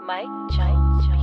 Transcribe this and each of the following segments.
Mike Jones Beats.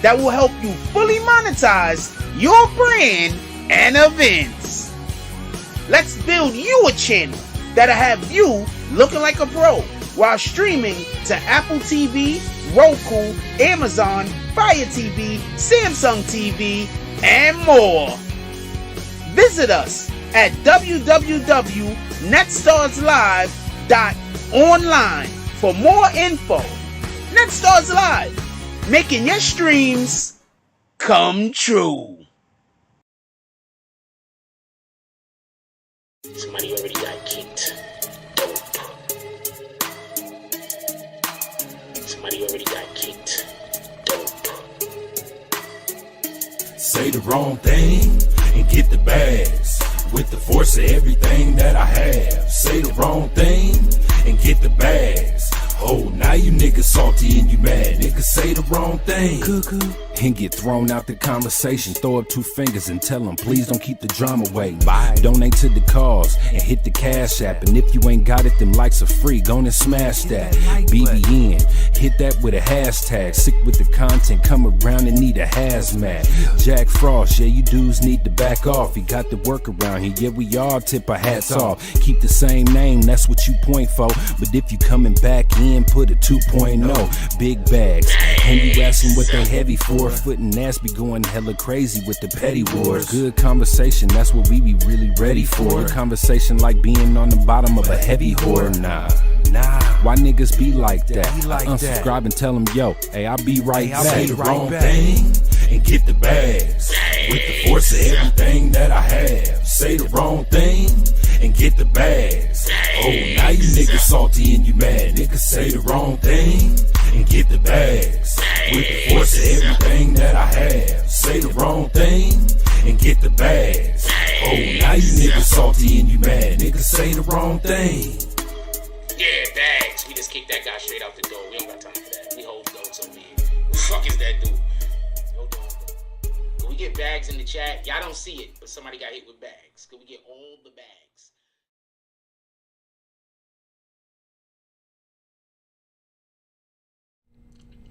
That will help you fully monetize your brand and events. Let's build you a channel that'll have you looking like a pro while streaming to Apple TV, Roku, Amazon, Fire TV, Samsung TV, and more. Visit us at www.netstarslive.online for more info. Netstars Live, making your streams come true. Somebody already got kicked. Dope. Somebody already got kicked. Dope. Say the wrong thing and get the bags. With the force of everything that I have. Say the wrong thing and get the bags. Oh, now you niggas salty and you mad. Niggas say the wrong thing and get thrown out the conversation. Throw up two fingers and tell them, please don't keep the drama away. Bye. Donate to the cause and hit the cash app. And if you ain't got it, them likes are free. Go and smash that. BBN, hit that with a hashtag. Sick with the content, come around and need a hazmat. Jack Frost, yeah, you dudes need to back off. You got the work around here, yeah, we all tip our hats off. Keep the same name, that's what you point for. But if you coming back in, put a 2.0. Big bags, and you asking what they heavy for. Foot and ass be going hella crazy with the petty wars. Good conversation, that's what we be really ready for. Conversation like being on the bottom of a heavy whore. Nah, why niggas be like that? Unsubscribe and tell them, yo, hey, I'll be right back. Say the wrong thing and get the bags. With the force of everything that I have. Say the wrong thing and get the bags. Oh, now you niggas salty and you mad. Niggas say the wrong thing and get the bags. With the force of everything that I have. Say the wrong thing and get the bags. Oh, now you niggas salty and you mad. Niggas say the wrong thing. Yeah, bags. We just kicked that guy straight out the door. We don't got time for that. We hold those over here. Who the fuck is that dude? Hold on. Can we get bags in the chat? Y'all don't see it, but somebody got hit with bags. Can we get all the bags?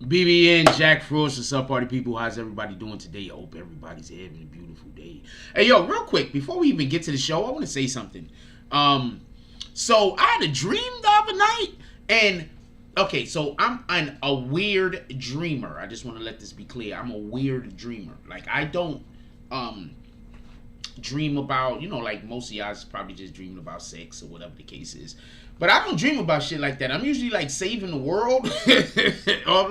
BBN, Jack Frost, what's up, party people? How's everybody doing today? I hope everybody's having a beautiful day. Hey, yo, real quick, before we even get to the show, I want to say something. So I had a dream the other night, and okay, so I'm a weird dreamer. I just want to let this be clear. I'm a weird dreamer. Like, I don't dream about, you know, like most of y'all is probably just dreaming about sex or whatever the case is. But I don't dream about shit like that. I'm usually like saving the world. Or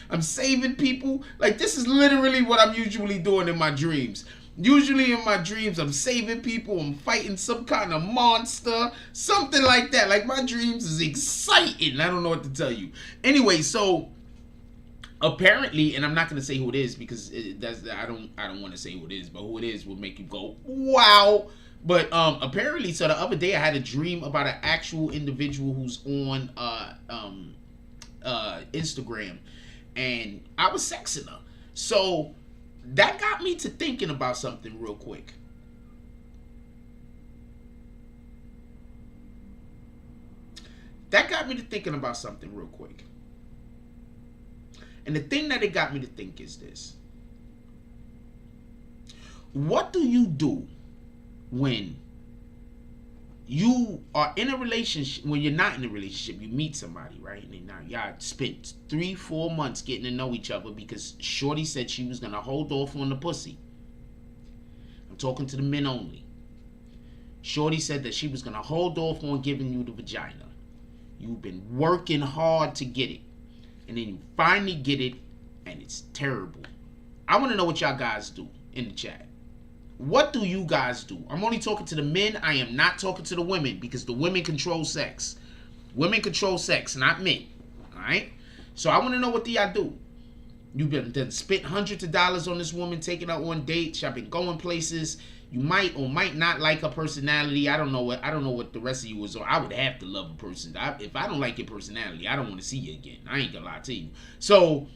I'm saving people. Like, this is literally what I'm usually doing in my dreams. Usually in my dreams, I'm saving people. I'm fighting some kind of monster. Something like that. Like, my dreams is exciting. I don't know what to tell you. Anyway, so apparently, and I'm not going to say who it is because I don't want to say who it is. But who it is will make you go, wow. But apparently, so the other day I had a dream about an actual individual who's on Instagram, and I was sexing her. So that got me to thinking about something real quick. And the thing that it got me to think is this. What do you do when you are in a relationship, when you're not in a relationship, you meet somebody, right? And now y'all spent 3-4 months getting to know each other because Shorty said she was going to hold off on the pussy. I'm talking to the men only. Shorty said that she was going to hold off on giving you the vagina. You've been working hard to get it. And then you finally get it, and it's terrible. I want to know what y'all guys do in the chat. What do you guys do? I'm only talking to the men. I am not talking to the women because the women control sex. Women control sex, not men. All right? So I want to know what do y'all do. You've been spent hundreds of dollars on this woman, taking her on dates. Y'all been going places. You might or might not like her personality. I don't know what the rest of you was on. I would have to love a person. If I don't like your personality, I don't want to see you again. I ain't gonna lie to you. So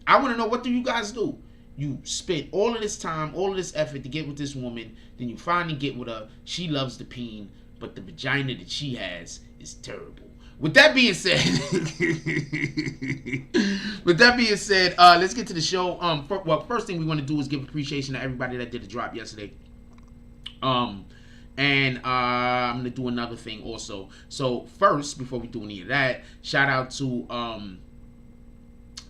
I want to know, what do you guys do? You spent all of this time, all of this effort to get with this woman. Then you finally get with her. She loves the peen, but the vagina that she has is terrible. With that being said, let's get to the show. First thing we want to do is give appreciation to everybody that did the drop yesterday. I'm gonna do another thing also. So first, before we do any of that, shout out to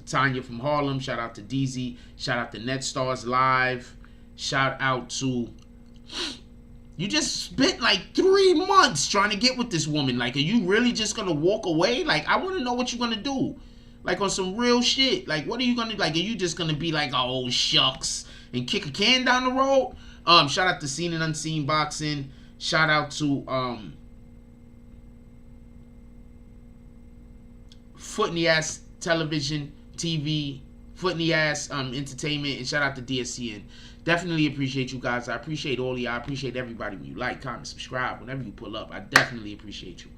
Tanya from Harlem. Shout out to DZ. Shout out to NetStars Live. Shout out to, you just spent like 3 months trying to get with this woman. Like, are you really just gonna walk away? Like, I want to know what you're gonna do. Like, on some real shit. Like, what are you gonna, like, are you just gonna be like, oh shucks, and kick a can down the road? Shout out to Seen and Unseen Boxing. Shout out to Foot in the Ass Television, TV, Foot in the Ass Entertainment, and shout out to DSCN. Definitely appreciate you guys. I appreciate all of y'all. I appreciate everybody when you like, comment, subscribe, whenever you pull up. I definitely appreciate you.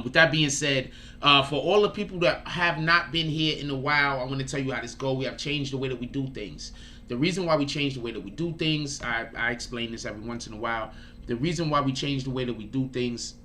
With that being said, for all the people that have not been here in a while, I want to tell you how this goes. We have changed the way that we do things. The reason why we changed the way that we do things, I explain this every once in a while. The reason why we changed the way that we do things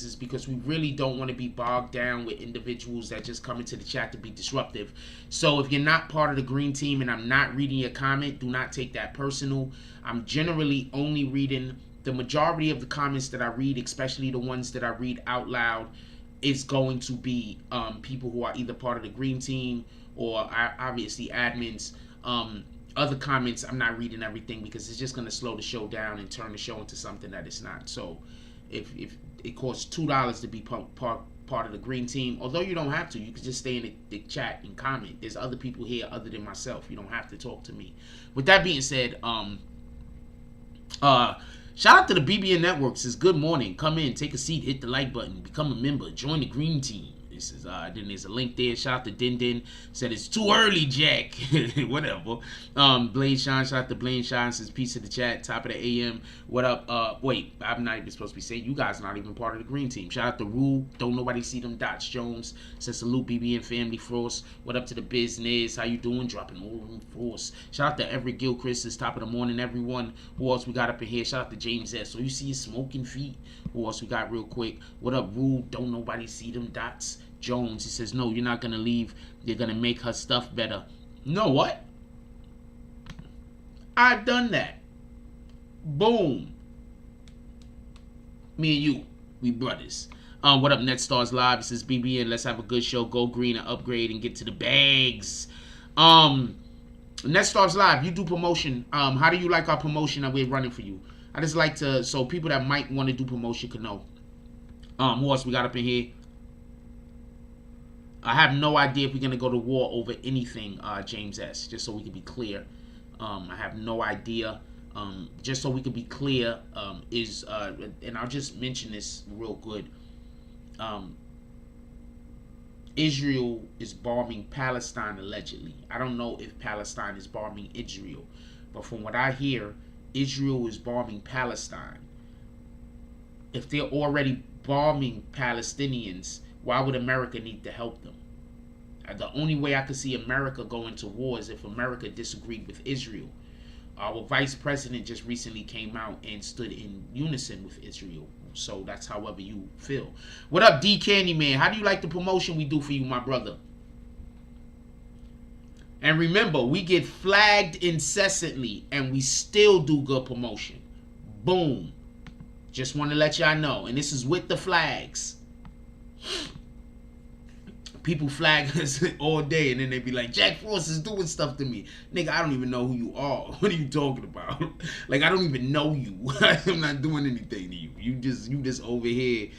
is because we really don't want to be bogged down with individuals that just come into the chat to be disruptive. So if you're not part of the green team and I'm not reading your comment, do not take that personal. I'm generally only reading the majority of the comments that I read, especially the ones that I read out loud, is going to be people who are either part of the green team or obviously admins. Other comments, I'm not reading everything because it's just going to slow the show down and turn the show into something that it's not. So if it costs $2 to be part of the green team, although you don't have to, you can just stay in the chat and comment. There's other people here other than myself. You don't have to talk to me. With that being said, shout out to the BBN Network. Says good morning. Come in, take a seat, hit the like button, become a member, join the green team. This is then there's a link there. Shout out to Din Din. Said it's too early, Jack. Whatever. Blaine Shine. Shout out to Blaine Shine. Says peace to the chat. Top of the AM. What up? Wait, I'm not even supposed to be saying you guys are not even part of the green team. Shout out to Rule. Don't nobody see them dots. Jones says salute BBN family. Frost. What up to the business? How you doing? Dropping all room force. Shout out to Everett Gilchrist. Says top of the morning, everyone. Who else we got up in here? Shout out to James S. So you see his smoking feet. Who else we got real quick? What up, Rule? Don't nobody see them dots. Jones, he says, no, you're not going to leave. You're going to make her stuff better. Know what? I've done that. Boom. Me and you, we brothers. What up, NetStars Live? This is BBN. Let's have a good show. Go green and upgrade and get to the bags. NetStars Live, you do promotion. How do you like our promotion that we're running for you? I just like to, so people that might want to do promotion can know. Who else we got up in here? I have no idea if we're going to go to war over anything, James S. Just so we can be clear. I have no idea. Just so we can be clear, and I'll just mention this real good. Israel is bombing Palestine allegedly. I don't know if Palestine is bombing Israel, but from what I hear, Israel is bombing Palestine. If they're already bombing Palestinians, why would America need to help them? The only way I could see America going to war is if America disagreed with Israel. Our vice president just recently came out and stood in unison with Israel. So that's however you feel. What up, D Candyman? How do you like the promotion we do for you, my brother? And remember, we get flagged incessantly and we still do good promotion. Boom. Just want to let y'all know. And this is with the flags. People flag us all day and then they be like, Jack Frost is doing stuff to me. Nigga, I don't even know who you are. What are you talking about? Like, I don't even know you. I'm not doing anything to you. You just over here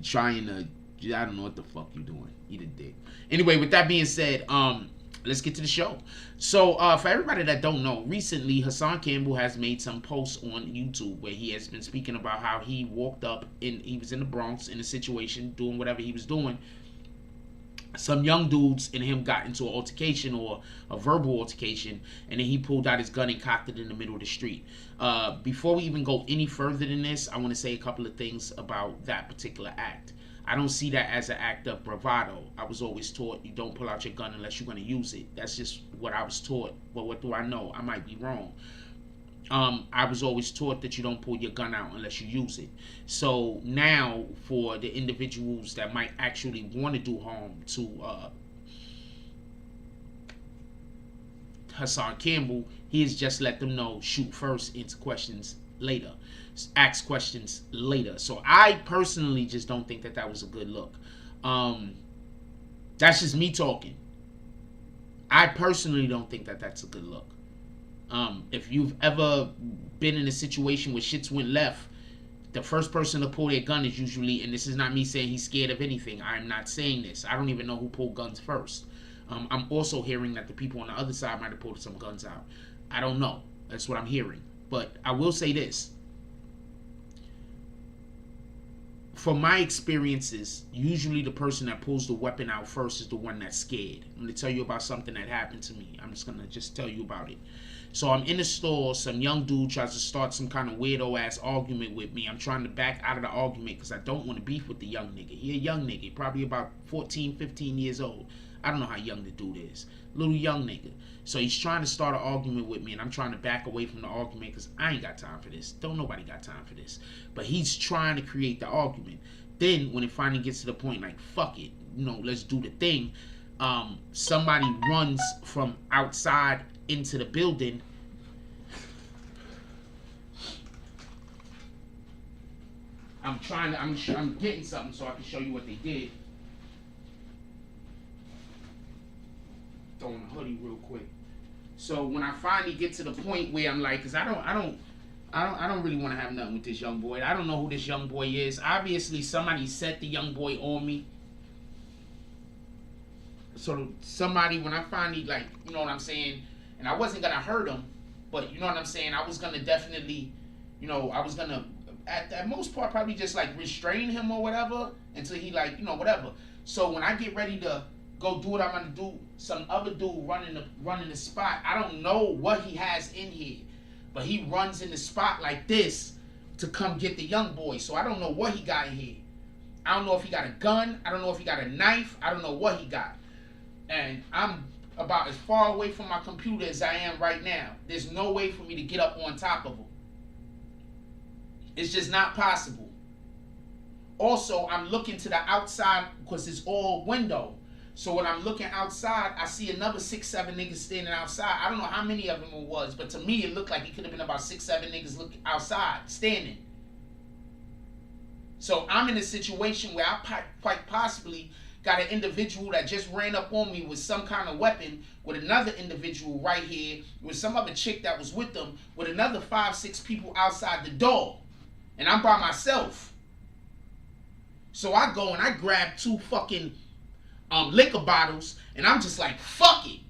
trying to, I don't know what the fuck you doing. Eat a dick. Anyway, with that being said, let's get to the show. So, for everybody that don't know, recently Hassan Campbell has made some posts on YouTube where he has been speaking about how he walked up he was in the Bronx in a situation doing whatever he was doing. Some young dudes and him got into an altercation or a verbal altercation, and then he pulled out his gun and cocked it in the middle of the street. Before we even go any further than this, I want to say a couple of things about that particular act. I don't see that as an act of bravado. I was always taught you don't pull out your gun unless you're going to use it. That's just what I was taught. But what do I know? I might be wrong. I was always taught that you don't pull your gun out unless you use it. So now for the individuals that might actually want to do harm to Hassan Campbell, he has just let them know, shoot first, answer questions later. Ask questions later. So I personally just don't think that that was a good look. That's just me talking. I personally don't think that that's a good look. If you've ever been in a situation where shits went left, the first person to pull their gun is usually, and this is not me saying he's scared of anything. I'm not saying this. I don't even know who pulled guns first. I'm also hearing that the people on the other side might have pulled some guns out. I don't know. That's what I'm hearing. But I will say this. From my experiences, usually the person that pulls the weapon out first is the one that's scared. I'm going to tell you about something that happened to me. I'm just going to tell you about it. So I'm in the store. Some young dude tries to start some kind of weirdo ass argument with me. I'm trying to back out of the argument because I don't want to beef with the young nigga. He a young nigga, probably about 14, 15 years old. I don't know how young the dude is. Little young nigga. So he's trying to start an argument with me, and I'm trying to back away from the argument because I ain't got time for this. Don't nobody got time for this. But he's trying to create the argument. Then when it finally gets to the point, like, fuck it, you know, let's do the thing. Somebody runs from outside into the building. I'm getting something so I can show you what they did. Throwing a hoodie real quick. So when I finally get to the point where I'm like, cause I don't really want to have nothing with this young boy. I don't know who this young boy is. Obviously somebody set the young boy on me. So somebody, when I finally, like, you know what I'm saying, and I wasn't gonna hurt him, but you know what I'm saying, I was gonna definitely, you know, I was gonna at most part probably just like restrain him or whatever until he, like, you know, whatever. So when I get ready to go do what I'm gonna do, some other dude running the spot. I don't know what he has in here, but he runs in the spot like this to come get the young boy. So I don't know what he got in here. I don't know if he got a gun. I don't know if he got a knife. I don't know what he got. And I'm about as far away from my computer as I am right now. There's no way for me to get up on top of him. It's just not possible. Also, I'm looking to the outside because it's all window. So when I'm looking outside, I see another 6-7 niggas standing outside. I don't know how many of them it was, but to me it looked like it could have been about 6-7 niggas outside, standing. So I'm in a situation where I quite possibly got an individual that just ran up on me with some kind of weapon, with another individual right here, with some other chick that was with them, with another 5-6 people outside the door. And I'm by myself. So I go and I grab 2 fucking liquor bottles, and I'm just like, fuck it.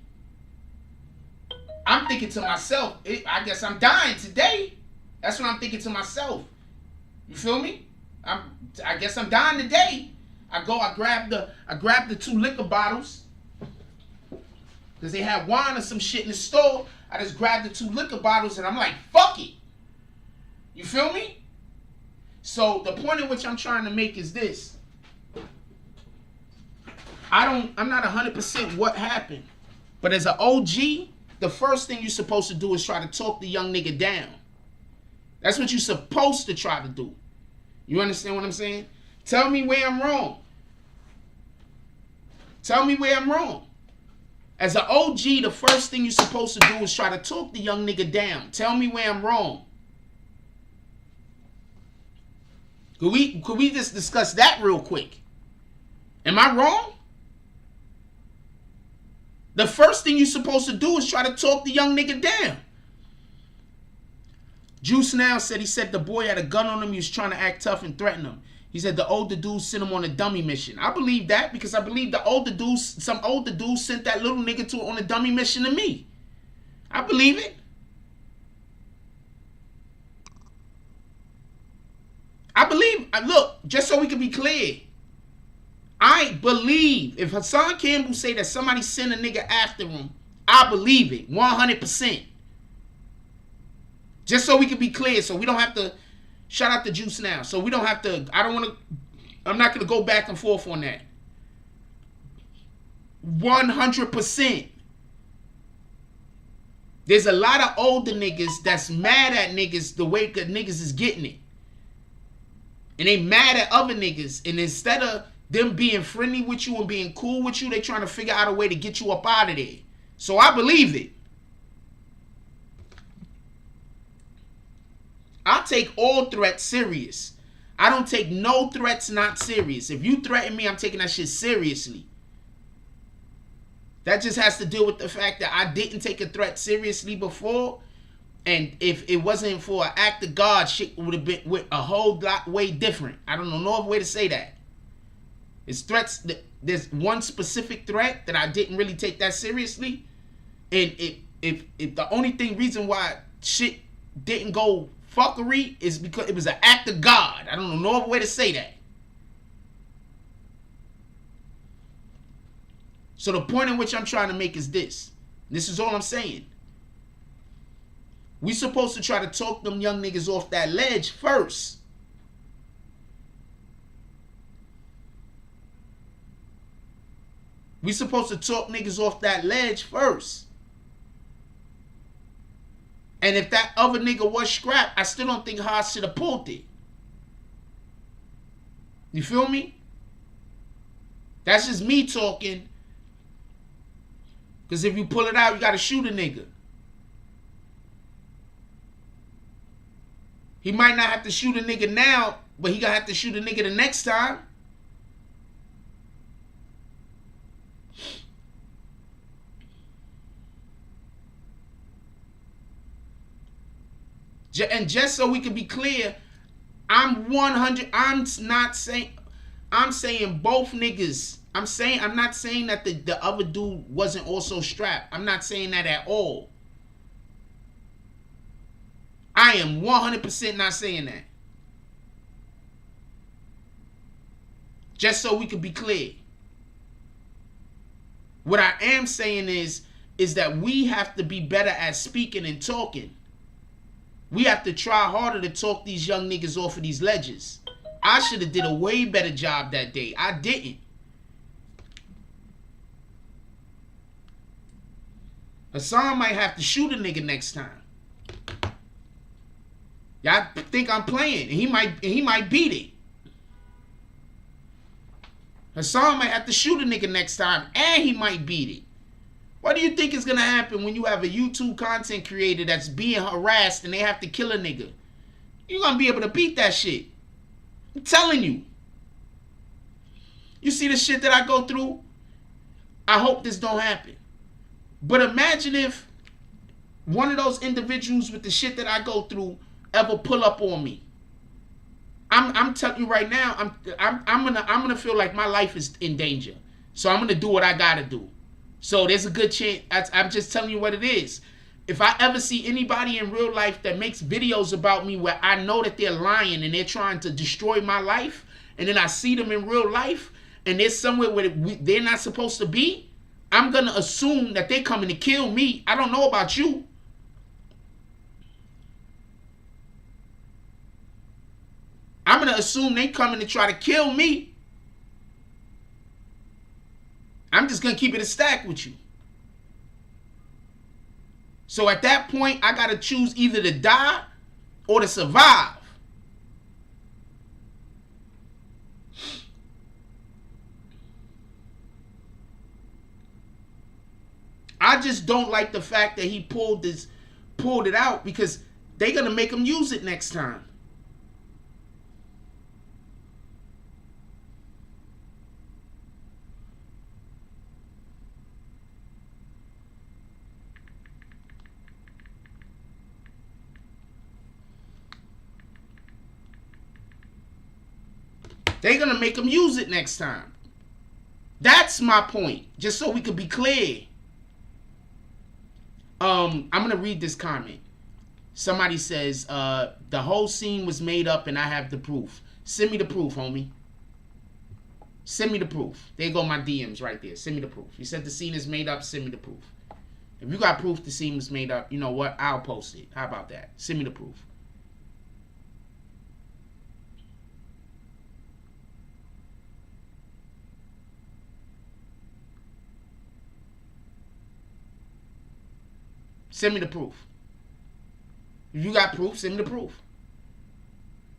I'm thinking to myself, I guess I'm dying today. That's what I'm thinking to myself. You feel me? I guess I'm dying today. I grab the 2 liquor bottles, because they had wine or some shit in the store. I just grabbed the 2 liquor bottles and I'm like, fuck it. You feel me? So the point in which I'm trying to make is this. I'm not 100% what happened. But as an OG, the first thing you're supposed to do is try to talk the young nigga down. That's what you're supposed to try to do. You understand what I'm saying? Tell me where I'm wrong. Tell me where I'm wrong. As an OG, the first thing you're supposed to do is try to talk the young nigga down. Tell me where I'm wrong. Could we just discuss that real quick? Am I wrong? The first thing you're supposed to do is try to talk the young nigga down. Juice Now said, he said the boy had a gun on him. He was trying to act tough and threaten him. He said the older dude sent him on a dummy mission. I believe that, because I believe some older dude sent that little nigga on a dummy mission to me. I believe it. I believe, look, just so we can be clear, I believe if Hassan Campbell say that somebody sent a nigga after him, I believe it 100%. Just so we can be clear, so we don't have to shout out the Juice Now. So we don't have to, I'm not going to go back and forth on that. 100%. There's a lot of older niggas that's mad at niggas the way that niggas is getting it. And they mad at other niggas. And instead of them being friendly with you and being cool with you, they trying to figure out a way to get you up out of there. So I believe it. I take all threats serious. I don't take no threats not serious. If you threaten me, I'm taking that shit seriously. That just has to deal with the fact that I didn't take a threat seriously before. And if it wasn't for an act of God, shit would have been with a whole lot way different. I don't know no other way to say that. It's threats. There's one specific threat that I didn't really take that seriously. And if the only reason why shit didn't go fuckery is because it was an act of God. I don't know no other way to say that. So the point in which I'm trying to make is this. This is all I'm saying. We supposed to try to talk them young niggas off that ledge first. We supposed to talk niggas off that ledge first. And if that other nigga was scrapped, I still don't think Haas should have pulled it. You feel me? That's just me talking. Because if you pull it out, you got to shoot a nigga. He might not have to shoot a nigga now, but he going to have to shoot a nigga the next time. And just so we can be clear, I'm saying both niggas. I'm not saying that the other dude wasn't also strapped. I'm not saying that at all. I am 100% not saying that. Just so we can be clear. What I am saying is that we have to be better at speaking and talking. We have to try harder to talk these young niggas off of these ledges. I should have did a way better job that day. I didn't. Hassan might have to shoot a nigga next time. Y'all think I'm playing, and he might beat it. Hassan might have to shoot a nigga next time, and he might beat it. What do you think is going to happen when you have a YouTube content creator that's being harassed and they have to kill a nigga? You're going to be able to beat that shit. I'm telling you. You see the shit that I go through? I hope this don't happen. But imagine if one of those individuals with the shit that I go through ever pull up on me. I'm telling you right now, I'm gonna feel like my life is in danger. So I'm gonna do what I gotta do. So there's a good chance. I'm just telling you what it is. If I ever see anybody in real life that makes videos about me where I know that they're lying and they're trying to destroy my life, and then I see them in real life and they're somewhere where they're not supposed to be, I'm gonna assume that they're coming to kill me. I don't know about you. I'm going to assume they coming to try to kill me. I'm just going to keep it a stack with you. So at that point, I got to choose either to die or to survive. I just don't like the fact that he pulled it out, because they're going to make him use it next time. They're going to make him use it next time. That's my point. Just so we could be clear. I'm going to read this comment. Somebody says, the whole scene was made up and I have the proof. Send me the proof, homie. Send me the proof. There go my DMs right there. Send me the proof. You said the scene is made up. Send me the proof. If you got proof the scene was made up, you know what? I'll post it. How about that? Send me the proof. Send me the proof. If you got proof, send me the proof.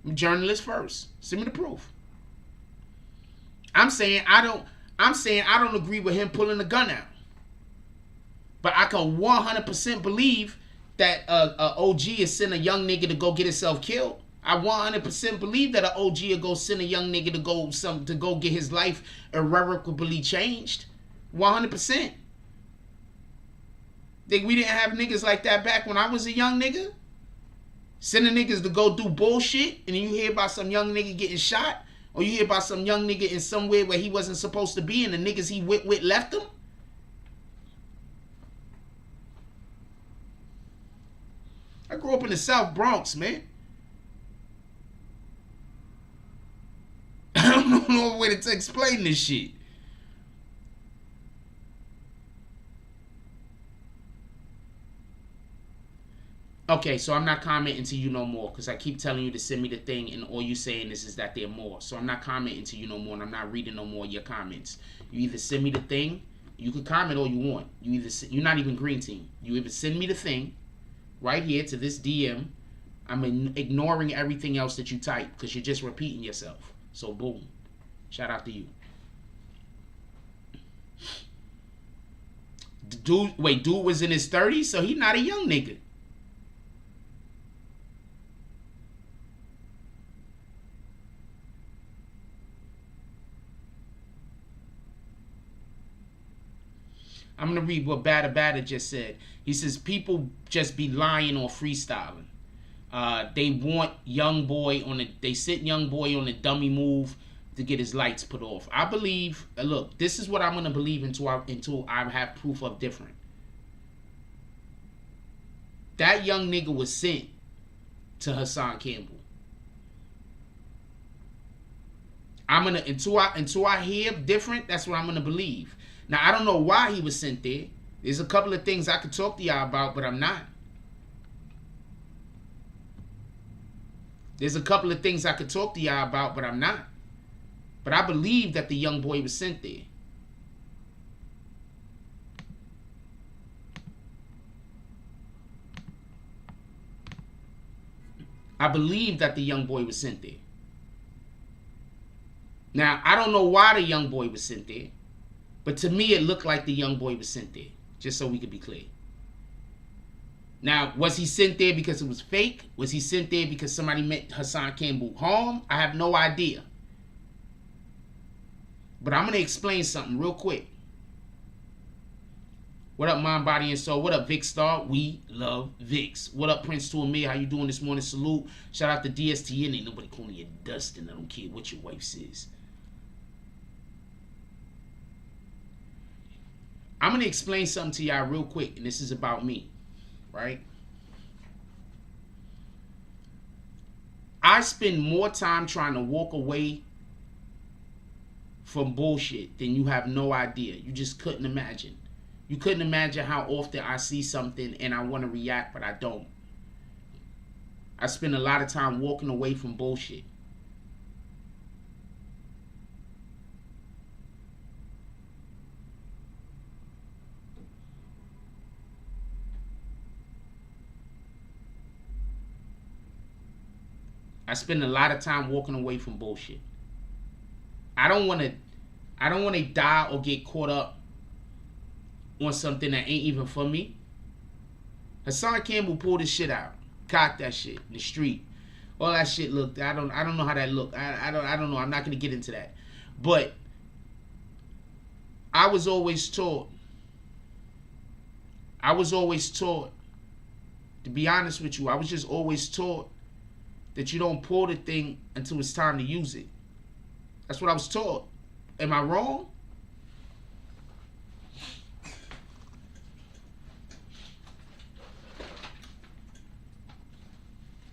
I'm a journalist first. Send me the proof. I'm saying I don't agree with him pulling the gun out. But I can 100% believe that a OG is sending a young nigga to go get himself killed. I 100% believe that an OG will go send a young nigga to go get his life irrevocably changed. 100%. Think we didn't have niggas like that back when I was a young nigga? Sending niggas to go do bullshit, and then you hear about some young nigga getting shot, or you hear about some young nigga in somewhere where he wasn't supposed to be, and the niggas he with left him? I grew up in the South Bronx, man. I don't know a way to explain this shit. Okay, so I'm not commenting to you no more, because I keep telling you to send me the thing, and all you saying is that there are more. So I'm not commenting to you no more, and I'm not reading no more of your comments. You either send me the thing, you can comment all you want. You're not even green team. You either send me the thing right here to this DM. I'm ignoring everything else that you type, because you're just repeating yourself. So boom. Shout out to you. Dude was in his 30s, so he's not a young nigga. I'm going to read what Bada just said. He says, people just be lying or freestyling. They want they sit young boy on a dummy move to get his lights put off. I believe, look, this is what I'm going to believe until I have proof of different. That young nigga was sent to Hassan Campbell. Until I hear different, that's what I'm going to believe. Now, I don't know why he was sent there. There's a couple of things I could talk to y'all about, but I'm not. There's a couple of things I could talk to y'all about, but I'm not. But I believe that the young boy was sent there. I believe that the young boy was sent there. Now, I don't know why the young boy was sent there. But to me, it looked like the young boy was sent there. Just so we could be clear. Now, was he sent there because it was fake? Was he sent there because somebody meant Hassan Campbell harm? I have no idea. But I'm going to explain something real quick. What up, Mind, Body, and Soul? What up, Vic Star? We love Vix. What up, Prince to Amir? How you doing this morning? Salute. Shout out to DSTN. Ain't nobody calling you Dustin. I don't care what your wife says. I'm going to explain something to y'all real quick, and this is about me, right? I spend more time trying to walk away from bullshit than you have no idea. You just couldn't imagine. You couldn't imagine how often I see something and I want to react, but I don't. I spend a lot of time walking away from bullshit. I spend a lot of time walking away from bullshit. I don't want to die or get caught up on something that ain't even for me. Hassan Campbell pulled his shit out, cocked that shit in the street. All that shit looked. I don't know how that looked. I don't know. I'm not gonna get into that. But I was always taught. To be honest with you, I was just always taught that you don't pull the thing until it's time to use it. That's what I was taught. Am I wrong?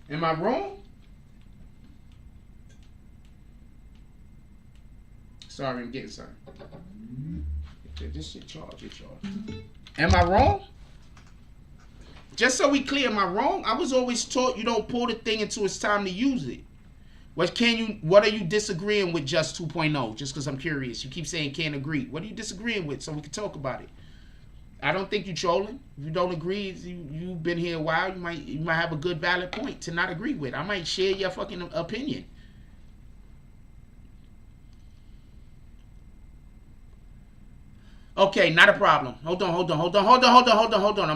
Am I wrong? Sorry, I'm getting something. This shit charged. Am I wrong? Just so we clear, am I wrong? I was always taught you don't pull the thing until it's time to use it. What are you disagreeing with Just 2.0? Just because I'm curious. You keep saying can't agree. What are you disagreeing with so we can talk about it? I don't think you're trolling. If you don't agree, you've been here a while, you might have a good valid point to not agree with. I might share your fucking opinion. Okay, not a problem. Hold on. I'm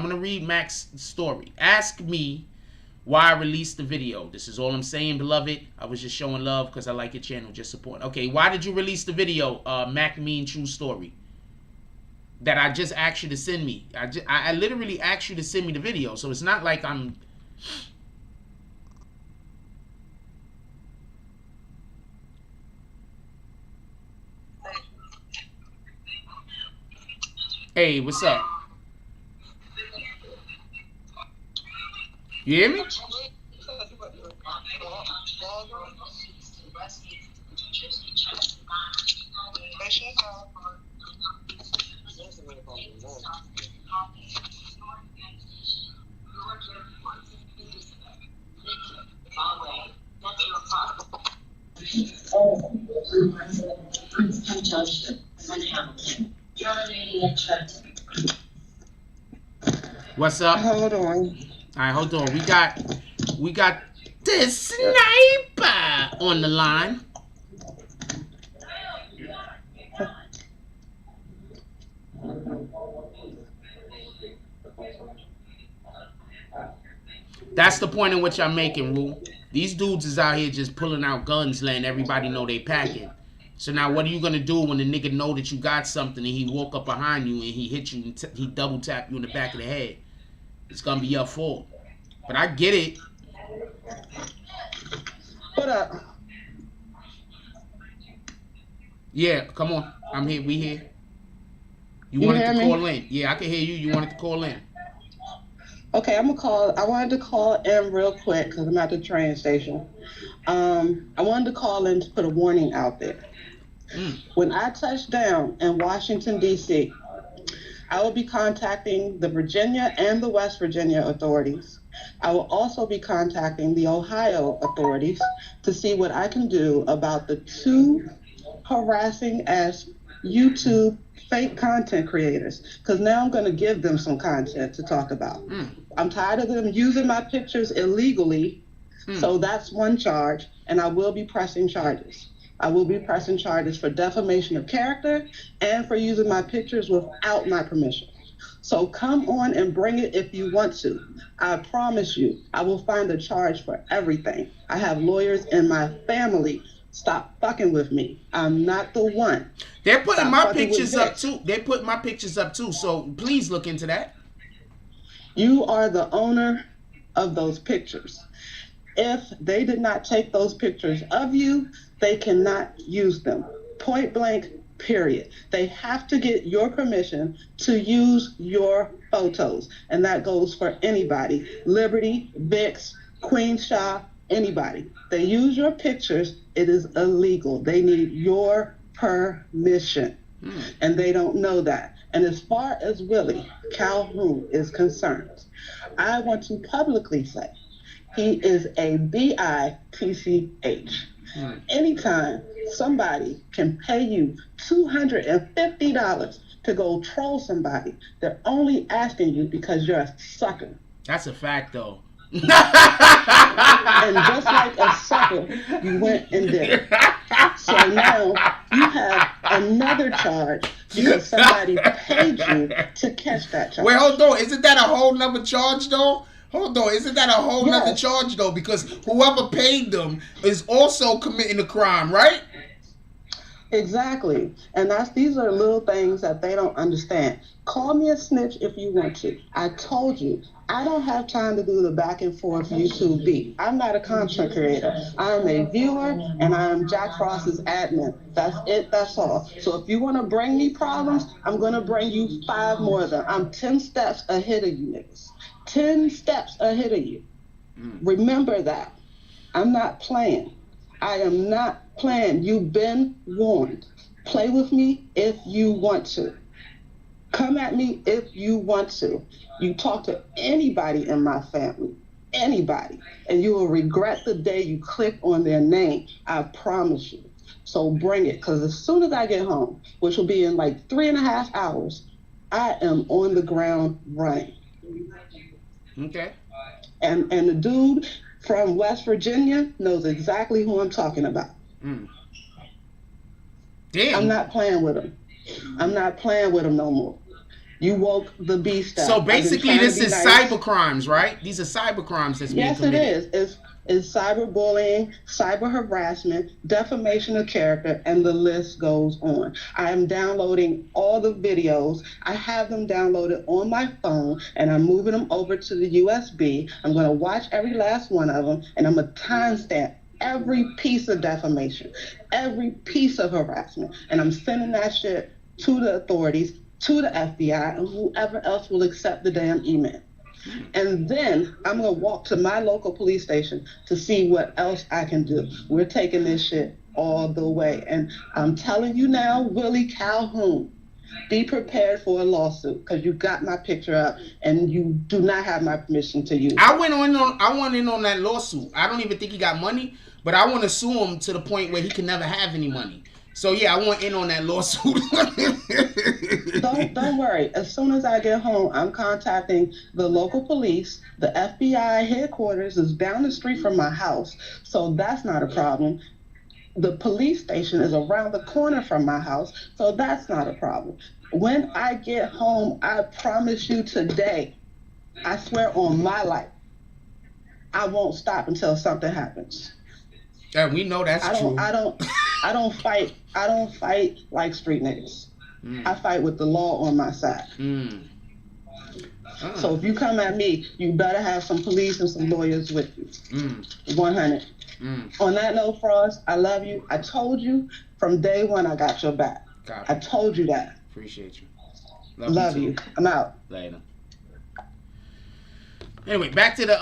gonna read Mac's story. Ask me why I released the video. This is all I'm saying, beloved. I was just showing love because I like your channel, just supporting. Okay, why did you release the video, Mac Mean True Story? That I just asked you to send me. I literally asked you to send me the video, so it's not like I'm... Hey, what's up? You hear me? What's up? Hold on. All right, hold on. We got the sniper on the line. That's the point in which I'm making, Rue. These dudes is out here just pulling out guns, letting everybody know they packing. So now what are you going to do when the nigga know that you got something and he walk up behind you and he hit you and he double tap you in the back of the head? It's going to be your fault. But I get it. What up? Yeah, come on. I'm here. We here. You wanted to call in. Yeah, I can hear you. You wanted to call in. Okay, I'm gonna call. I wanted to call in real quick because I'm at the train station. I wanted to call in to put a warning out there. When I touch down in Washington, D.C., I will be contacting the Virginia and the West Virginia authorities. I will also be contacting the Ohio authorities to see what I can do about the two harassing as YouTube fake content creators, because now I'm going to give them some content to talk about. I'm tired of them using my pictures illegally, so that's one charge, and I will be pressing charges. I will be pressing charges for defamation of character and for using my pictures without my permission. So come on and bring it if you want to. I promise you, I will find a charge for everything. I have lawyers in my family. Stop fucking with me. I'm not the one. They're putting my pictures up too. They put my pictures up too. So please look into that. You are the owner of those pictures. If they did not take those pictures of you, they cannot use them. Point blank, period. They have to get your permission to use your photos. And that goes for anybody. Liberty, Beatz, Queen Shah, anybody. They use your pictures, it is illegal. They need your permission. And they don't know that. And as far as Willie Calhoun is concerned, I want to publicly say he is a bitch. Anytime somebody can pay you $250 to go troll somebody, they're only asking you because you're a sucker. That's a fact, though. And just like a sucker, you went and did it. So now you have another charge because somebody paid you to catch that charge. Wait, hold on. Isn't that a whole nother charge, though? Hold on. Isn't that a whole nother charge, though? Because whoever paid them is also committing a crime, right? Exactly. And these are little things that they don't understand. Call me a snitch if you want to. I told you, I don't have time to do the back and forth YouTube beat. I'm not a content creator. I'm a viewer, and I'm Jack Frost's admin. That's it. That's all. So if you want to bring me problems, I'm going to bring you 5 more of them. I'm 10 steps ahead of you niggas. 10 steps ahead of you. Remember that. I'm not playing. I am not playing. You've been warned. Play with me if you want to. Come at me if you want to. You talk to anybody in my family, anybody, and you will regret the day you click on their name. I promise you. So bring it, because as soon as I get home, which will be in like 3.5 hours, I am on the ground running. Okay. And the dude from West Virginia knows exactly who I'm talking about. Damn. I'm not playing with him. I'm not playing with him no more. You woke the beast up. So basically, this is cyber crimes, right? These are cyber crimes that's being committed. Yes, it is. It's cyberbullying, cyber harassment, defamation of character, and the list goes on. I am downloading all the videos. I have them downloaded on my phone, and I'm moving them over to the USB. I'm going to watch every last one of them, and I'm going to timestamp every piece of defamation, every piece of harassment, and I'm sending that shit to the authorities, to the FBI, and whoever else will accept the damn email. And then I'm going to walk to my local police station to see what else I can do. We're taking this shit all the way. And I'm telling you now, Willie Calhoun, be prepared for a lawsuit because you got my picture up and you do not have my permission to use it. I went in on that lawsuit. I don't even think he got money, but I want to sue him to the point where he can never have any money. So yeah, I went in on that lawsuit. Don't worry. As soon as I get home, I'm contacting the local police. The FBI headquarters is down the street from my house, so that's not a problem. The police station is around the corner from my house, so that's not a problem. When I get home, I promise you today, I swear on my life, I won't stop until something happens. And we know that's true. I don't fight like street niggas. I fight with the law on my side. So if you come at me, you better have some police and some lawyers with you. 100. On that note, Frost, I love you. I told you from day one I got your back. I told you that. Appreciate you. Love you. I'm out. Later. Anyway, back to the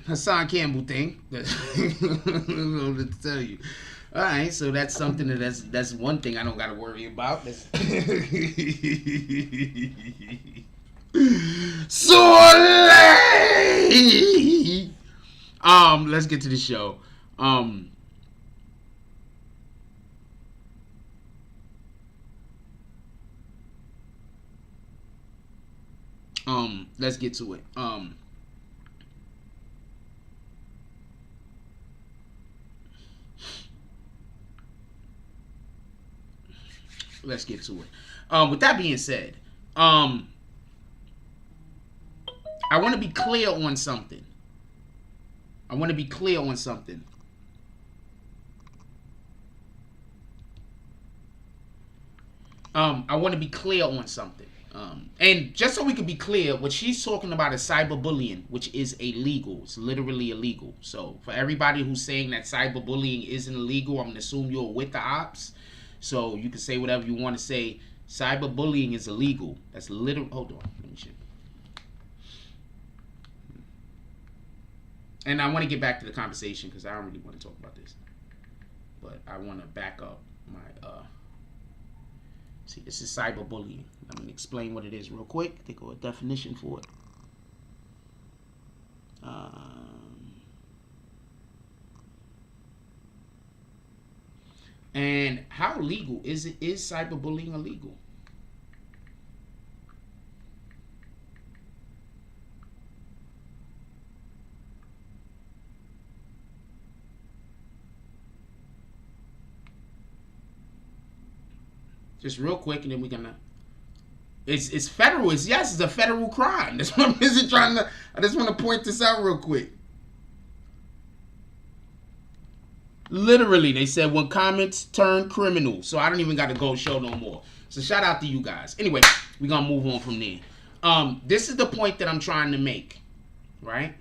Hassan Campbell thing. Let's tell you. All right, so that's something that's one thing I don't got to worry about. Sorry. Let's get to the show. Let's get to it. Let's get to it. With that being said, I want to be clear on something. I want to be clear on something. I want to be clear on something. And just so we can be clear, what she's talking about is cyberbullying, which is illegal. It's literally illegal. So for everybody who's saying that cyberbullying isn't illegal, I'm going to assume you're with the ops. So you can say whatever you want to say. Cyberbullying is illegal. That's literally... Hold on. Let me check. And I want to get back to the conversation because I don't really want to talk about this. But I want to back up my... See, this is cyberbullying. I'm going to explain what it is real quick. Think of a definition for it. And how legal is it? Is cyberbullying illegal? Just real quick, and then we're gonna. It's federal. It's a federal crime. That's what I'm busy trying to. I just want to point this out real quick. Literally, they said when comments turn criminal. So I don't even got to go show no more. So shout out to you guys. Anyway, we're gonna move on from there. This is the point that I'm trying to make, right?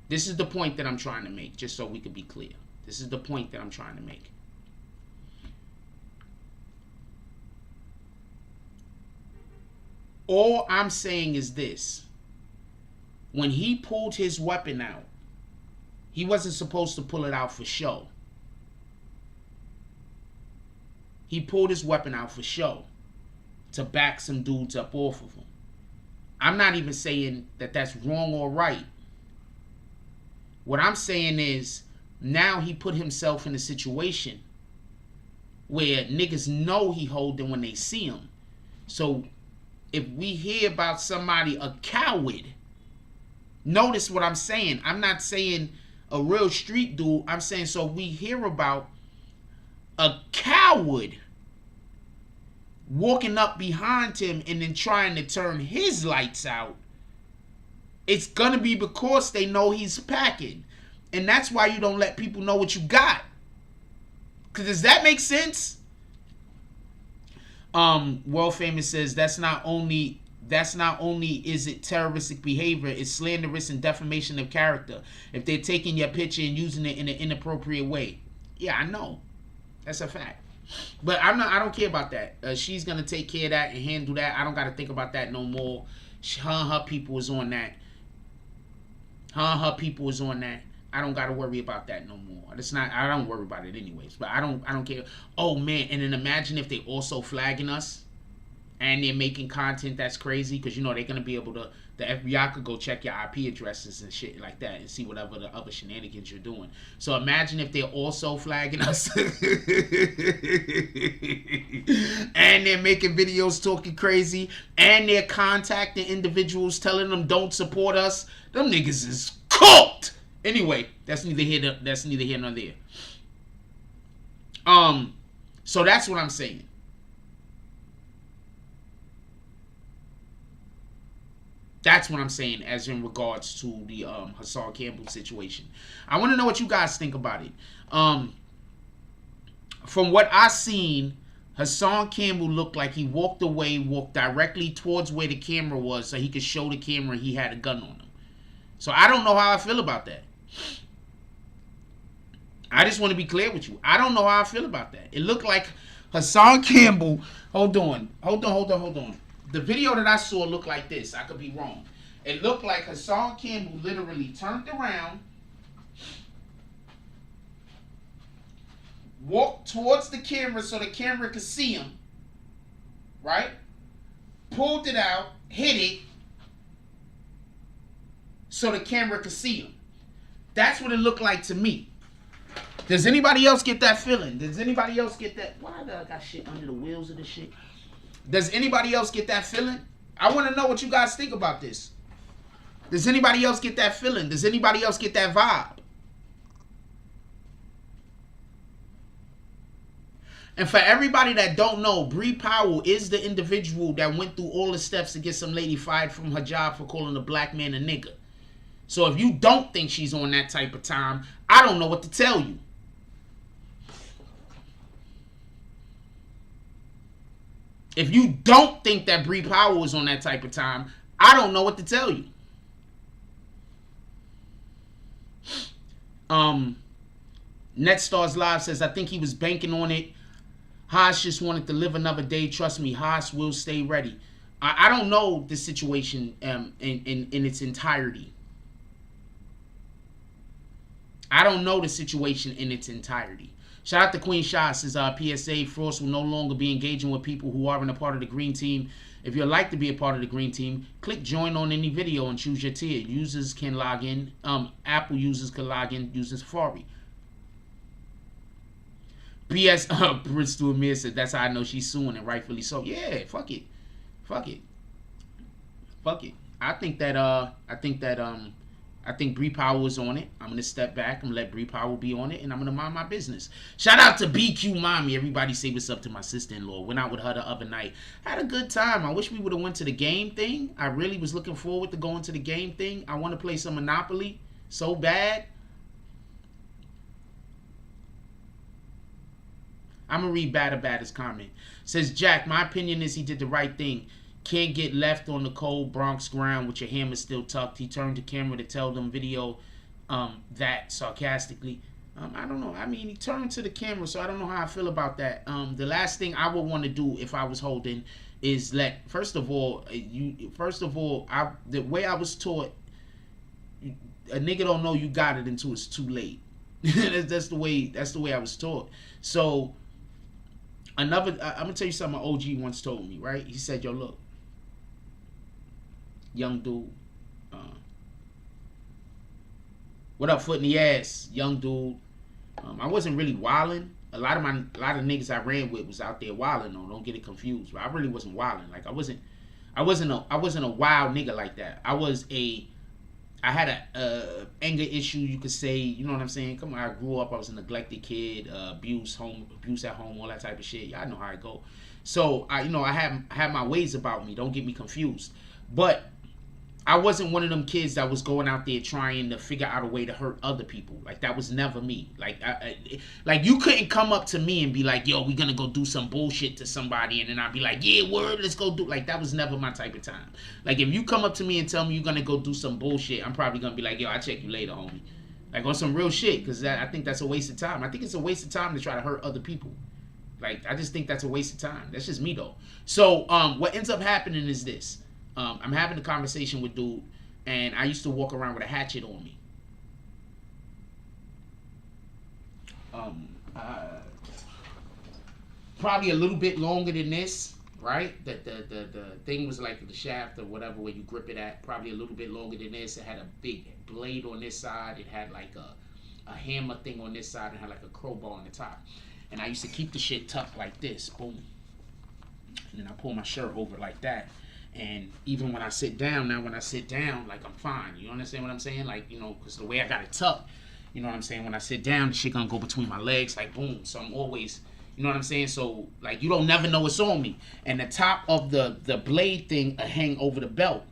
This is the point that I'm trying to make, just so we could be clear. This is the point that I'm trying to make. All I'm saying is this. When he pulled his weapon out, he wasn't supposed to pull it out for show. He pulled his weapon out for show to back some dudes up off of him. I'm not even saying that that's wrong or right. What I'm saying is now he put himself in a situation where niggas know he holding when they see him. So if we hear about somebody, a coward, notice what I'm saying. I'm not saying a real street dude. I'm saying so we hear about a coward walking up behind him and then trying to turn his lights out. It's going to be because they know he's packing. And that's why you don't let people know what you got. Because does that make sense? World Famous says that's not only is it terroristic behavior, it's slanderous and defamation of character if they're taking your picture and using it in an inappropriate way. Yeah, I know. That's a fact. But I don't care about that. She's gonna take care of that and handle that. I don't gotta think about that no more. Her people is on that. Her people is on that. I don't gotta worry about that no more. It's not. I don't worry about it anyways. But I don't care. Oh man! And then imagine if they also flagging us, and they're making content that's crazy because you know they're gonna be able to. The FBI could go check your IP addresses and shit like that and see whatever the other shenanigans you're doing. So imagine if they're also flagging us, and they're making videos talking crazy, and they're contacting individuals telling them don't support us. Them niggas is cooked. Anyway, that's neither here nor there. So that's what I'm saying. That's what I'm saying as in regards to the Hassan Campbell situation. I want to know what you guys think about it. From what I seen, Hassan Campbell looked like he walked away, walked directly towards where the camera was so he could show the camera he had a gun on him. So I don't know how I feel about that. I just want to be clear with you. I don't know how I feel about that. It looked like Hassan Campbell. Hold on. The video that I saw looked like this. I could be wrong. It looked like Hassan Campbell literally turned around, walked towards the camera so the camera could see him, right? Pulled it out, hit it, so the camera could see him. That's what it looked like to me. Does anybody else get that feeling? Does anybody else get that? Why do I got shit under the wheels of this shit? Does anybody else get that feeling? I want to know what you guys think about this. Does anybody else get that feeling? Does anybody else get that vibe? And for everybody that don't know, Bree Powell is the individual that went through all the steps to get some lady fired from her job for calling a black man a nigga. So if you don't think she's on that type of time, I don't know what to tell you. If you don't think that Bree Powell is on that type of time, I don't know what to tell you. NetStars Live says, I think he was banking on it. Haas just wanted to live another day. Trust me, Haas will stay ready. I don't know the situation in its entirety. I don't know the situation in its entirety. Shout out to Queen Shah, says PSA, Frost will no longer be engaging with people who aren't a part of the green team. If you'd like to be a part of the green team, click join on any video and choose your tier. Users can log in. Apple users can log in using Safari. BS Bristol Amir said, that's how I know she's suing, and rightfully so. Yeah, fuck it. Fuck it. Fuck it. I think Bree Powell is on it. I'm going to step back and let Bree Powell be on it, and I'm going to mind my business. Shout out to BQ Mommy. Everybody say what's up to my sister-in-law. Went out with her the other night. Had a good time. I wish we would have went to the game thing. I really was looking forward to going to the game thing. I want to play some Monopoly so bad. I'm going to read Bad's comment. Says, Jack, my opinion is he did the right thing. Can't get left on the cold Bronx ground with your hammer still tucked. He turned the camera to tell them video that sarcastically. I don't know. I mean, he turned to the camera, so I don't know how I feel about that. The last thing I would want to do if I was holding is let, first of all, the way I was taught, a nigga don't know you got it until it's too late. that's the way I was taught. So I'm gonna tell you something my OG once told me, right? He said, yo, look, young dude, what up, foot in the ass, young dude. I wasn't really wilding. A lot of niggas I ran with was out there wilding though. Don't get it confused. But I really wasn't wilding. Like I wasn't a wild nigga like that. I had a anger issue, you could say, you know what I'm saying? Come on, I grew up, I was a neglected kid, abuse at home, all that type of shit. Y'all know how it go. So I had my ways about me. Don't get me confused. But I wasn't one of them kids that was going out there trying to figure out a way to hurt other people. Like that was never me. Like you couldn't come up to me and be like, yo, we gonna go do some bullshit to somebody, and then I'd be like, yeah, word, let's go do. Like that was never my type of time. Like if you come up to me and tell me you're gonna go do some bullshit, I'm probably gonna be like, yo, I'll check you later, homie. Like on some real shit, because I think that's a waste of time. I think it's a waste of time to try to hurt other people. Like I just think that's a waste of time. That's just me though. So what ends up happening is this. I'm having a conversation with dude, and I used to walk around with a hatchet on me. Probably a little bit longer than this, right? The thing was like the shaft or whatever where you grip it at. Probably a little bit longer than this. It had a big blade on this side. It had like a hammer thing on this side, and had like a crowbar on the top. And I used to keep the shit tucked like this, boom. And then I pull my shirt over like that. And even when I sit down, like I'm fine. You understand what I'm saying? Like, you know, because the way I got it tucked, you know what I'm saying? When I sit down, the shit gonna go between my legs, like boom. So I'm always, you know what I'm saying? So like you don't never know what's on me. And the top of the blade thing hang over the belt.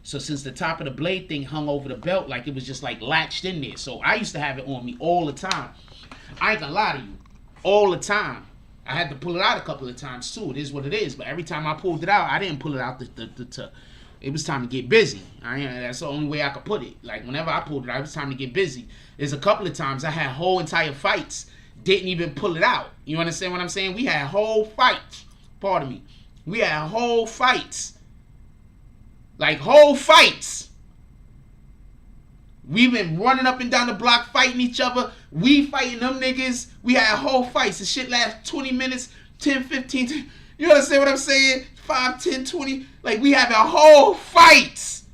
So since the top of the blade thing hung over the belt, like it was just like latched in there. So I used to have it on me all the time. I ain't gonna lie to you, all the time. I had to pull it out a couple of times too. It is what it is. But every time I pulled it out, I didn't pull it out it was time to get busy. That's the only way I could put it. Like whenever I pulled it out, it was time to get busy. There's a couple of times I had whole entire fights, didn't even pull it out. You understand what I'm saying? We had whole fights. Pardon me. We had whole fights. Like whole fights. We've been running up and down the block fighting each other. We fighting them niggas. We had whole fights. The shit lasts 20 minutes, 10, 15. You understand what I'm saying? 5, 10, 20. Like we having whole fights.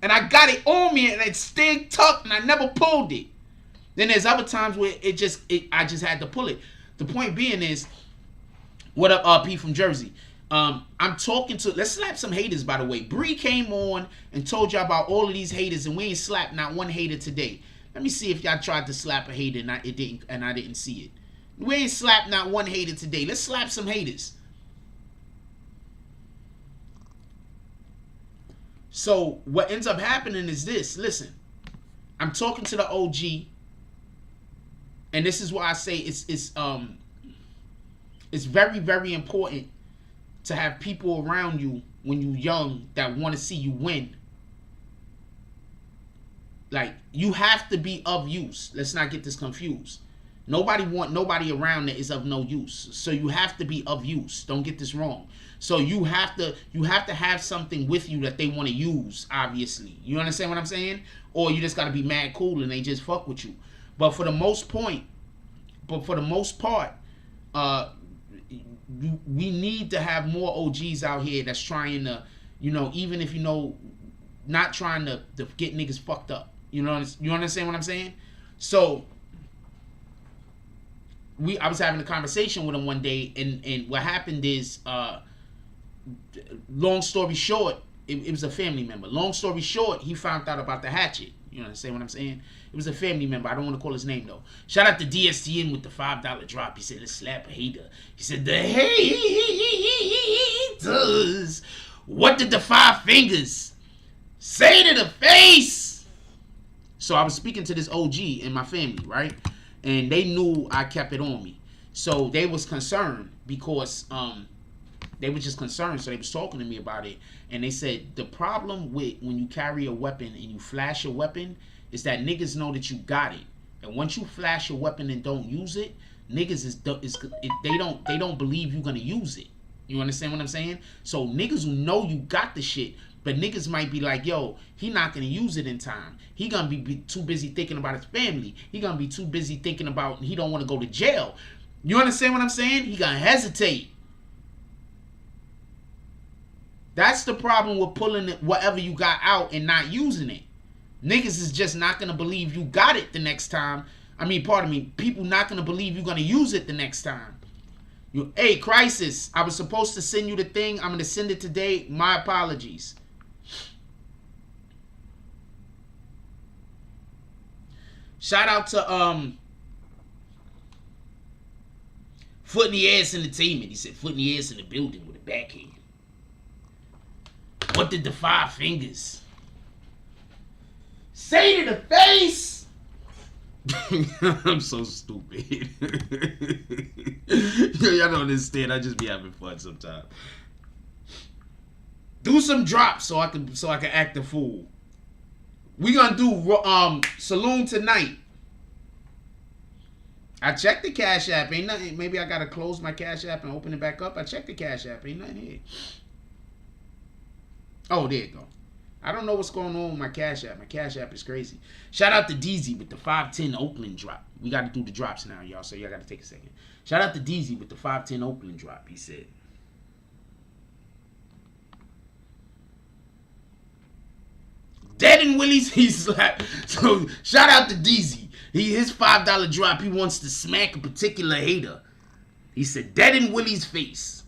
And I got it on me and it stayed tucked and I never pulled it. Then there's other times where I just had to pull it. The point being is, what up, P from Jersey? I'm talking to, let's slap some haters, by the way. Bree came on and told y'all about all of these haters, and we ain't slapped not one hater today. Let me see if y'all tried to slap a hater and I didn't see it. We ain't slapped not one hater today. Let's slap some haters. So what ends up happening is this. Listen, I'm talking to the OG, and this is why I say it's very, very important to have people around you when you're young that want to see you win. Like, you have to be of use. Let's not get this confused. Nobody want nobody around that is of no use. So you have to be of use. Don't get this wrong. So you have to have something with you that they want to use, obviously. You understand what I'm saying? Or you just got to be mad cool and they just fuck with you. But for the most part, we need to have more OGs out here that's trying to, even if not trying to get niggas fucked up. You understand what I'm saying? So I was having a conversation with him one day, and what happened is, long story short, it was a family member. Long story short, he found out about the hatchet. You understand what I'm saying? It was a family member. I don't want to call his name, though. Shout out to DSTN with the $5 drop. He said, let's slap a hater. He said, the haters. What did the 5 fingers say to the face? So I was speaking to this OG in my family, right? And they knew I kept it on me. So they was concerned because they were just concerned. So they was talking to me about it. And they said, the problem with when you carry a weapon and you flash a weapon is that niggas know that you got it. And once you flash a weapon and don't use it, niggas they don't believe you're gonna use it. You understand what I'm saying? So niggas who know you got the shit, but niggas might be like, yo, he not gonna use it in time. He gonna be too busy thinking about his family. He gonna be too busy thinking about he don't want to go to jail. You understand what I'm saying? He gonna hesitate. That's the problem with pulling it, whatever you got out and not using it. Niggas is just not gonna believe you got it the next time. People not gonna believe you're gonna use it the next time. Hey, Crisis, I was supposed to send you the thing. I'm gonna send it today. My apologies. Shout out to Foot in the Ass Entertainment. He said foot in the ass in the building with a backhand. What did the 5 fingers say to the face? I'm so stupid. Y'all don't understand. I just be having fun sometimes. Do some drops so I can act a fool. We gonna do Saloon tonight. I checked the Cash App. Ain't nothing. Maybe I gotta close my Cash App and open it back up. I checked the Cash App. Ain't nothing here. Oh, there you go. I don't know what's going on with my Cash App. My Cash App is crazy. Shout out to DZ with the 510 Oakland drop. We got to do the drops now, y'all, so y'all got to take a second. Shout out to DZ with the 510 Oakland drop, he said. Dead and Willie's, he slapped. So, shout out to DZ. His $5 drop, he wants to smack a particular hater. He said, dead in Willie's face.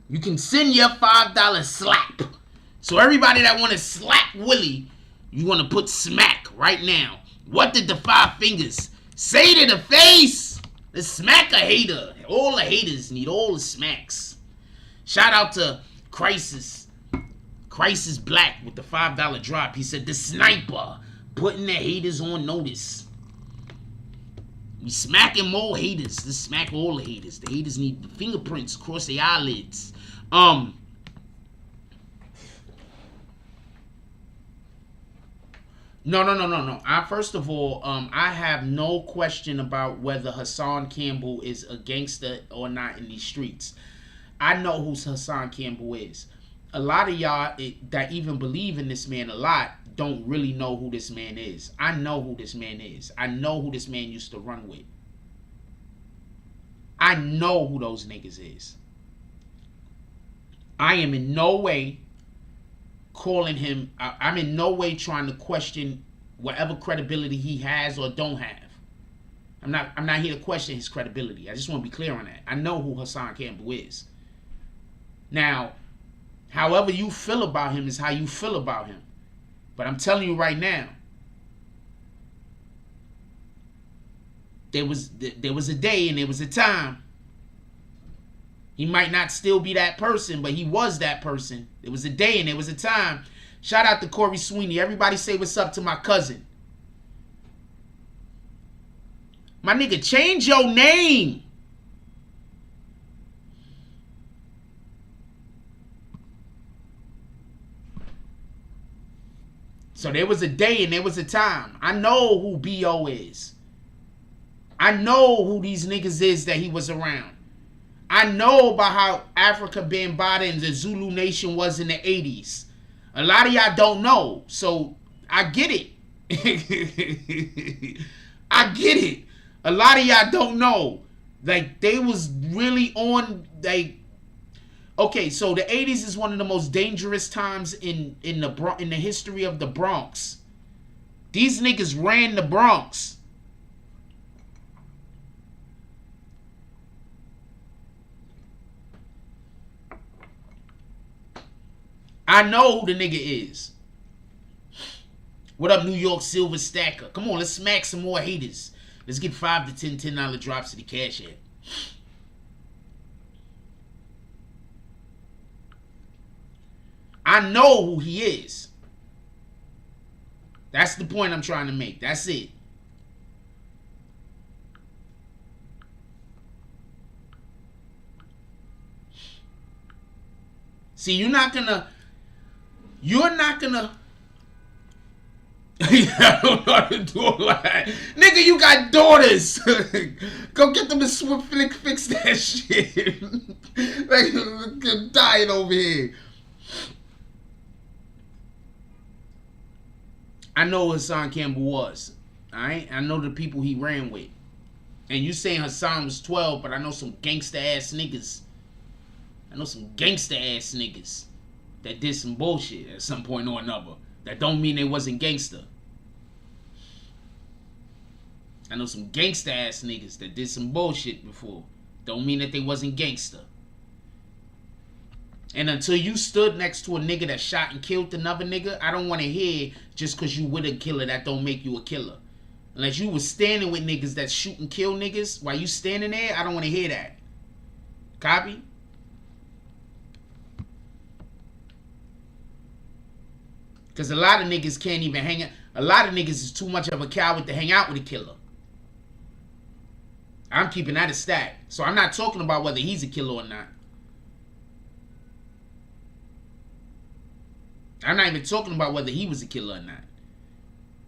You can send your $5 slap. So everybody that want to slap Willie, you want to put smack right now. What did the 5 fingers say to the face? Let's smack a hater. All the haters need all the smacks. Shout out to Crisis. Crisis Black with the $5 drop. He said, the sniper putting the haters on notice. We smacking more haters. Let's smack all the haters. The haters need the fingerprints across their eyelids. No. First of all, I have no question about whether Hassan Campbell is a gangster or not in these streets. I know who Hassan Campbell is. A lot of y'all that even believe in this man a lot don't really know who this man is. I know who this man is. I know who this man used to run with. I know who those niggas is. I am in no way calling him, I'm in no way trying to question whatever credibility he has or don't have. I'm not here to question his credibility. I just want to be clear on that. I know who Hassan Campbell is. Now, however you feel about him is how you feel about him. But I'm telling you right now, there was a day and there was a time. He might not still be that person, but he was that person. There was a day and there was a time. Shout out to Corey Sweeney. Everybody say what's up to my cousin. My nigga, change your name. So there was a day and there was a time. I know who B.O. is. I know who these niggas is that he was around. I know about how Africa Bambaataa and the Zulu Nation was in the 80s. A lot of y'all don't know. So I get it. I get it. A lot of y'all don't know. Like, they was really on, like, okay, so the 80s is one of the most dangerous times in the history of the Bronx. These niggas ran the Bronx. I know who the nigga is. What up, New York Silver Stacker? Come on, let's smack some more haters. Let's get 5 to 10 $10 drops to the Cash App. I know who he is. That's the point I'm trying to make. That's it. See, you're not gonna I don't know how to do all that. Nigga, you got daughters. Go get them to fix that shit. Like, I'm dying over here. I know who Hassan Campbell was. Alright? I know the people he ran with. And you saying Hassan was 12, but I know some gangster ass niggas. I know some gangster ass niggas that did some bullshit at some point or another. That don't mean they wasn't gangster. I know some gangster ass niggas that did some bullshit before. Don't mean that they wasn't gangster. And until you stood next to a nigga that shot and killed another nigga, I don't want to hear just because you with a killer that don't make you a killer. Unless you was standing with niggas that shoot and kill niggas while you standing there, I don't want to hear that. Copy? Because a lot of niggas can't even hang out. A lot of niggas is too much of a coward to hang out with a killer. I'm keeping that a stack. So I'm not talking about whether he's a killer or not. I'm not even talking about whether he was a killer or not.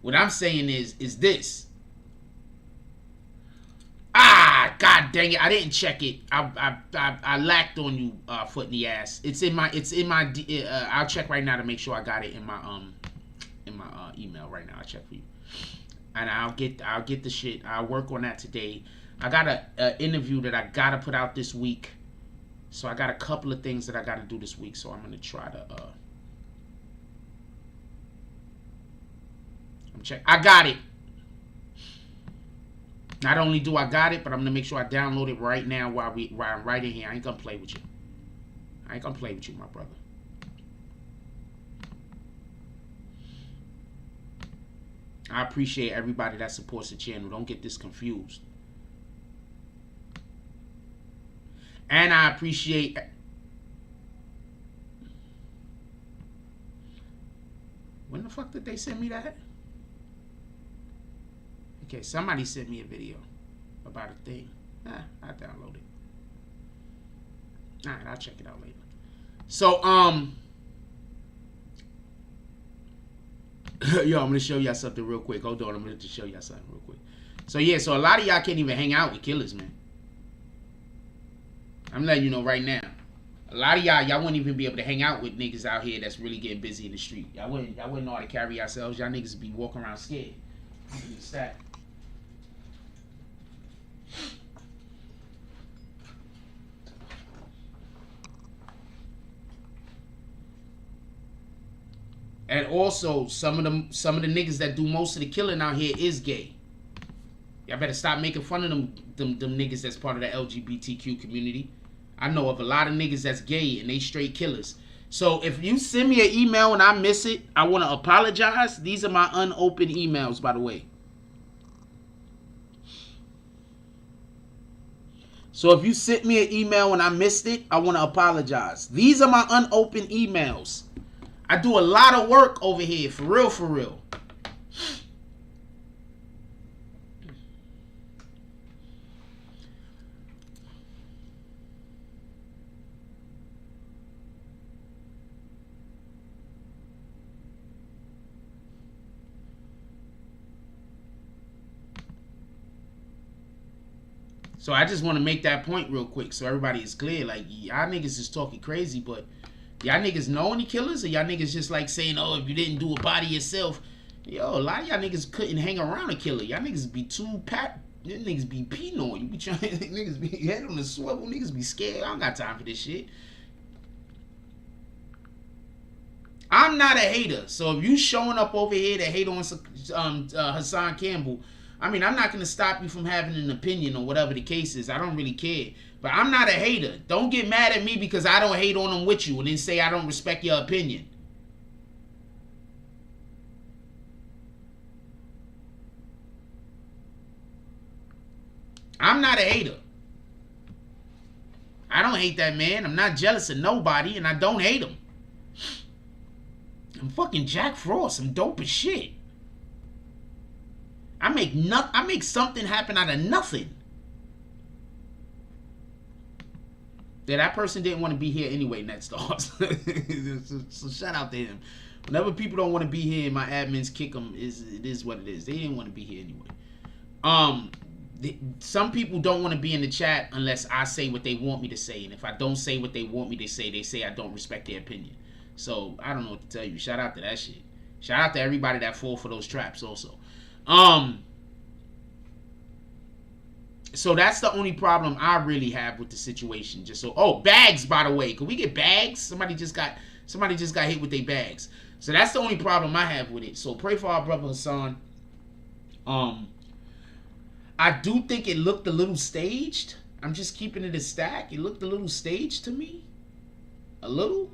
What I'm saying is this. Ah, god dang it! I didn't check it. I lacked on you, foot in the ass. It's in my. I'll check right now to make sure I got it in my email right now. I'll check for you, and I'll get the shit. I'll work on that today. I got a interview that I gotta put out this week, so I got a couple of things that I gotta do this week. So I'm gonna try to check. I got it. Not only do I got it, but I'm gonna make sure I download it right now while I'm right in here. I ain't gonna play with you. I ain't gonna play with you, my brother. I appreciate everybody that supports the channel. Don't get this confused. And I appreciate... When the fuck did they send me that? Okay, somebody sent me a video about a thing. I'll download it. Alright, I'll check it out later. So, yo, I'm gonna show y'all something real quick. Hold on, I'm gonna just show y'all something real quick. So yeah, so a lot of y'all can't even hang out with killers, man. I'm letting you know right now. A lot of y'all wouldn't even be able to hang out with niggas out here that's really getting busy in the street. Y'all wouldn't know how to carry yourselves. Y'all niggas be walking around scared. Stack. And also, some of the niggas that do most of the killing out here is gay. Y'all better stop making fun of them niggas that's part of the LGBTQ community. I know of a lot of niggas that's gay and they straight killers. So if you send me an email and I miss it, I want to apologize. These are my unopened emails, by the way. So if you sent me an email and I missed it, I want to apologize. These are my unopened emails. I do a lot of work over here, for real, for real. So I just want to make that point real quick so everybody is clear. Like, y'all niggas is talking crazy, but y'all niggas know any killers? Or y'all niggas just like saying, oh, if you didn't do a body yourself. Yo, a lot of y'all niggas couldn't hang around a killer. Y'all niggas be too pat. Y'all niggas be peeing. You be trying, niggas be head on the swivel. Niggas be scared. I don't got time for this shit. I'm not a hater. So if you showing up over here to hate on Hassan Campbell, I mean, I'm not going to stop you from having an opinion or whatever the case is. I don't really care. But I'm not a hater. Don't get mad at me because I don't hate on them with you and then say I don't respect your opinion. I'm not a hater. I don't hate that man. I'm not jealous of nobody and I don't hate him. I'm fucking Jack Frost. I'm dope as shit. I make something happen out of nothing. Yeah, that person didn't want to be here anyway, Netstars. so shout out to him. Whenever people don't want to be here and my admins kick them, it is what it is. They didn't want to be here anyway. Some people don't want to be in the chat unless I say what they want me to say. And if I don't say what they want me to say, they say I don't respect their opinion. So I don't know what to tell you. Shout out to that shit. Shout out to everybody that fall for those traps also. So that's the only problem I really have with the situation. Just so, bags, by the way, can we get bags? Somebody just got hit with their bags. So that's the only problem I have with it. So pray for our brother Hassan. I do think it looked a little staged. I'm just keeping it a stack. It looked a little staged to me. A little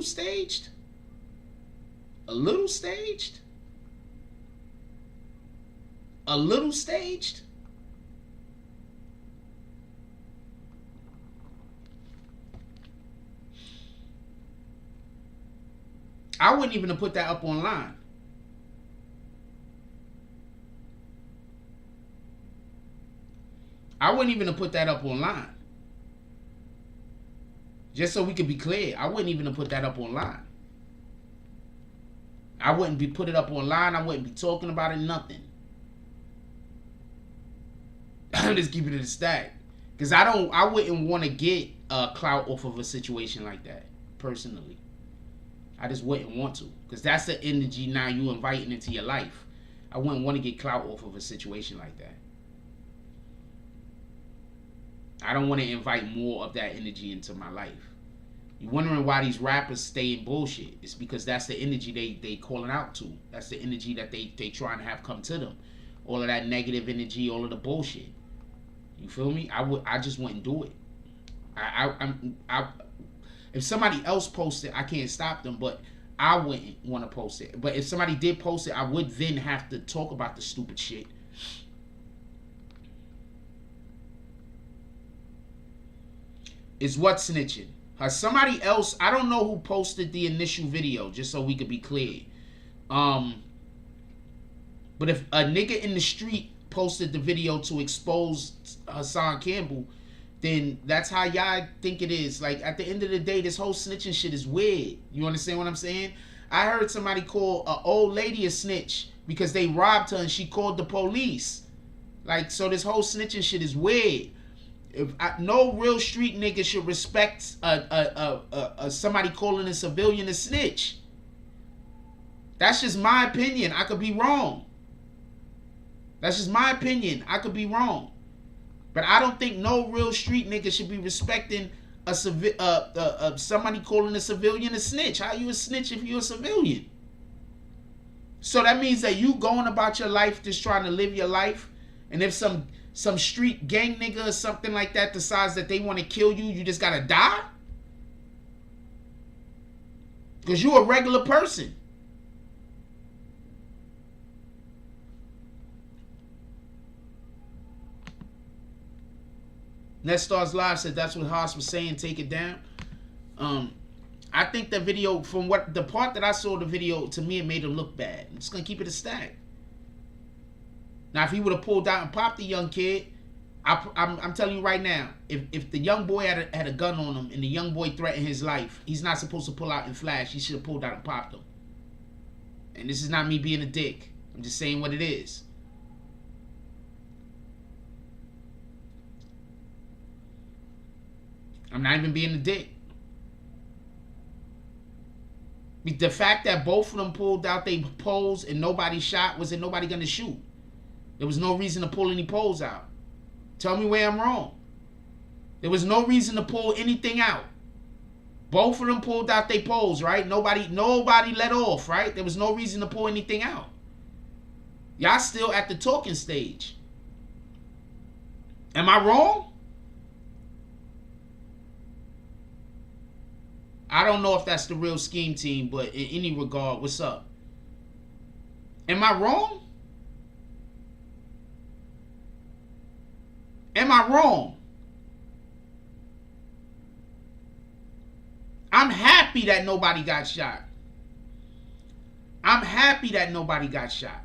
staged. A little staged. A little staged. I wouldn't even have put that up online. I wouldn't even have put that up online. Just so we could be clear, I wouldn't even have put that up online. I wouldn't be put it up online. I wouldn't be talking about it, nothing. I'm just keeping it a stack. Because I wouldn't want to get clout off of a situation like that, personally. I just wouldn't want to. Because that's the energy now you inviting into your life. I wouldn't want to get clout off of a situation like that. I don't want to invite more of that energy into my life. You're wondering why these rappers stay in bullshit. It's because that's the energy they calling out to. That's the energy that they trying to have come to them. All of that negative energy, all of the bullshit. You feel me? I just wouldn't do it. If somebody else posts it, I can't stop them, but I wouldn't want to post it. But if somebody did post it, I would then have to talk about the stupid shit. Is what snitching? Somebody else, I don't know who posted the initial video, just so we could be clear. But if a nigga in the street posted the video to expose Hassan Campbell, then that's how y'all think it is. Like, at the end of the day, this whole snitching shit is weird. You understand what I'm saying? I heard somebody call an old lady a snitch because they robbed her and she called the police. Like, so this whole snitching shit is weird. No real street nigga should respect somebody calling a civilian a snitch. That's just my opinion. I could be wrong. That's just my opinion. I could be wrong. But I don't think no real street nigga should be respecting somebody calling a civilian a snitch. How you a snitch if you're a civilian? So that means that you going about your life just trying to live your life, and if some street gang nigga or something like that decides that they want to kill you, you just gotta die? Because you're a regular person. Nestars Live said that's what Haas was saying. Take it down. I think the video, from what the part that I saw the video, to me it made him look bad. I'm just gonna keep it a stack. Now, if he would have pulled out and popped the young kid, I'm telling you right now, if the young boy had a gun on him and the young boy threatened his life, he's not supposed to pull out and flash. He should have pulled out and popped him. And this is not me being a dick. I'm just saying what it is. I'm not even being a dick. The fact that both of them pulled out they poles and nobody shot, wasn't nobody gonna shoot. There was no reason to pull any poles out. Tell me where I'm wrong. There was no reason to pull anything out. Both of them pulled out their poles, right? Nobody let off, right? There was no reason to pull anything out. Y'all still at the talking stage. Am I wrong? I don't know if that's the real scheme team, but in any regard, what's up? Am I wrong? Am I wrong? I'm happy that nobody got shot. I'm happy that nobody got shot.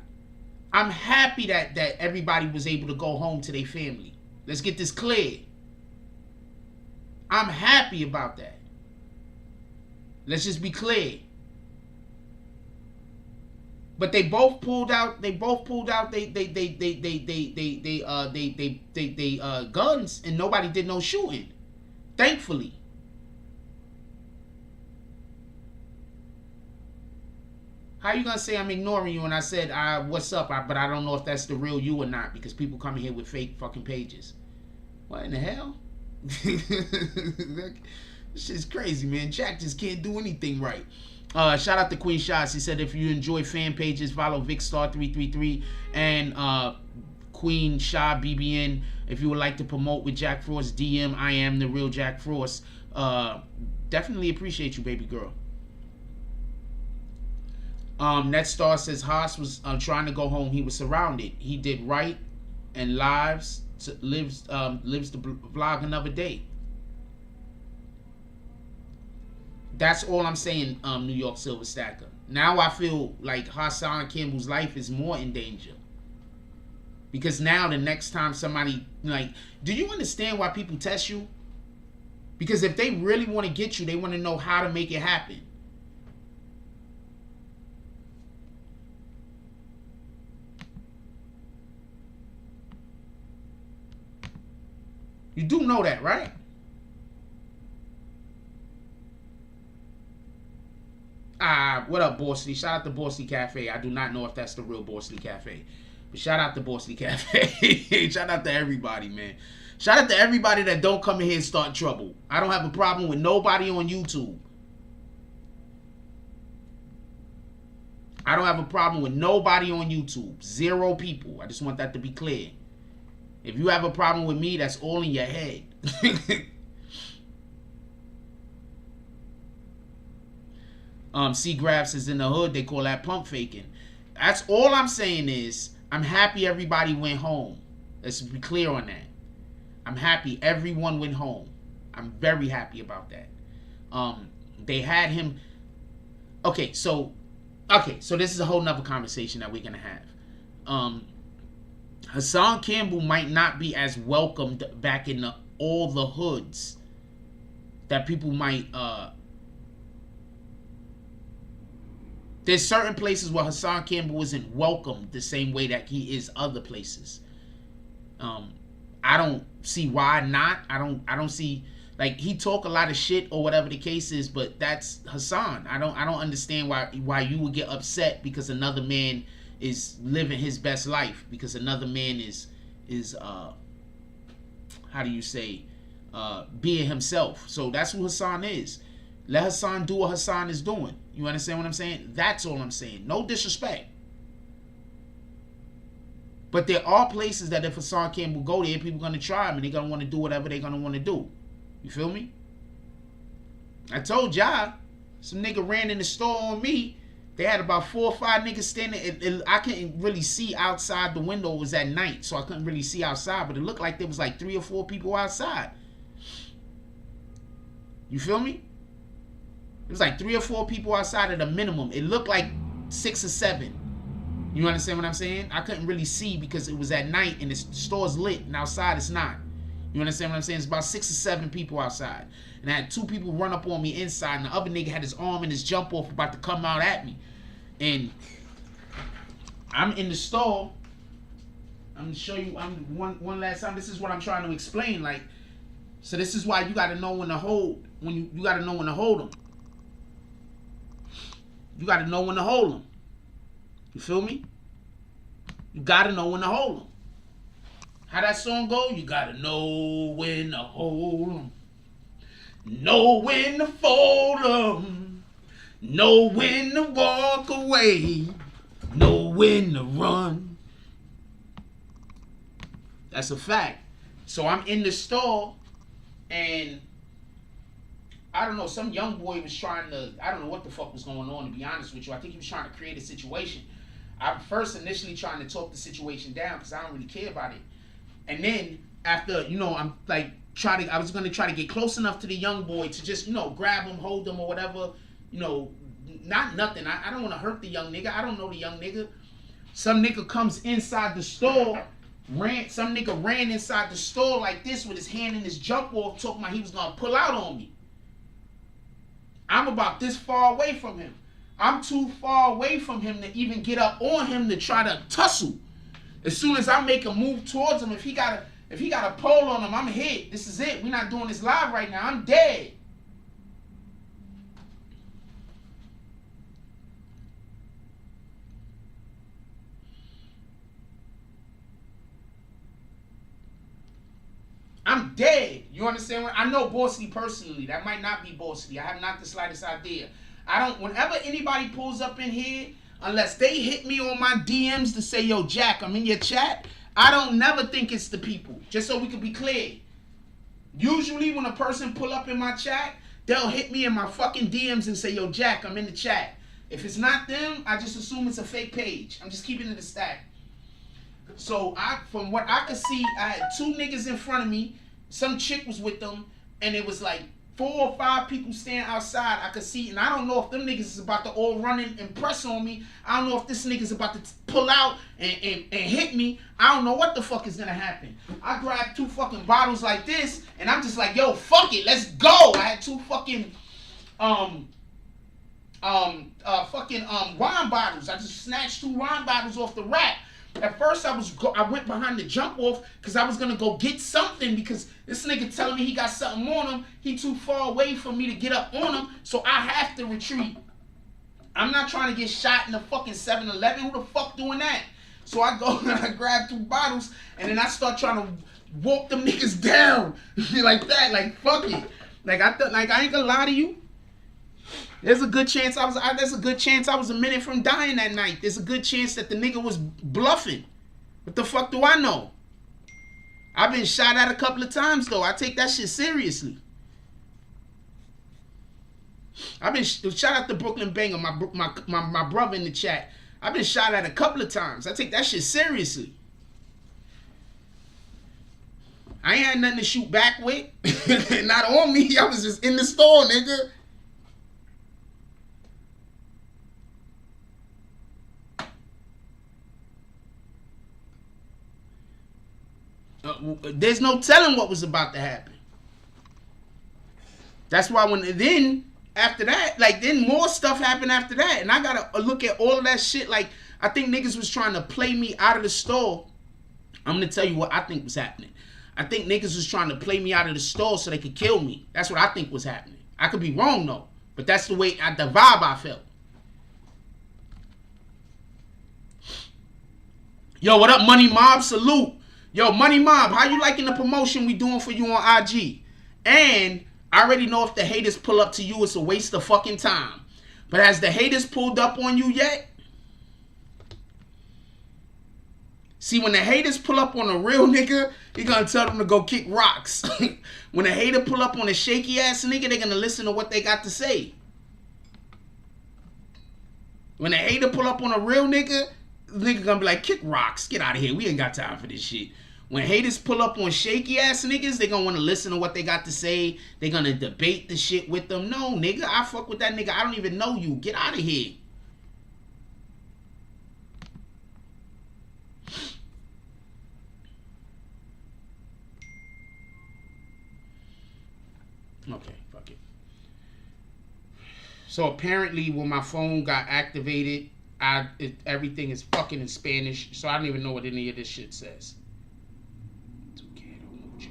I'm happy that everybody was able to go home to their family. Let's get this clear. I'm happy about that. Let's just be clear. But they both pulled out. They guns, and nobody did no shooting. Thankfully. How you gonna say I'm ignoring you when I said what's up? But I don't know if that's the real you or not, because people come in here with fake fucking pages. What in the hell? This shit's crazy, man. Jack just can't do anything right. Shout out to Queen Shots. He said if you enjoy fan pages, follow VicStar333 and Queen Shah BBN. If you would like to promote with Jack Frost, DM I am the real Jack Frost. Definitely appreciate you, baby girl. Netstar says Haas was trying to go home. He was surrounded. He did right and lives to vlog another day. That's all I'm saying, New York Silver Stacker. Now I feel like Hassan Campbell's life is more in danger. Because now the next time somebody, like, do you understand why people test you? Because if they really want to get you, they want to know how to make it happen. You do know that, right? What up, Borsley? Shout out to Borsley Cafe. I do not know if that's the real Borsley Cafe. But shout out to Borsley Cafe. Shout out to everybody, man. Shout out to everybody that don't come in here and start trouble. I don't have a problem with nobody on YouTube. I don't have a problem with nobody on YouTube. 0 people. I just want that to be clear. If you have a problem with me, that's all in your head. C-Graphs is in the hood. They call that pump faking. That's all I'm saying is I'm happy everybody went home. Let's be clear on that. I'm happy everyone went home. I'm very happy about that. They had him. Okay, so this is a whole nother conversation that we're gonna have. Hassan Campbell might not be as welcomed back in all the hoods that people might. There's certain places where Hassan Campbell isn't welcomed the same way that he is other places. I don't see why not. I don't see, like, he talk a lot of shit or whatever the case is, but that's Hassan. I don't understand why you would get upset because another man is living his best life, because another man is how do you say, being himself. So that's who Hassan is. Let Hassan do what Hassan is doing. You understand what I'm saying? That's all I'm saying. No disrespect. But there are places that if Hassan Campbell go there, people are going to try him and they're going to want to do whatever they're going to want to do. You feel me? I told y'all, some nigga ran in the store on me They had about 4 or 5 niggas standing. I couldn't really see outside the window. It was at night, so I couldn't really see outside. But it looked like there was like 3 or 4 people outside. You feel me? It was like 3 or 4 people outside at a minimum. It looked like 6 or 7. You understand what I'm saying? I couldn't really see because it was at night and the store's lit and outside it's not. You understand what I'm saying? It's about 6 or 7 people outside. And I had 2 people run up on me inside, and the other nigga had his arm in his jump off about to come out at me. And I'm in the store. I'm gonna show you one last time. This is what I'm trying to explain. Like, so this is why you gotta know when to hold. When you gotta know when to hold them. You gotta know when to hold them. You feel me? You gotta know when to hold them. How that song go? You gotta know when to hold them. Know when to fold them. Know when to walk away. Know when to run. That's a fact. So I'm in the store and I don't know, some young boy was trying to, I don't know what the fuck was going on, to be honest with you. I think he was trying to create a situation. I first initially trying to talk the situation down because I don't really care about it. And then after, you know, I'm like I was going to try to get close enough to the young boy to just, you know, grab him, hold him or whatever, you know, not nothing. I don't want to hurt the young nigga. I don't know the young nigga. Some nigga comes inside the store, some nigga ran inside the store like this with his hand in his jump off, talking about he was going to pull out on me. I'm about this far away from him. I'm too far away from him to even get up on him to try to tussle. As soon as I make a move towards him, if he got a pole on him, I'm hit. This is it. We're not doing this live right now. I'm dead. I'm dead. You understand what? I know Bosley personally. That might not be Bosley. I have not the slightest idea. Whenever anybody pulls up in here, unless they hit me on my DMs to say, yo, Jack, I'm in your chat, I don't never think it's the people. Just so we can be clear. Usually when a person pull up in my chat, they'll hit me in my fucking DMs and say, yo, Jack, I'm in the chat. If it's not them, I just assume it's a fake page. I'm just keeping it a stack. So from what I could see, I had 2 niggas in front of me. Some chick was with them, and it was like 4 or 5 people standing outside. I could see, and I don't know if them niggas is about to all run in and press on me. I don't know if this nigga's about to pull out and hit me. I don't know what the fuck is gonna happen. I grabbed 2 fucking bottles like this, and I'm just like, yo, fuck it, let's go. I had 2 fucking wine bottles. I just snatched 2 wine bottles off the rack. At first, I went behind the jump off because I was going to go get something because this nigga telling me he got something on him. He too far away for me to get up on him, so I have to retreat. I'm not trying to get shot in the fucking 7-Eleven. Who the fuck doing that? So I go and I grab 2 bottles, and then I start trying to walk them niggas down like that. Like, fuck it. Like, I ain't gonna lie to you. There's a good chance I was a minute from dying that night. There's a good chance that the nigga was bluffing. What the fuck do I know? I've been shot at a couple of times though. I take that shit seriously. I've been shout out to Brooklyn Banger, my brother in the chat. I've been shot at a couple of times. I take that shit seriously. I ain't had nothing to shoot back with. Not on me. I was just in the store, nigga. There's no telling what was about to happen. That's why after that, like, then more stuff happened after that. And I gotta look at all of that shit. Like, I think niggas was trying to play me out of the store. I'm gonna tell you what I think was happening. I think niggas was trying to play me out of the store so they could kill me. That's what I think was happening. I could be wrong though, but that's the way, the vibe I felt. Yo, what up, Money Mob? Salute. Yo, Money Mob, how you liking the promotion we doing for you on IG? And I already know if the haters pull up to you, it's a waste of fucking time. But has the haters pulled up on you yet? See, when the haters pull up on a real nigga, he gonna tell them to go kick rocks. When a hater pull up on a shaky ass nigga, they gonna listen to what they got to say. When a hater pull up on a real nigga gonna be like, kick rocks, get out of here. We ain't got time for this shit. When haters pull up on shaky ass niggas, they gonna want to listen to what they got to say. They gonna debate the shit with them. No, nigga, I fuck with that nigga. I don't even know you. Get out of here. Okay, fuck it. So apparently when my phone got activated, everything is fucking in Spanish, so I don't even know what any of this shit says. It's okay, I don't know you.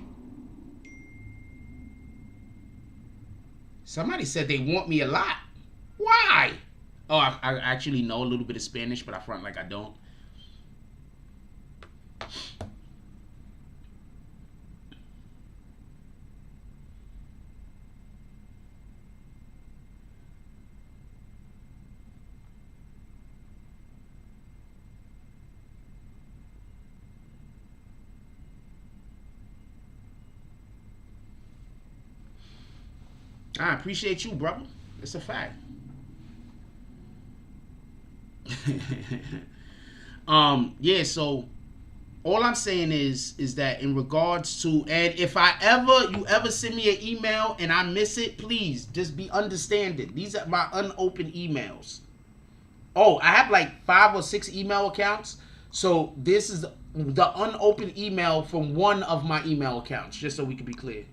Somebody said they want me a lot. Why? Oh, I actually know a little bit of Spanish, but I front like I don't. I appreciate you, brother. It's a fact. Yeah, so all I'm saying is that in regards to, and if you ever send me an email and I miss it, please just be understanding. These are my unopened emails. Oh, I have like 5 or 6 email accounts. So this is the unopened email from one of my email accounts, just so we can be clear.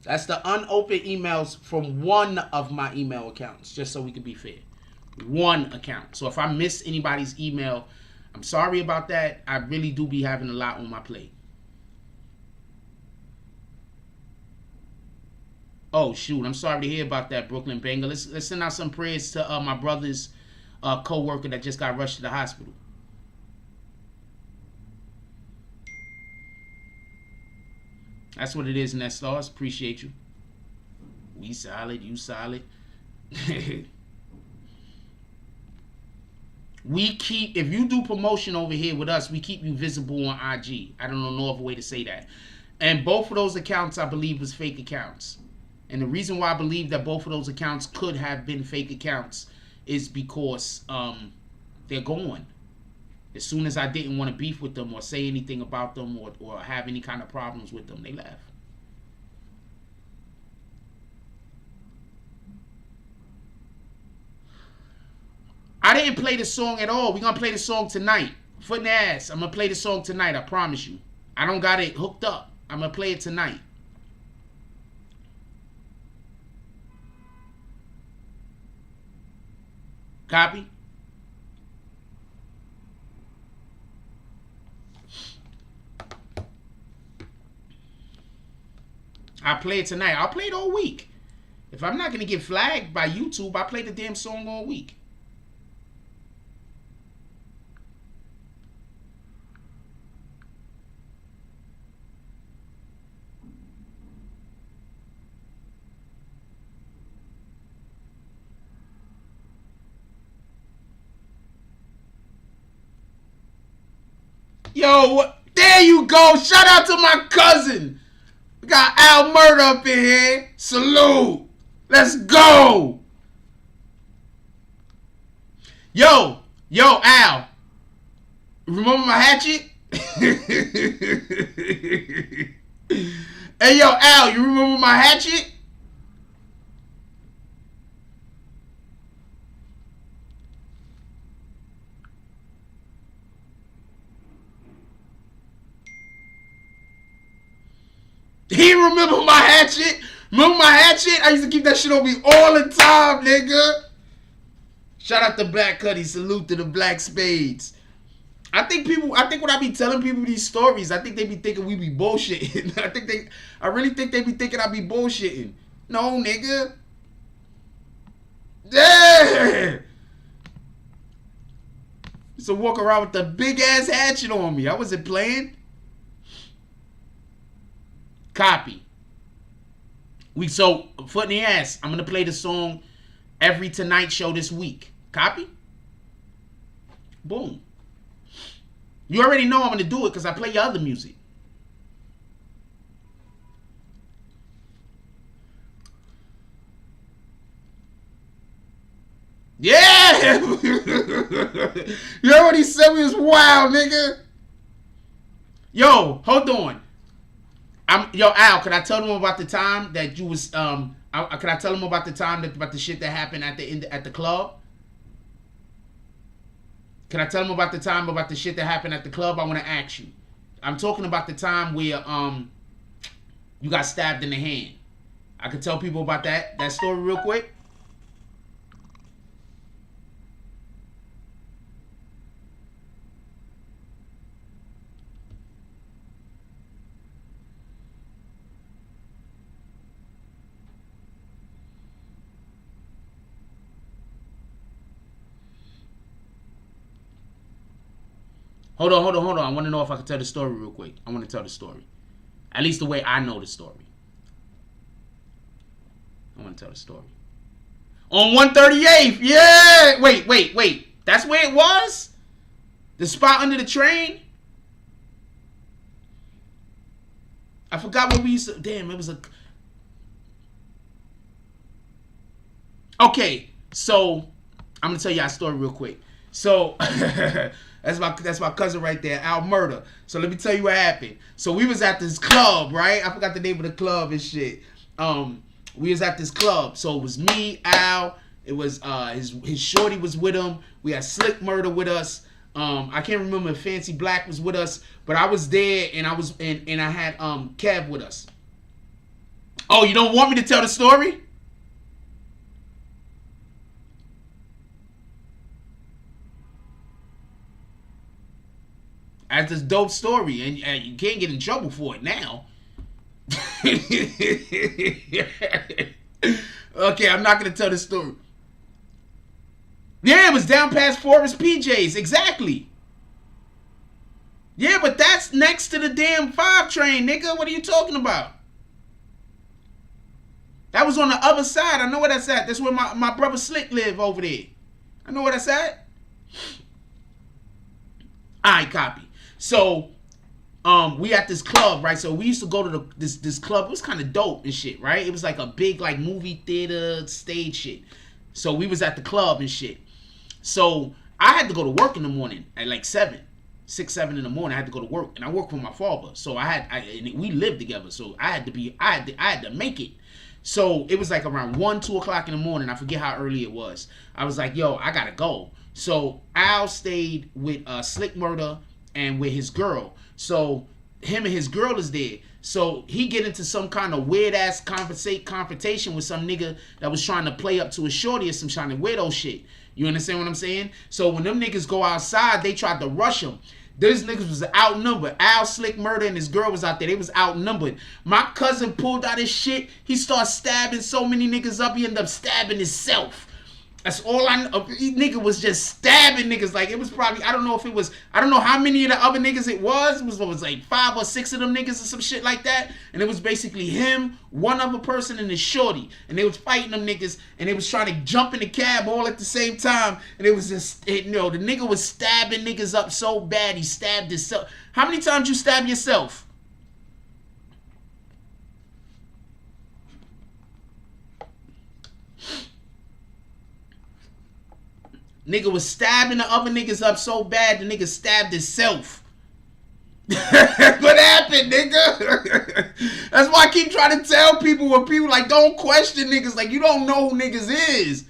That's the unopened emails from one of my email accounts, just so we can be fair. One account. So if I miss anybody's email, I'm sorry about that. I really do be having a lot on my plate. Oh, shoot. I'm sorry to hear about that, Brooklyn Banger. Let's send out some prayers to my brother's co-worker that just got rushed to the hospital. That's what it is, Net Stars. Appreciate you. We solid, you solid. We keep, if you do promotion over here with us, we keep you visible on IG. I don't know no other way to say that. And both of those accounts, I believe, was fake accounts. And the reason why I believe that both of those accounts could have been fake accounts is because they're gone. As soon as I didn't want to beef with them or say anything about them or have any kind of problems with them, they left. I didn't play the song at all. We're going to play the song tonight. Foot in the ass. I'm going to play the song tonight. I promise you. I don't got it hooked up. I'm going to play it tonight. Copy? I'll play it tonight. I'll play it all week. If I'm not going to get flagged by YouTube, I'll play the damn song all week. Yo, there you go. Shout out to my cousin. We got Al Murder up in here. Salute. Let's go. Yo, Al. Remember my hatchet? Hey, yo, Al, you remember my hatchet? He remember my hatchet? Remember my hatchet? I used to keep that shit on me all the time, nigga. Shout out to Black Cuddy. Salute to the Black Spades. I think when I be telling people these stories, I think they be thinking we be bullshitting. I really think they be thinking I be bullshitting. No, nigga. Yeah. Used to walk around with the big ass hatchet on me. I wasn't playing. Copy. So, foot in the ass. I'm going to play the song every Tonight show this week. Copy? Boom. You already know I'm gonna do it because I play your other music. Yeah! You know what he said was wild, nigga? Yo, hold on. Yo, Al, can I tell them about the time that you was can I tell them about the time about the shit that happened at the club? Can I tell them about the time about the shit that happened at the club? I want to ask you. I'm talking about the time where you got stabbed in the hand. I could tell people about that story real quick. Hold on. I want to know if I can tell the story real quick. I want to tell the story. At least the way I know the story. I want to tell the story. On 138th, yeah! Wait. That's where it was? The spot under the train? I forgot what we used to... Damn, it was a... Okay, so... I'm going to tell you our story real quick. So... That's my cousin right there, Al Murder. So let me tell you what happened. So we was at this club, right? I forgot the name of the club and shit. We was at this club. So it was me, Al. It was his shorty was with him. We had Slick Murder with us. I can't remember if Fancy Black was with us, but I was there and I had Kev with us. Oh, you don't want me to tell the story? That's a dope story, and you can't get in trouble for it now. Okay, I'm not going to tell the story. Yeah, it was down past Forest PJs, exactly. Yeah, but that's next to the damn 5 train, nigga. What are you talking about? That was on the other side. I know where that's at. That's where my brother Slick live over there. I know where that's at. Alright, copy. So, we at this club, right? So we used to go to this club. It was kind of dope and shit, right? It was like a big like movie theater stage shit. So we was at the club and shit. So I had to go to work in the morning at like 6, 7 in the morning. I had to go to work, and I worked with my father. So and we lived together. So I had to make it. So it was like around 1, 2 o'clock in the morning. I forget how early it was. I was like, yo, I gotta go. So Al stayed with Slick Murder and with his girl. So him and his girl is there. So he get into some kind of weird ass confrontation with some nigga that was trying to play up to a shorty or some kind of weirdo shit. You understand what I'm saying? So when them niggas go outside, they tried to rush him. These niggas was outnumbered. Al, Slick Murder, and his girl was out there. They was outnumbered. My cousin pulled out his shit. He started stabbing so many niggas up, he ended up stabbing himself. That's all I know. Nigga was just stabbing niggas. Like, it was probably, I don't know how many of the other niggas it was. It was like 5 or 6 of them niggas or some shit like that. And it was basically him, one other person, and his shorty. And they was fighting them niggas. And they was trying to jump in the cab all at the same time. And it was just, the nigga was stabbing niggas up so bad he stabbed himself. How many times you stab yourself? Nigga was stabbing the other niggas up so bad, the nigga stabbed himself. What happened, nigga? That's why I keep trying to tell people when people like, don't question niggas. Like, you don't know who niggas is.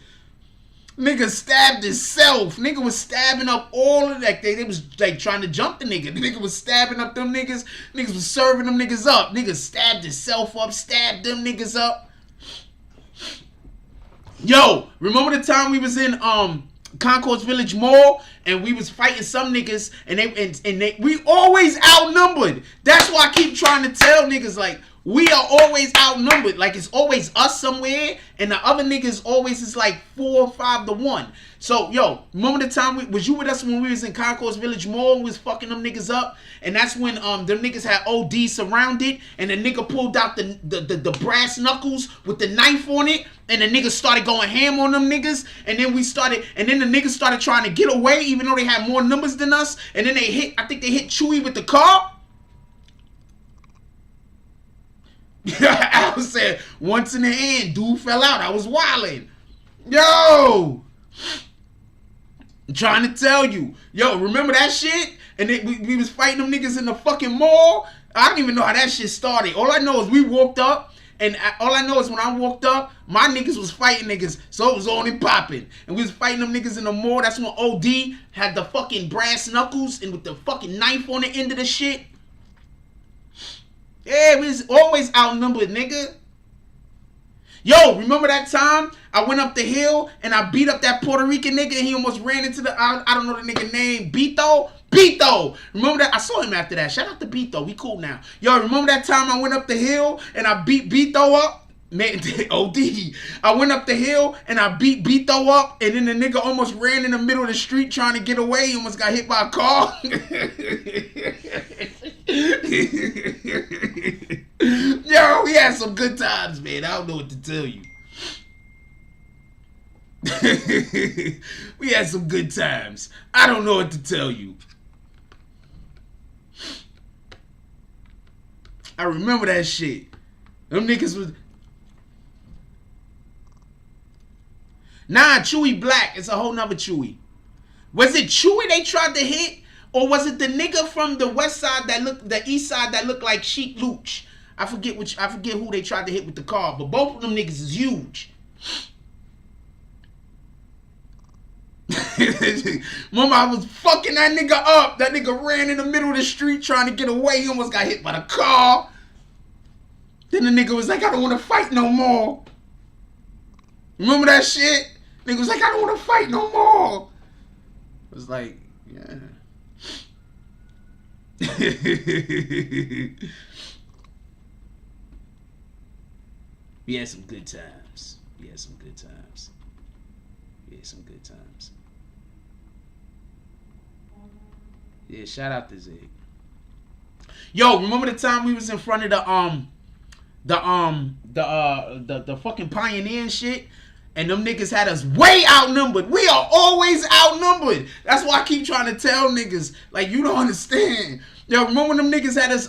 Nigga stabbed himself. Nigga was stabbing up all of that. They was like trying to jump the nigga. The nigga was stabbing up them niggas. Niggas was serving them niggas up. Nigga stabbed himself up, stabbed them niggas up. Yo, remember the time we was in Concourse Village Mall and we was fighting some niggas and we always outnumbered. That's why I keep trying to tell niggas, like, we are always outnumbered. Like, it's always us somewhere, and the other niggas always is like 4 or 5 to 1. So, yo, remember the time was you with us when we was in Concourse Village Mall and we was fucking them niggas up? And that's when them niggas had OD surrounded, and the nigga pulled out the brass knuckles with the knife on it, and the niggas started going ham on them niggas, and then the niggas started trying to get away, even though they had more numbers than us, and then I think they hit Chewy with the car. I was saying, once in the end, dude fell out. I was wilding. Yo! I'm trying to tell you. Yo, remember that shit? And we was fighting them niggas in the fucking mall? I don't even know how that shit started. All I know is we walked up, and all I know is when I walked up, my niggas was fighting niggas, so it was on and popping. And we was fighting them niggas in the mall. That's when OD had the fucking brass knuckles and with the fucking knife on the end of the shit. Yeah, we was always outnumbered, nigga. Yo, remember that time I went up the hill and I beat up that Puerto Rican nigga and he almost ran into I don't know the nigga name, Beatz? Remember that? I saw him after that. Shout out to Beatz. We cool now. Yo, remember that time I went up the hill and I beat Beatz up? Man, OD. I went up the hill and I beat Beatz up, and then the nigga almost ran in the middle of the street trying to get away. He almost got hit by a car. Yo, we had some good times, man. I don't know what to tell you. We had some good times. I don't know what to tell you. I remember that shit. Them niggas was... Nah, Chewy black. It's a whole nother Chewy. Was it Chewy they tried to hit? Or was it the nigga from the west side the east side that looked like Sheik Luch? I forget who they tried to hit with the car, but both of them niggas is huge. Mama, I was fucking that nigga up. That nigga ran in the middle of the street trying to get away. He almost got hit by the car. Then the nigga was like, I don't want to fight no more. Remember that shit? Nigga was like, I don't want to fight no more. It was like, yeah. We had some good times. Yeah, shout out to Zig. Yo, remember the time we was in front of the fucking Pioneer and shit? And them niggas had us way outnumbered. We are always outnumbered. That's why I keep trying to tell niggas, like, you don't understand. Yo, remember when them niggas had us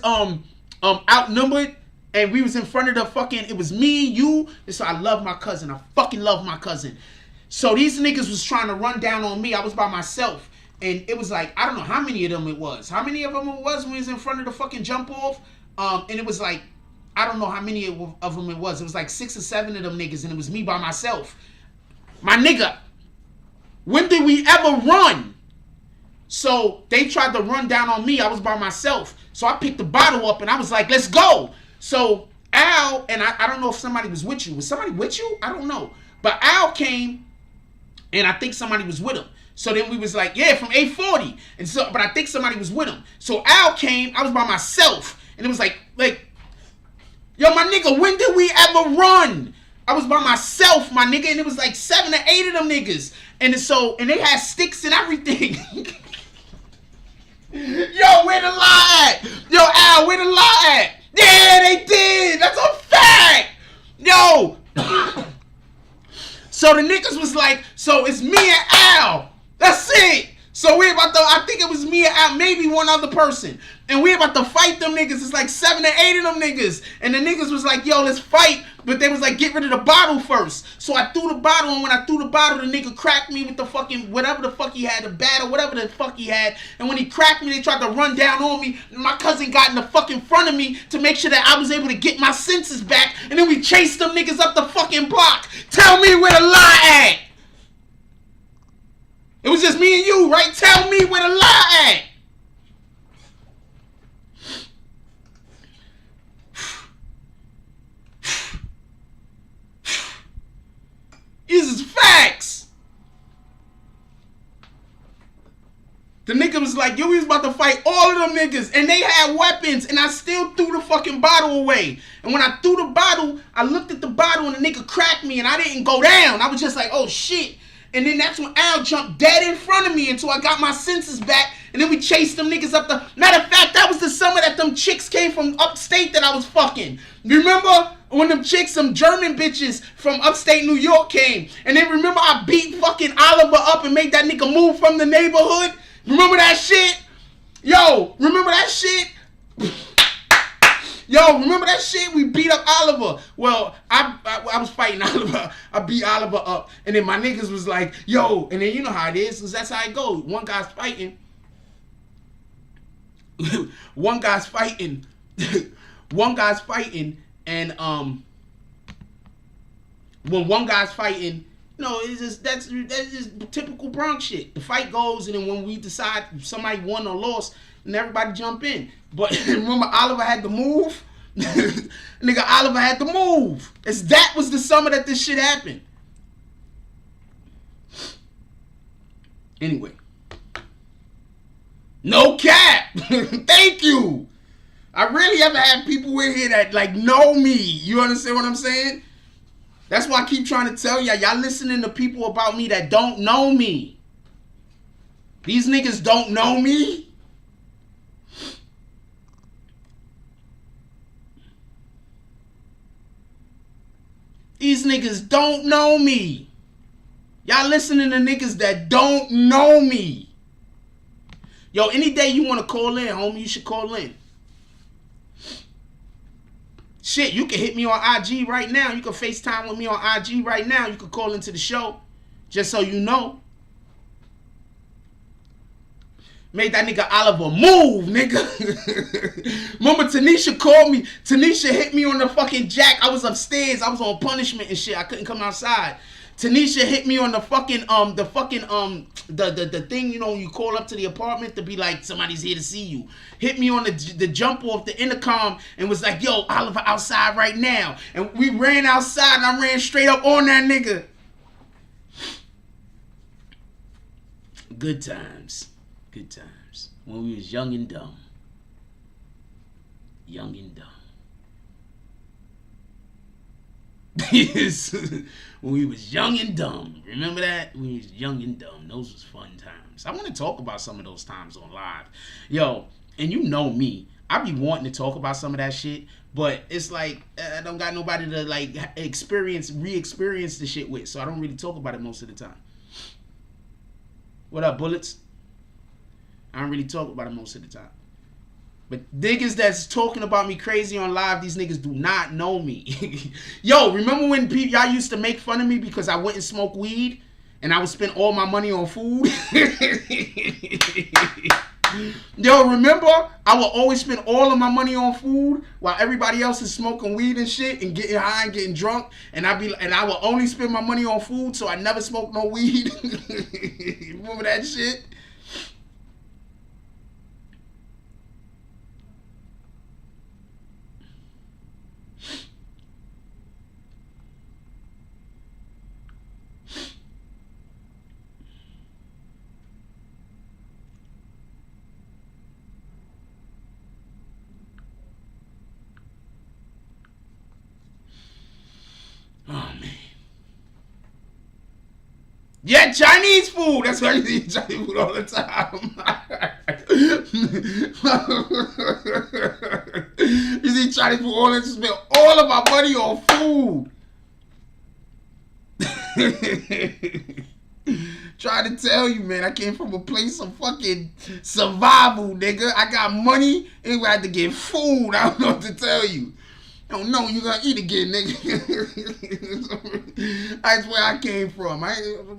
outnumbered? And we was in front of the fucking, it was me, you. So I love my cousin. I fucking love my cousin. So these niggas was trying to run down on me. I was by myself. And it was like, I don't know how many of them it was. How many of them it was when we was in front of the fucking jump off? And it was like, I don't know how many of them it was. It was like 6 or 7 of them niggas, and it was me by myself. My nigga, when did we ever run? So they tried to run down on me. I was by myself. So I picked the bottle up, and I was like, let's go. So Al, and I don't know if somebody was with you. Was somebody with you? I don't know. But Al came, and I think somebody was with him. So then we was like, yeah, from 840. And so, but I think somebody was with him. So Al came, I was by myself. And it was like, yo, my nigga, when did we ever run? I was by myself, my nigga, and it was like 7 or 8 of them niggas. And they had sticks and everything. Yo, where the lie at? Yo, Al, where the lie at? Yeah, they did. That's a fact. Yo. So the niggas was like, so it's me and Al. That's it. So we about to, I think it was me and Al, maybe one other person. And we about to fight them niggas. It's like 7 or 8 of them niggas. And the niggas was like, yo, let's fight. But they was like, get rid of the bottle first. So I threw the bottle, and when I threw the bottle, the nigga cracked me with the fucking, whatever the fuck he had, the bat or whatever the fuck he had. And when he cracked me, they tried to run down on me. And my cousin got in the fucking front of me to make sure that I was able to get my senses back. And then we chased them niggas up the fucking block. Tell me where the lie at. It was just me and you, right? Tell me where the lie at. These is facts. The nigga was like, yo, we was about to fight all of them niggas. And they had weapons. And I still threw the fucking bottle away. And when I threw the bottle, I looked at the bottle and the nigga cracked me. And I didn't go down. I was just like, oh shit. And then that's when Al jumped dead in front of me until I got my senses back. And then we chased them niggas up the... Matter of fact, that was the summer that them chicks came from upstate that I was fucking. You remember when them chicks, some German bitches from upstate New York came? And then remember I beat fucking Oliver up and made that nigga move from the neighborhood? Remember that shit? Yo, remember that shit? Yo, remember that shit? We beat up Oliver. Well, I was fighting Oliver. I beat Oliver up. And then my niggas was like, yo. And then you know how it is, because that's how it goes. One guy's fighting. One guy's fighting. And when one guy's fighting, no, it's just that's just typical Bronx shit. The fight goes, and then when we decide if somebody won or lost, and everybody jump in. But remember, Oliver had to move. Nigga, Oliver had to move. That was the summer that this shit happened. Anyway, no cap. Thank you. I really ever had people in here that like know me. You understand what I'm saying? That's why I keep trying to tell y'all. Y'all listening to people about me that don't know me. These niggas don't know me. These niggas don't know me. Y'all listening to niggas that don't know me. Yo, any day you want to call in, homie, you should call in. Shit, you can hit me on IG right now. You can FaceTime with me on IG right now. You can call into the show. Just so you know. Made that nigga Oliver move, nigga. Remember Tanisha called me. Tanisha hit me on the fucking jack. I was upstairs. I was on punishment and shit. I couldn't come outside. Tanisha hit me on the fucking the thing, you know, when you call up to the apartment to be like, somebody's here to see you. Hit me on the jump off the intercom and was like, yo, Oliver outside right now. And we ran outside and I ran straight up on that nigga. Good times. Good times. When we was young and dumb. Young and dumb. When we was young and dumb. Remember that? When we was young and dumb. Those was fun times. I want to talk about some of those times on live. Yo, and you know me. I be wanting to talk about some of that shit. But it's like, I don't got nobody to like re-experience the shit with. So I don't really talk about it most of the time. What up, Bullets? I don't really talk about it most of the time. But niggas that's talking about me crazy on live, these niggas do not know me. Yo, remember when y'all used to make fun of me because I went and smoked weed and I would spend all my money on food? Yo, remember? I would always spend all of my money on food while everybody else is smoking weed and shit and getting high and getting drunk. And I would only spend my money on food, so I never smoked no weed. Remember that shit? Oh, man. Yeah, Chinese food. That's why you eat Chinese food all the time. You eat Chinese food all the time. Spend all of my money on food. Trying to tell you, man, I came from a place of fucking survival, nigga. I got money and we had to get food. I don't know what to tell you. Don't know you gonna eat again, nigga. That's where I came from.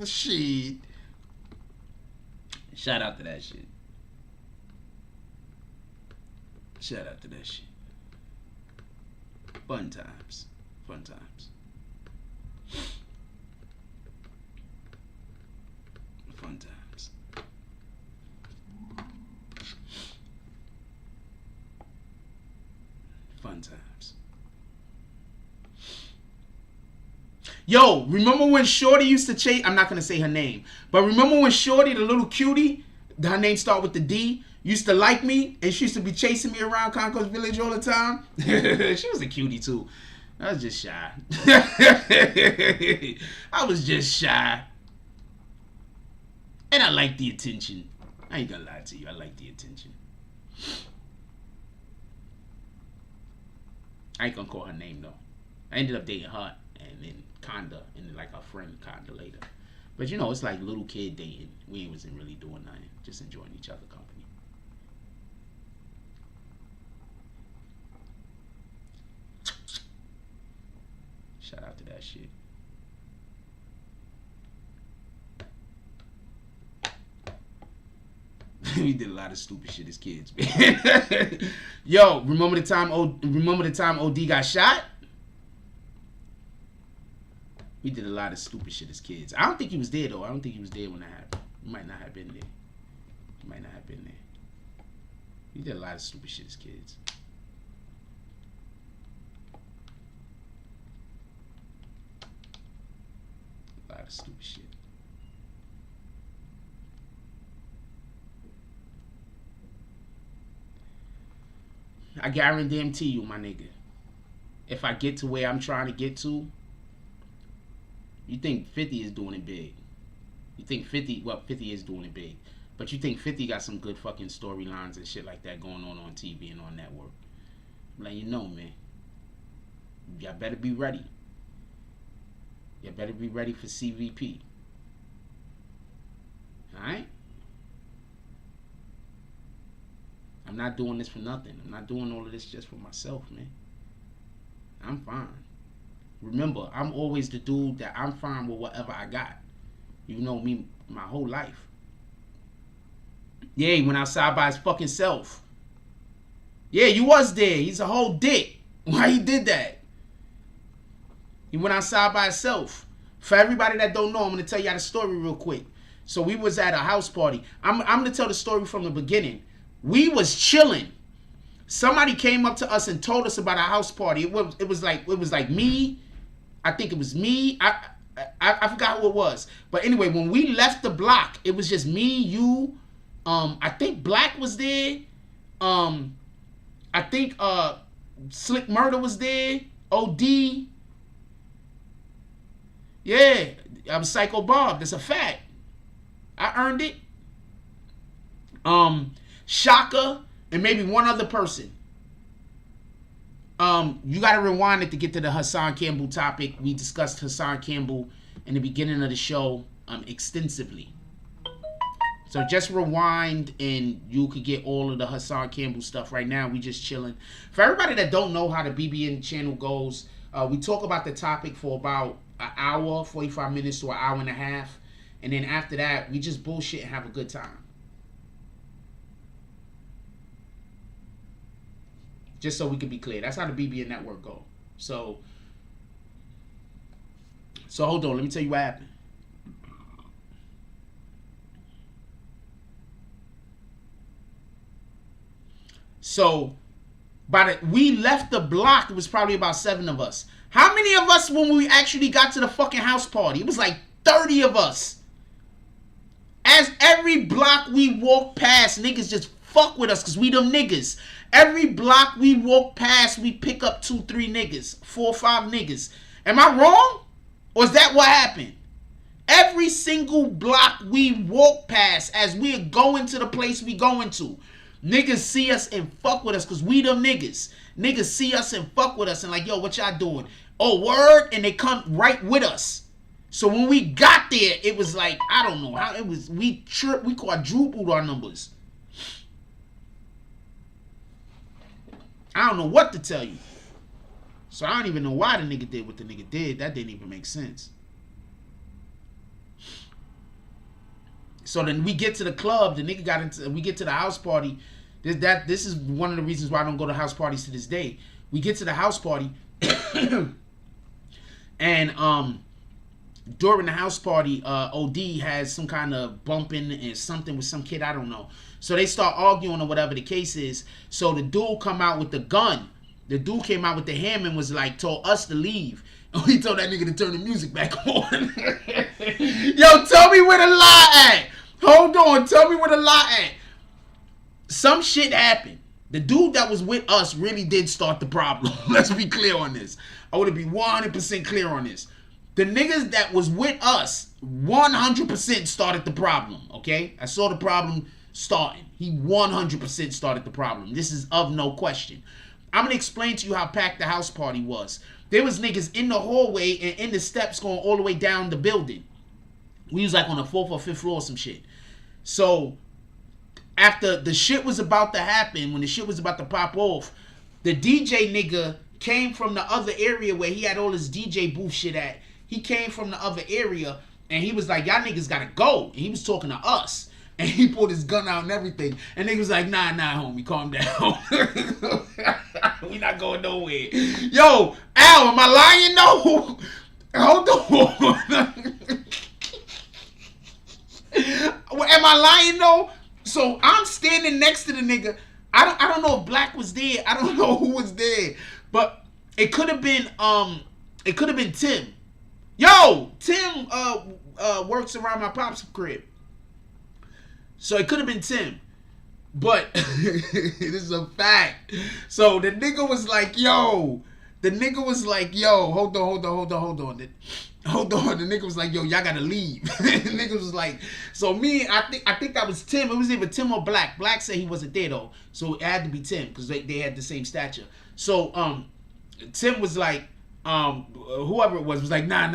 Shit. Shout out to that shit. Shout out to that shit. Fun times. Fun times. Fun times. Fun times. Yo, remember when Shorty used to chase... I'm not going to say her name. But remember when Shorty, the little cutie, her name start with the D, used to like me, and she used to be chasing me around Concourse Village all the time. She was a cutie too. I was just shy. I was just shy. And I like the attention. I ain't gonna lie to you. I like the attention. I ain't gonna call her name though. I ended up dating her and then kinda, and then like her friend kinda later. But you know, it's like little kid dating. We wasn't really doing nothing. Just enjoying each other's company. Shout out to that shit. We did a lot of stupid shit as kids, man. Yo, remember the time OD got shot? We did a lot of stupid shit as kids. I don't think he was there though. I don't think he was there when that happened. He might not have been there. He might not have been there. We did a lot of stupid shit as kids. A lot of stupid shit. I guarantee you, my nigga, if I get to where I'm trying to get to, you think 50 is doing it big. You think 50 is doing it big. But you think 50 got some good fucking storylines and shit like that going on TV and on network. I'm letting you know, man. Y'all better be ready. Y'all better be ready for CVP. Alright? I'm not doing this for nothing. I'm not doing all of this just for myself, man. I'm fine. Remember, I'm always the dude that I'm fine with whatever I got. You know me my whole life. Yeah, he went outside by his fucking self. Yeah, you was there. He's a whole dick. Why he did that? He went outside by himself. For everybody that don't know, I'm going to tell y'all the story real quick. So we was at a house party. I'm going to tell the story from the beginning. We was chilling. Somebody came up to us and told us about a house party. It was like me. I think it was me. I forgot who it was. But anyway, when we left the block, it was just me, you. I think Black was there. I think Slick Murder was there. OD. Yeah, I'm Psycho Bob. That's a fact. I earned it. Shaka, and maybe one other person. You got to rewind it to get to the Hassan Campbell topic. We discussed Hassan Campbell in the beginning of the show extensively. So just rewind and you could get all of the Hassan Campbell stuff. Right now, we just chilling. For everybody that don't know how the BBN channel goes, we talk about the topic for about an hour, 45 minutes to an hour and a half. And then after that, we just bullshit and have a good time. Just so we can be clear. That's how the BBN network go. So hold on. Let me tell you what happened. So we left the block, it was probably about 7 of us. How many of us when we actually got to the fucking house party? It was like 30 of us. As every block we walk past, niggas just fuck with us because we them niggas. Every block we walk past, we pick up 2, 3 niggas, 4, 5 niggas. Am I wrong? Or is that what happened? Every single block we walk past as we are going to the place we going to, niggas see us and fuck with us because we them niggas. Niggas see us and fuck with us and like, yo, what y'all doing? Oh, word? And they come right with us. So when we got there, it was like, I don't know how it was. We quadrupled our numbers. I don't know what to tell you. So I don't even know why the nigga did what the nigga did. That didn't even make sense. So then we get to the club. The nigga we get to the house party. This is one of the reasons why I don't go to house parties to this day. We get to the house party. And during the house party, OD has some kind of bumping and something with some kid, I don't know. So they start arguing or whatever the case is. So the dude come out with the gun. The dude came out with the hammer and was like, told us to leave. He told that nigga to turn the music back on. Yo, tell me where the lie at. Hold on. Tell me where the lie at. Some shit happened. The dude that was with us really did start the problem. Let's be clear on this. I want to be 100% clear on this. The niggas that was with us 100% started the problem, okay? I saw the problem starting. He 100% started the problem. This is of no question. I'm going to explain to you how packed the house party was. There was niggas in the hallway and in the steps going all the way down the building. We was like on the 4th or 5th floor or some shit. So after the shit was about to happen, when the shit was about to pop off, the DJ nigga came from the other area where he had all his DJ booth shit at. He came from the other area and he was like, y'all niggas gotta go. And he was talking to us. And he pulled his gun out and everything. And niggas was like, nah, homie, calm down. We not going nowhere. Yo, Al, am I lying? No. Hold on. Am I lying though? So I'm standing next to the nigga. I don't know if Black was there. I don't know who was there. But it could have been Tim. Yo, Tim works around my pop's crib. So it could have been Tim. But this is a fact. So the nigga was like, yo. Hold on. The nigga was like, yo, y'all gotta leave. The nigga was like, so me, I think that was Tim. It was either Tim or Black. Black said he wasn't there though. So it had to be Tim because they had the same stature. So Tim was like, whoever it was like, nah,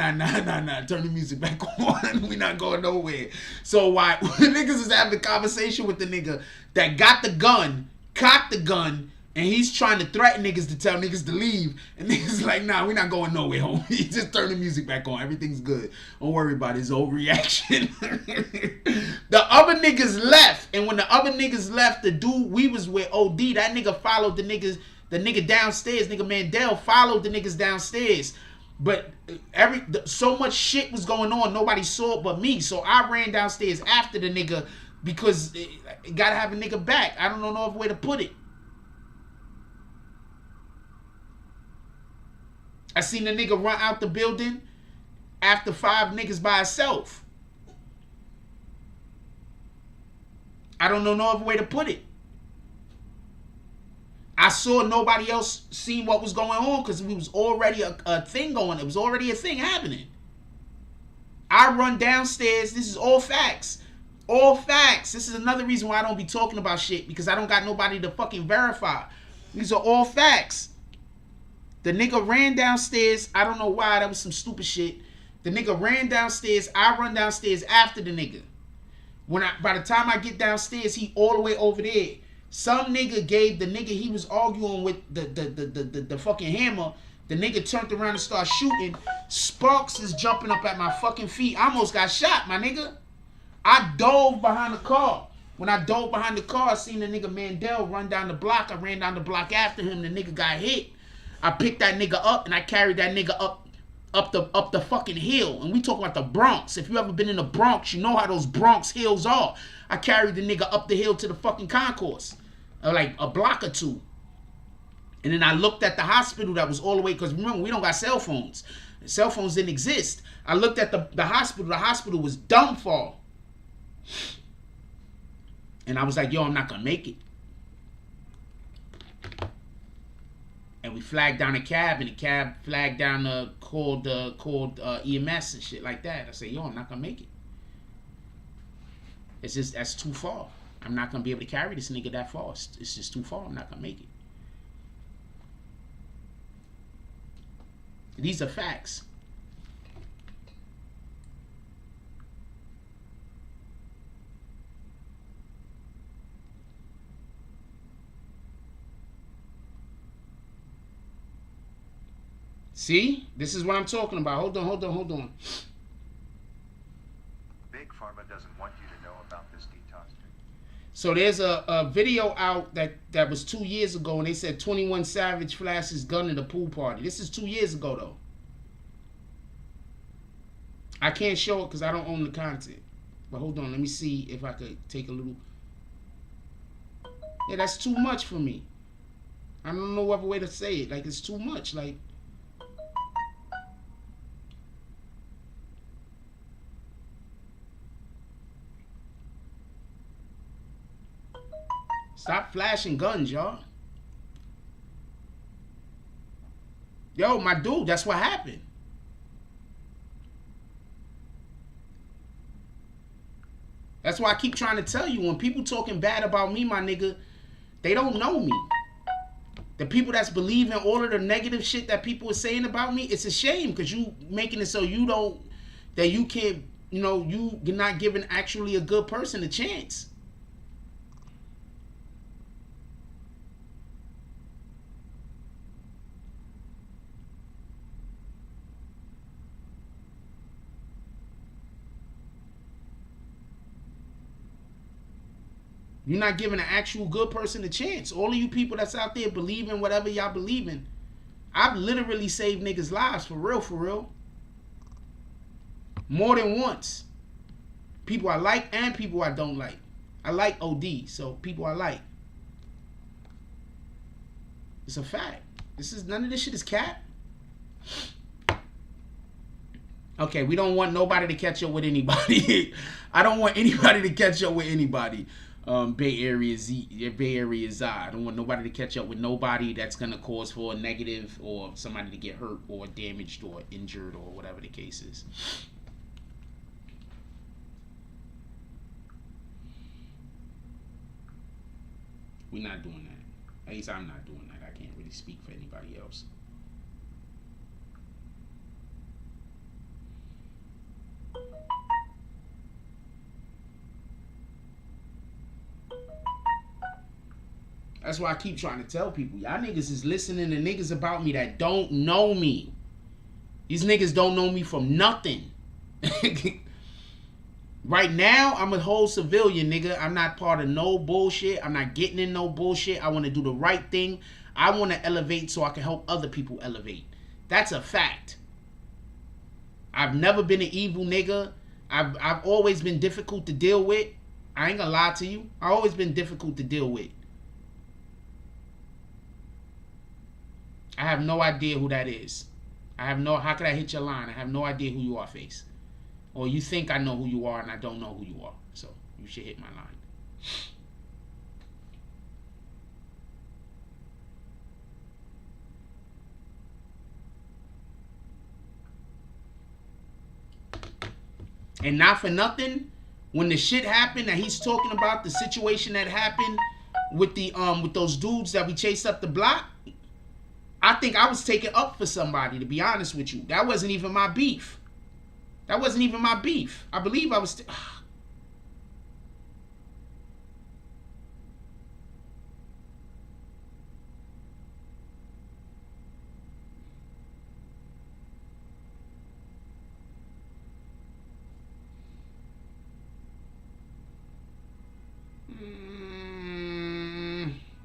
turn the music back on. We not going nowhere. So why niggas is having a conversation with the nigga that got the gun, cocked the gun, and he's trying to threaten niggas to tell niggas to leave. And niggas like, nah, we not going nowhere, homie. Just turn the music back on. Everything's good. Don't worry about his overreaction. The other niggas left. And when the other niggas left, the dude we was with, OD, that nigga followed the nigga downstairs. Nigga Mandel followed the niggas downstairs. But so much shit was going on. Nobody saw it but me. So I ran downstairs after the nigga because it gotta have a nigga back. I don't know no other way to put it. I seen the nigga run out the building after 5 niggas by himself. I don't know no other way to put it. I saw nobody else seeing what was going on because it was already a thing going. It was already a thing happening. I run downstairs. This is all facts. All facts. This is another reason why I don't be talking about shit because I don't got nobody to fucking verify. These are all facts. The nigga ran downstairs. I don't know why. That was some stupid shit. The nigga ran downstairs. I run downstairs after the nigga. By the time I get downstairs, he all the way over there. Some nigga gave the nigga he was arguing with the fucking hammer. The nigga turned around and started shooting. Sparks is jumping up at my fucking feet. I almost got shot, my nigga. I dove behind the car. When I dove behind the car, I seen the nigga Mandel run down the block. I ran down the block after him. The nigga got hit. I picked that nigga up and I carried that nigga up the fucking hill. And we talking about the Bronx. If you ever been in the Bronx, you know how those Bronx hills are. I carried the nigga up the hill to the fucking concourse. Like a block or two. And then I looked at the hospital that was all the way, because remember, we don't got cell phones. Cell phones didn't exist. I looked at the hospital. The hospital was dumbfall. And I was like, yo, I'm not going to make it. And we flagged down a cab, and the cab flagged down called EMS and shit like that. I said, yo, I'm not gonna make it. It's just, that's too far. I'm not gonna be able to carry this nigga that far. It's just too far. I'm not gonna make it. These are facts. See? This is what I'm talking about. Hold on. Big Pharma doesn't want you to know about this detox treatment. So there's a video out that was 2 years ago, and they said 21 Savage flashed his gun at a pool party. This is 2 years ago, though. I can't show it because I don't own the content. But hold on, let me see if I could take a little... Yeah, that's too much for me. I don't know what other way to say it. Like, it's too much. Like... Stop flashing guns, y'all. Yo, my dude, that's what happened. That's why I keep trying to tell you, when people talking bad about me, my nigga, they don't know me. The people that's believing all of the negative shit that people are saying about me, it's a shame, because you making it so you don't, that you can't, you know, you're not giving actually a good person a chance. You're not giving an actual good person a chance. All of you people that's out there believing whatever y'all believe in, I've literally saved niggas' lives, for real, for real. More than once. People I like and people I don't like. I like OD, so people I like. It's a fact. None of this shit is cap. Okay, we don't want nobody to catch up with anybody. I don't want anybody to catch up with anybody. Bay Area Z. I don't want nobody to catch up with nobody that's gonna cause for a negative or somebody to get hurt or damaged or injured or whatever the case is. We're not doing that. At least I'm not doing that. I can't really speak for anybody else. That's why I keep trying to tell people, y'all niggas is listening to niggas about me that don't know me. These niggas don't know me from nothing. Right now, I'm a whole civilian, nigga. I'm not part of no bullshit. I'm not getting in no bullshit. I want to do the right thing. I want to elevate so I can help other people elevate. That's a fact. I've never been an evil nigga. I've always been difficult to deal with. I ain't gonna lie to you. I've always been difficult to deal with. I have no idea who that is. How could I hit your line? I have no idea who you are, face. Or you think I know who you are and I don't know who you are. So you should hit my line. And not for nothing, when the shit happened that he's talking about, the situation that happened with the with those dudes that we chased up the block, I think I was taken up for somebody, to be honest with you. That wasn't even my beef. That wasn't even my beef. I believe I was...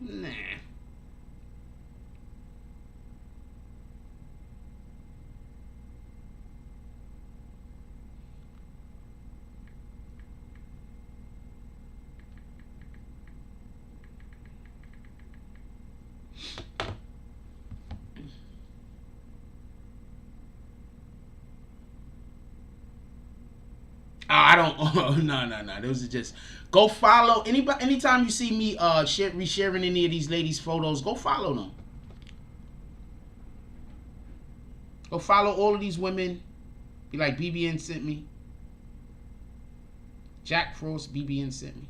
Nah. I don't. No. Those are just. Go follow anybody. Anytime you see me resharing any of these ladies' photos, go follow them. Go follow all of these women. Be like, BBN sent me. Jack Frost, BBN sent me.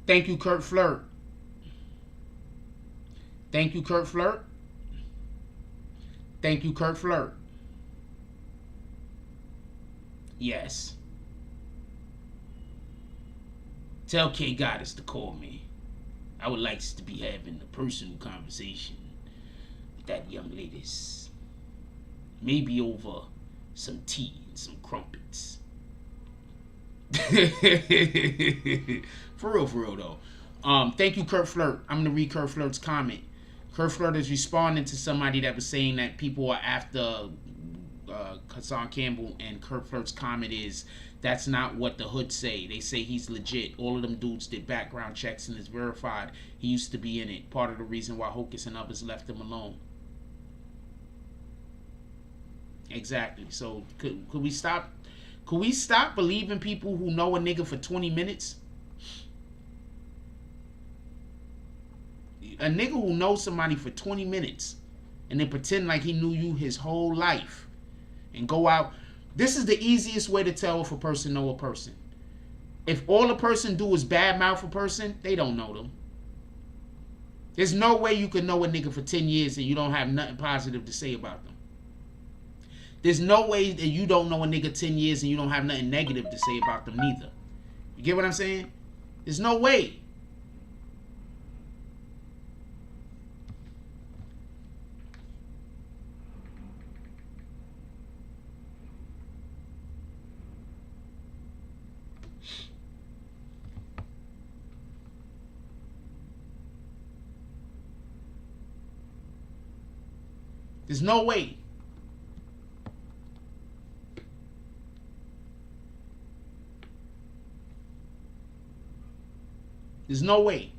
Thank you, Kurt Flirt. Thank you, Kurt Flirt. Thank you, Kurt Flirt. Yes. Tell K Goddess to call me. I would like to be having a personal conversation with that young lady. Maybe over some tea and some crumpets. For real though. Thank you, Kurt Flirt. I'm gonna read Kurt Flirt's comment. Kurt Flirt is responding to somebody that was saying that people are after Hassan Campbell, and Kurt Flirt's comment is, that's not what the hood say. They say he's legit. All of them dudes did background checks and it's verified. He used to be in it. Part of the reason why Hocus and others left him alone. Exactly. So could we stop? Could we stop believing people who know a nigga for 20 minutes? A nigga who knows somebody for 20 minutes and then pretend like he knew you his whole life and go out. This is the easiest way to tell if a person know a person. If all a person do is badmouth a person, they don't know them. There's no way you could know a nigga for 10 years and you don't have nothing positive to say about them. There's no way that you don't know a nigga 10 years and you don't have nothing negative to say about them neither. You get what I'm saying? There's no way. There's no way. There's no way.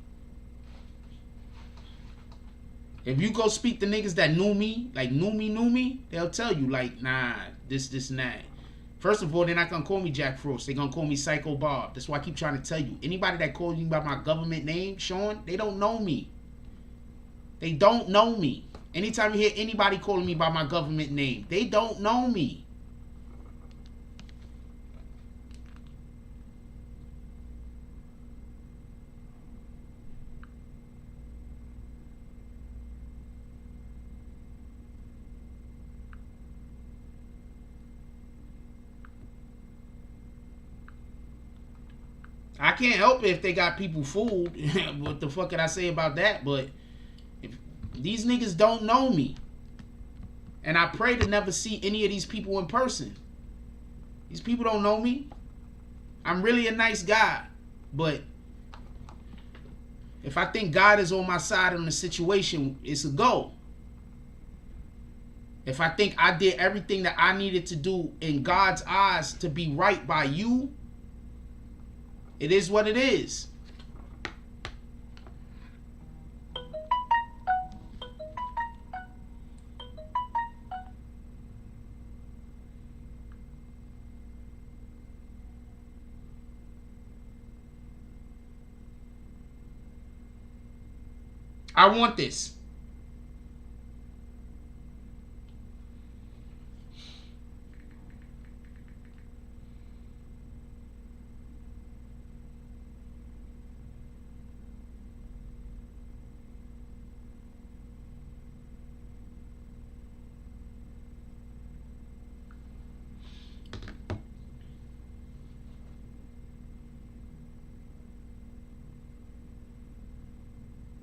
If you go speak to niggas that knew me, like knew me, they'll tell you like, nah, this and that. First of all, they're not gonna call me Jack Frost. They're gonna call me Psycho Bob. That's why I keep trying to tell you. Anybody that calls you by my government name, Sean, they don't know me. They don't know me. Anytime you hear anybody calling me by my government name, they don't know me. I can't help it if they got people fooled. What the fuck can I say about that? But if these niggas don't know me, and I pray to never see any of these people in person. These people don't know me. I'm really a nice guy, but if I think God is on my side in the situation, it's a go. If I think I did everything that I needed to do in God's eyes to be right by you, it is what it is. I want this.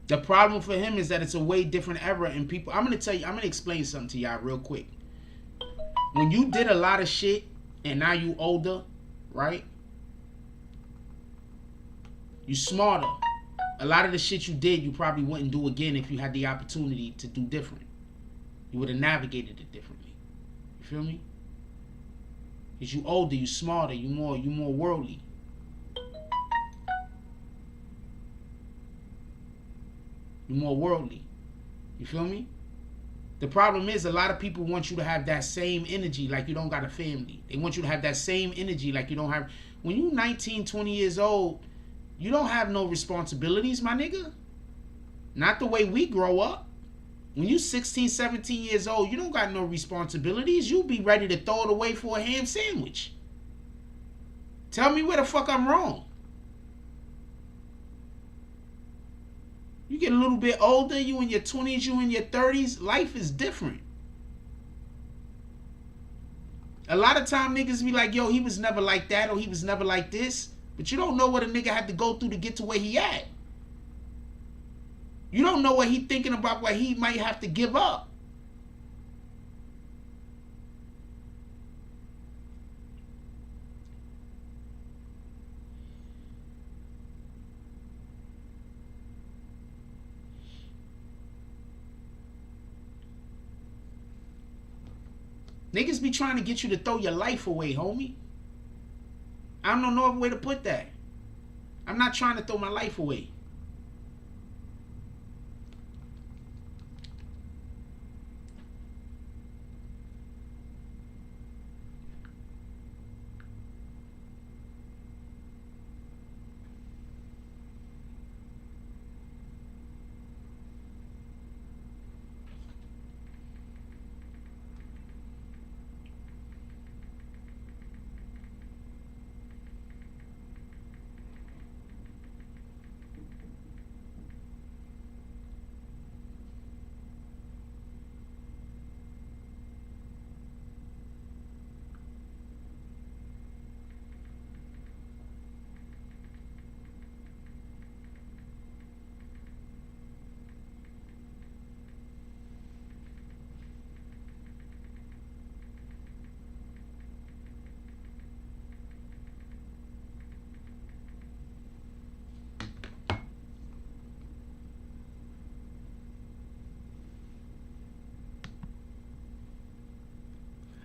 The problem for him is that it's a way different era, and people, I'm going to explain something to y'all real quick. When you did a lot of shit and now you older, right? You smarter. A lot of the shit you did, you probably wouldn't do again if you had the opportunity to do different. You would have navigated it differently. You feel me? Because you older, you smarter, you more worldly. You're more worldly. You feel me? The problem is a lot of people want you to have that same energy like you don't got a family. They want you to have that same energy like you don't have... When you're 19, 20 years old, you don't have no responsibilities, my nigga. Not the way we grow up. When you 16, 17 years old, you don't got no responsibilities. You'll be ready to throw it away for a ham sandwich. Tell me where the fuck I'm wrong. You get a little bit older, you in your 20s, you in your 30s, life is different. A lot of time niggas be like, yo, he was never like that or he was never like this. But you don't know what a nigga had to go through to get to where he at. You don't know what he thinking about, what he might have to give up. Niggas be trying to get you to throw your life away, homie. I don't know no other way to put that. I'm not trying to throw my life away.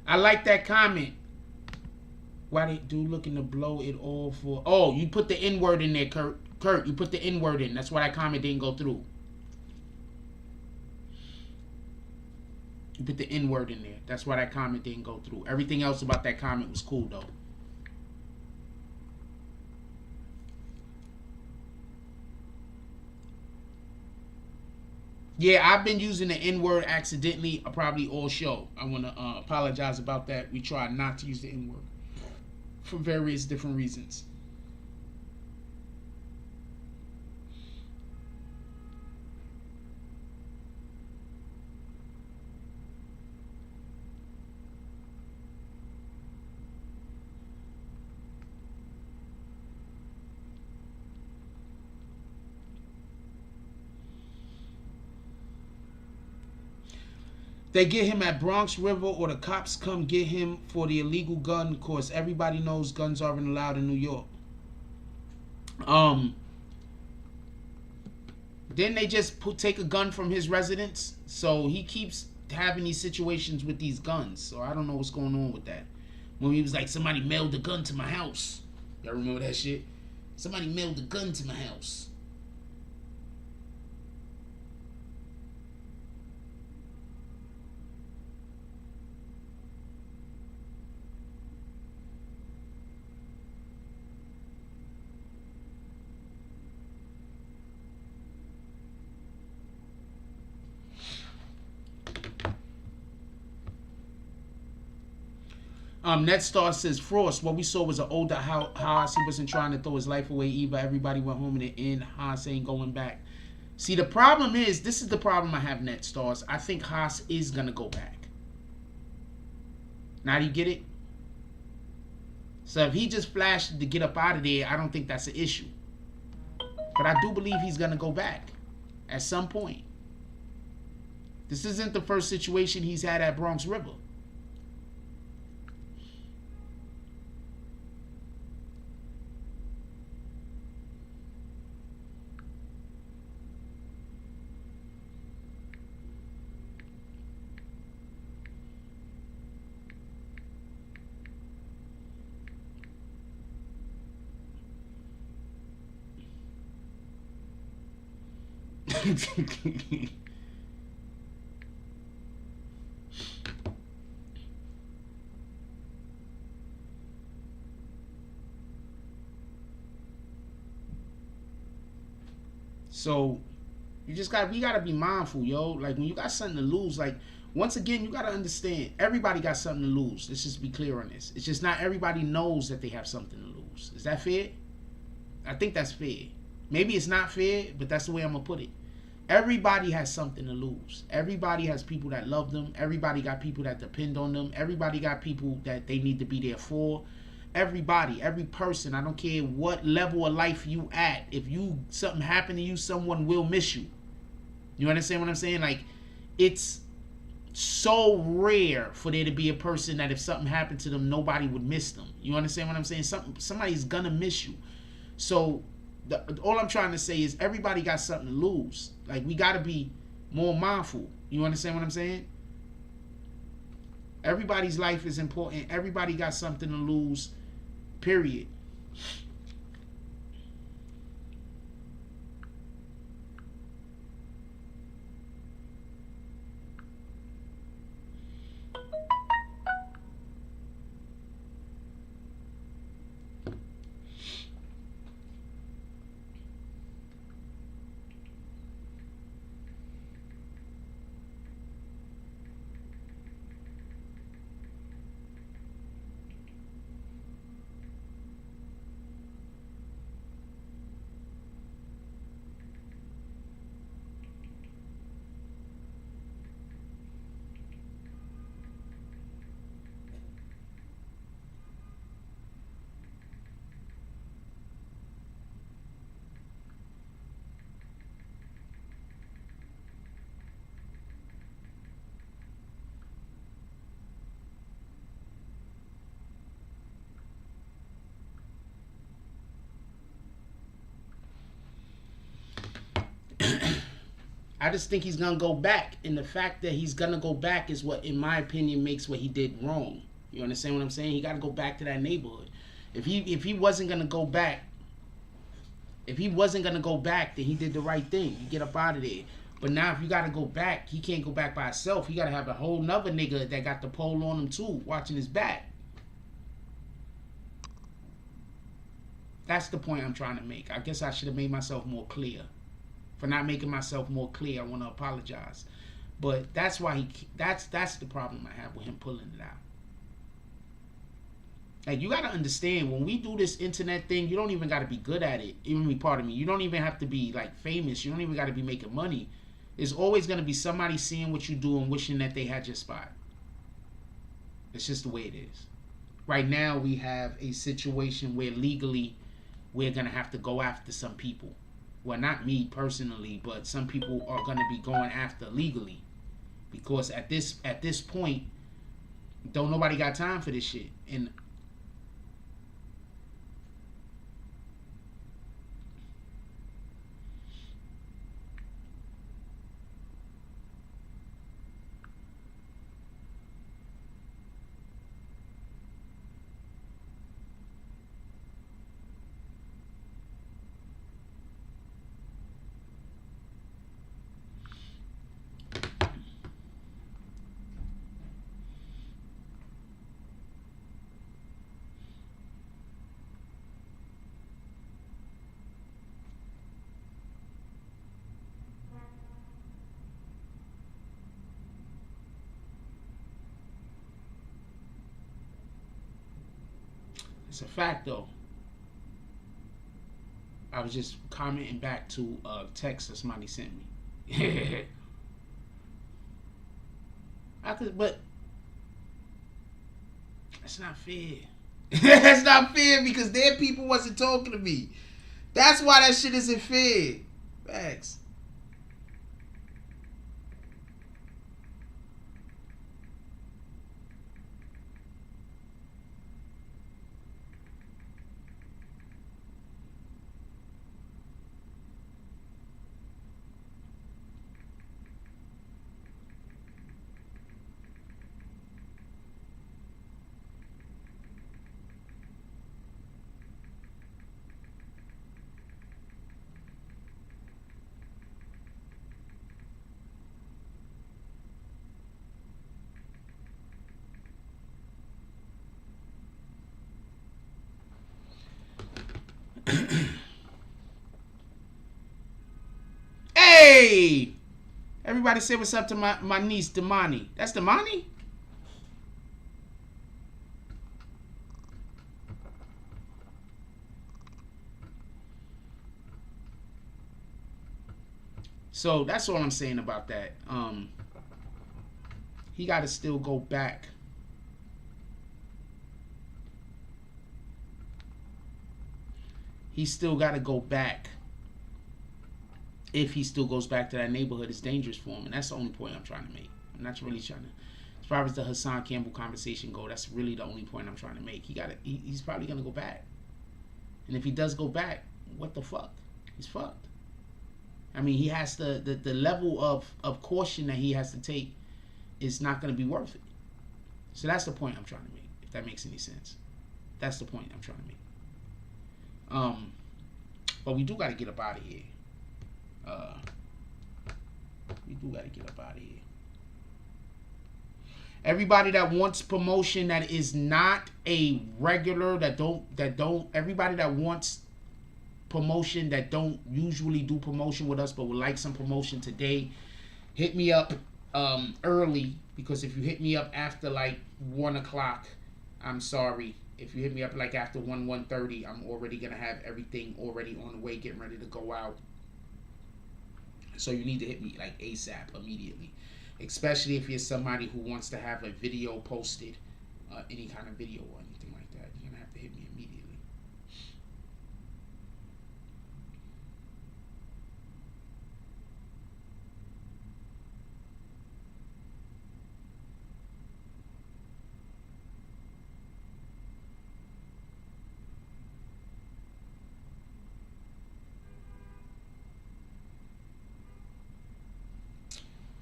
I like that comment. Why they do looking to blow it all for? Oh, you put the N-word in there, Kurt. Kurt, you put the N-word in. That's why that comment didn't go through. You put the N-word in there. That's why that comment didn't go through. Everything else about that comment was cool, though. Yeah, I've been using the N-word accidentally, probably all show. I want to apologize about that. We try not to use the N-word for various different reasons. They get him at Bronx River or the cops come get him for the illegal gun. Of course, everybody knows guns aren't allowed in New York. Didn't they just take a gun from his residence? So he keeps having these situations with these guns. So I don't know what's going on with that. When he was like, somebody mailed a gun to my house. Y'all remember that shit? Somebody mailed a gun to my house. Netstar says, Frost, what we saw was an older Haas. He wasn't trying to throw his life away either. Everybody went home in the end. Haas ain't going back. See, the problem is, this is the problem I have, Netstars. I think Haas is going to go back. Now do you get it? So if he just flashed to get up out of there, I don't think that's an issue. But I do believe he's going to go back at some point. This isn't the first situation he's had at Bronx River. So we gotta be mindful, yo. Like when you got something to lose, like once again, you gotta understand everybody got something to lose. Let's just be clear on this. It's just not everybody knows that they have something to lose. Is that fair? I think that's fair. Maybe it's not fair, but that's the way I'm gonna put it. Everybody has something to lose. Everybody has people that love them. Everybody got people that depend on them. Everybody got people that they need to be there for. Everybody, every person, I don't care what level of life you at. If you something happened to you, someone will miss you. You understand what I'm saying? Like, it's so rare for there to be a person that if something happened to them, nobody would miss them. You understand what I'm saying? Somebody's gonna miss you. So all I'm trying to say is everybody got something to lose. Like, we got to be more mindful. You understand what I'm saying? Everybody's life is important. Everybody got something to lose, period. I just think he's gonna go back, and the fact that he's gonna go back is what, in my opinion, makes what he did wrong. You understand what I'm saying? He got to go back to that neighborhood. If he wasn't gonna go back, then he did the right thing. You get up out of there. But now, if you got to go back, he can't go back by himself. He got to have a whole nother nigga that got the pole on him too, watching his back. That's the point I'm trying to make. I guess I should have made myself more clear. For not making myself more clear, I want to apologize. But that's why that's the problem I have with him pulling it out. Like, you got to understand, when we do this internet thing, you don't even got to be good at it. Even pardon me, you don't even have to be like famous. You don't even got to be making money. There's always going to be somebody seeing what you do and wishing that they had your spot. It's just the way it is. Right now, we have a situation where legally we're going to have to go after some people. Well, not me personally, but some people are going to be going after legally, because at this point, don't nobody got time for this shit. And it's a fact, though. I was just commenting back to a text that somebody sent me. But that's not fair. That's not fair, because their people wasn't talking to me. That's why that shit isn't fair. Facts. Hey! Everybody say what's up to my niece, Damani. That's Damani? So that's all I'm saying about that. He got to still go back. He still got to go back. If he still goes back to that neighborhood, it's dangerous for him, and that's the only point I'm trying to make. I'm not really trying to. As far as the Hassan Campbell conversation go, that's really the only point I'm trying to make. He's probably gonna go back, and if he does go back, what the fuck? He's fucked. I mean, he has the level of caution that he has to take is not gonna be worth it. So that's the point I'm trying to make. If that makes any sense, that's the point I'm trying to make. But we do got to get up out of here. We do got to get up out of here. Everybody that wants promotion that is not a regular, everybody that wants promotion that don't usually do promotion with us but would like some promotion today, hit me up early, because if you hit me up after like 1 o'clock, I'm sorry. If you hit me up like after 1:30, I'm already going to have everything already on the way, getting ready to go out. So you need to hit me like ASAP, immediately. Especially if you're somebody who wants to have a video posted, any kind of video or anything like that. You're going to have to hit me immediately.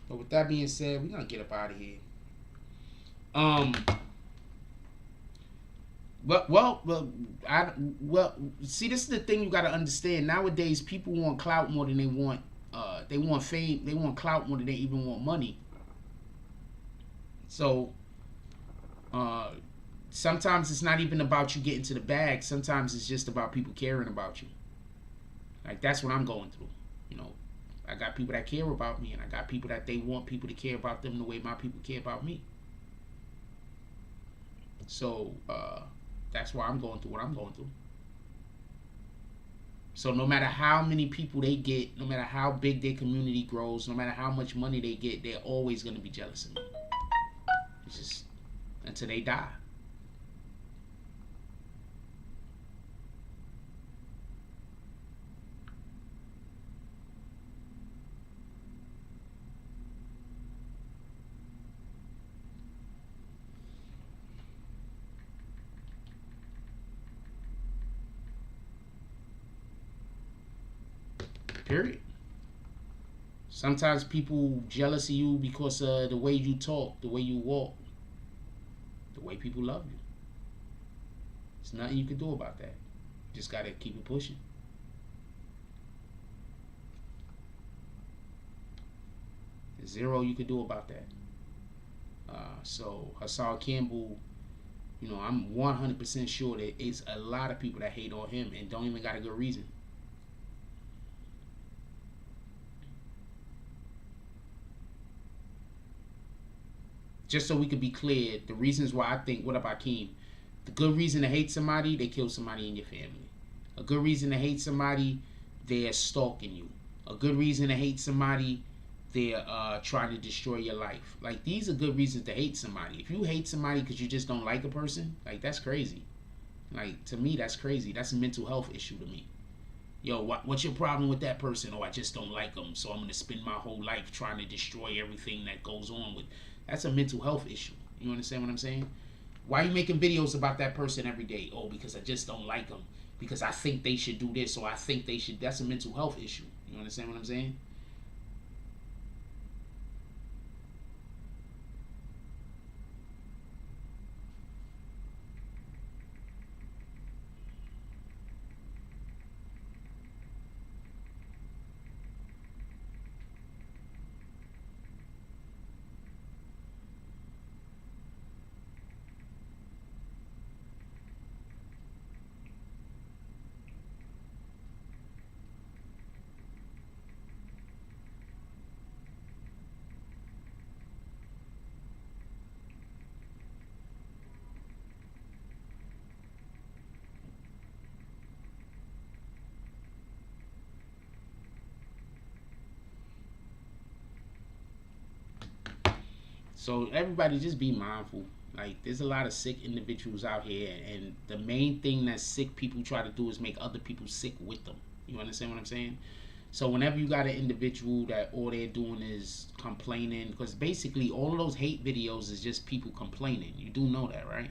But with that being said, we're gonna get up out of here. See, this is the thing you gotta understand. Nowadays, people want clout more than they want fame. They want clout more than they even want money. So, sometimes it's not even about you getting to the bag. Sometimes it's just about people caring about you. Like, that's what I'm going through, you know. I got people that care about me, and I got people that they want people to care about them the way my people care about me. So that's why I'm going through what I'm going through. So no matter how many people they get, no matter how big their community grows, no matter how much money they get, they're always going to be jealous of me. It's just until they die. Period. Sometimes people jealous of you because of the way you talk, the way you walk, the way people love you. There's nothing you can do about that. You just gotta keep it pushing. There's zero you can do about that. So Hassan Campbell, you know, I'm 100% sure that it's a lot of people that hate on him and don't even got a good reason. Just so we could be clear, the reasons why I think, what about Keem? The good reason to hate somebody, they kill somebody in your family. A good reason to hate somebody, they're stalking you. A good reason to hate somebody, they're trying to destroy your life. Like, these are good reasons to hate somebody. If you hate somebody because you just don't like a person, like, that's crazy. Like, to me, that's crazy. That's a mental health issue to me. Yo, what's your problem with that person? Oh, I just don't like them, so I'm going to spend my whole life trying to destroy everything that goes on with. That's a mental health issue. You understand what I'm saying? Why are you making videos about that person every day? Oh, because I just don't like them. Because I think they should do this, or I think they should. That's a mental health issue. You understand what I'm saying? So everybody just be mindful. Like, there's a lot of sick individuals out here, and the main thing that sick people try to do is make other people sick with them. You understand what I'm saying? So whenever you got an individual that all they're doing is complaining, because basically all of those hate videos is just people complaining. You do know that, right?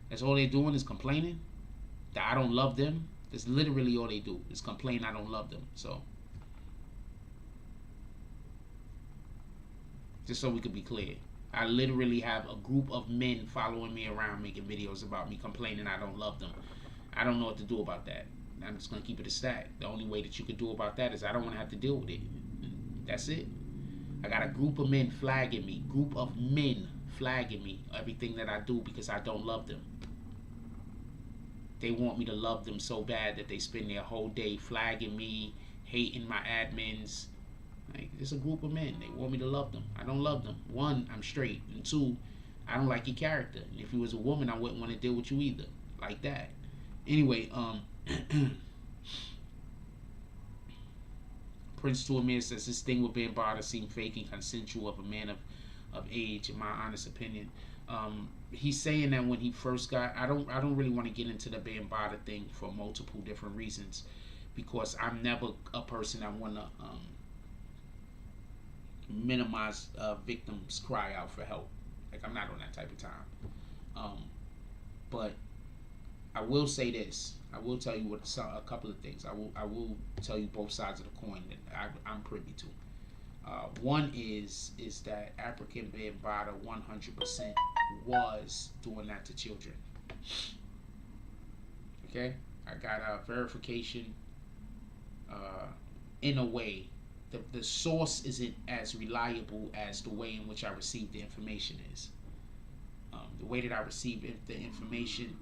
That's all they're doing is complaining. That I don't love them. That's literally all they do is complain I don't love them. So, just so we could be clear, I literally have a group of men following me around making videos about me complaining I don't love them. I don't know what to do about that. I'm just going to keep it a stack. The only way that you could do about that is I don't want to have to deal with it. That's it. I got a group of men flagging me. Group of men flagging me. Everything that I do because I don't love them. They want me to love them so bad that they spend their whole day flagging me, hating my admins. Like, it's a group of men. They want me to love them. I don't love them. One, I'm straight. And two, I don't like your character. And if you was a woman, I wouldn't want to deal with you either. Like that. Anyway, Prince to Amir says this thing with being bothered seemed fake and consensual of a man of age, in my honest opinion. He's saying that when he first got, I don't really want to get into the being bothered thing for multiple different reasons, because I'm never a person that want to minimize victims' cry out for help. Like, I'm not on that type of time. But I will say this. I will tell you a couple of things. I will tell you both sides of the coin that I'm privy to. One is that African Bambaataa 100% was doing that to children. Okay, I got a verification. In a way, the source isn't as reliable as the way in which I received the information is. The way that I received the information,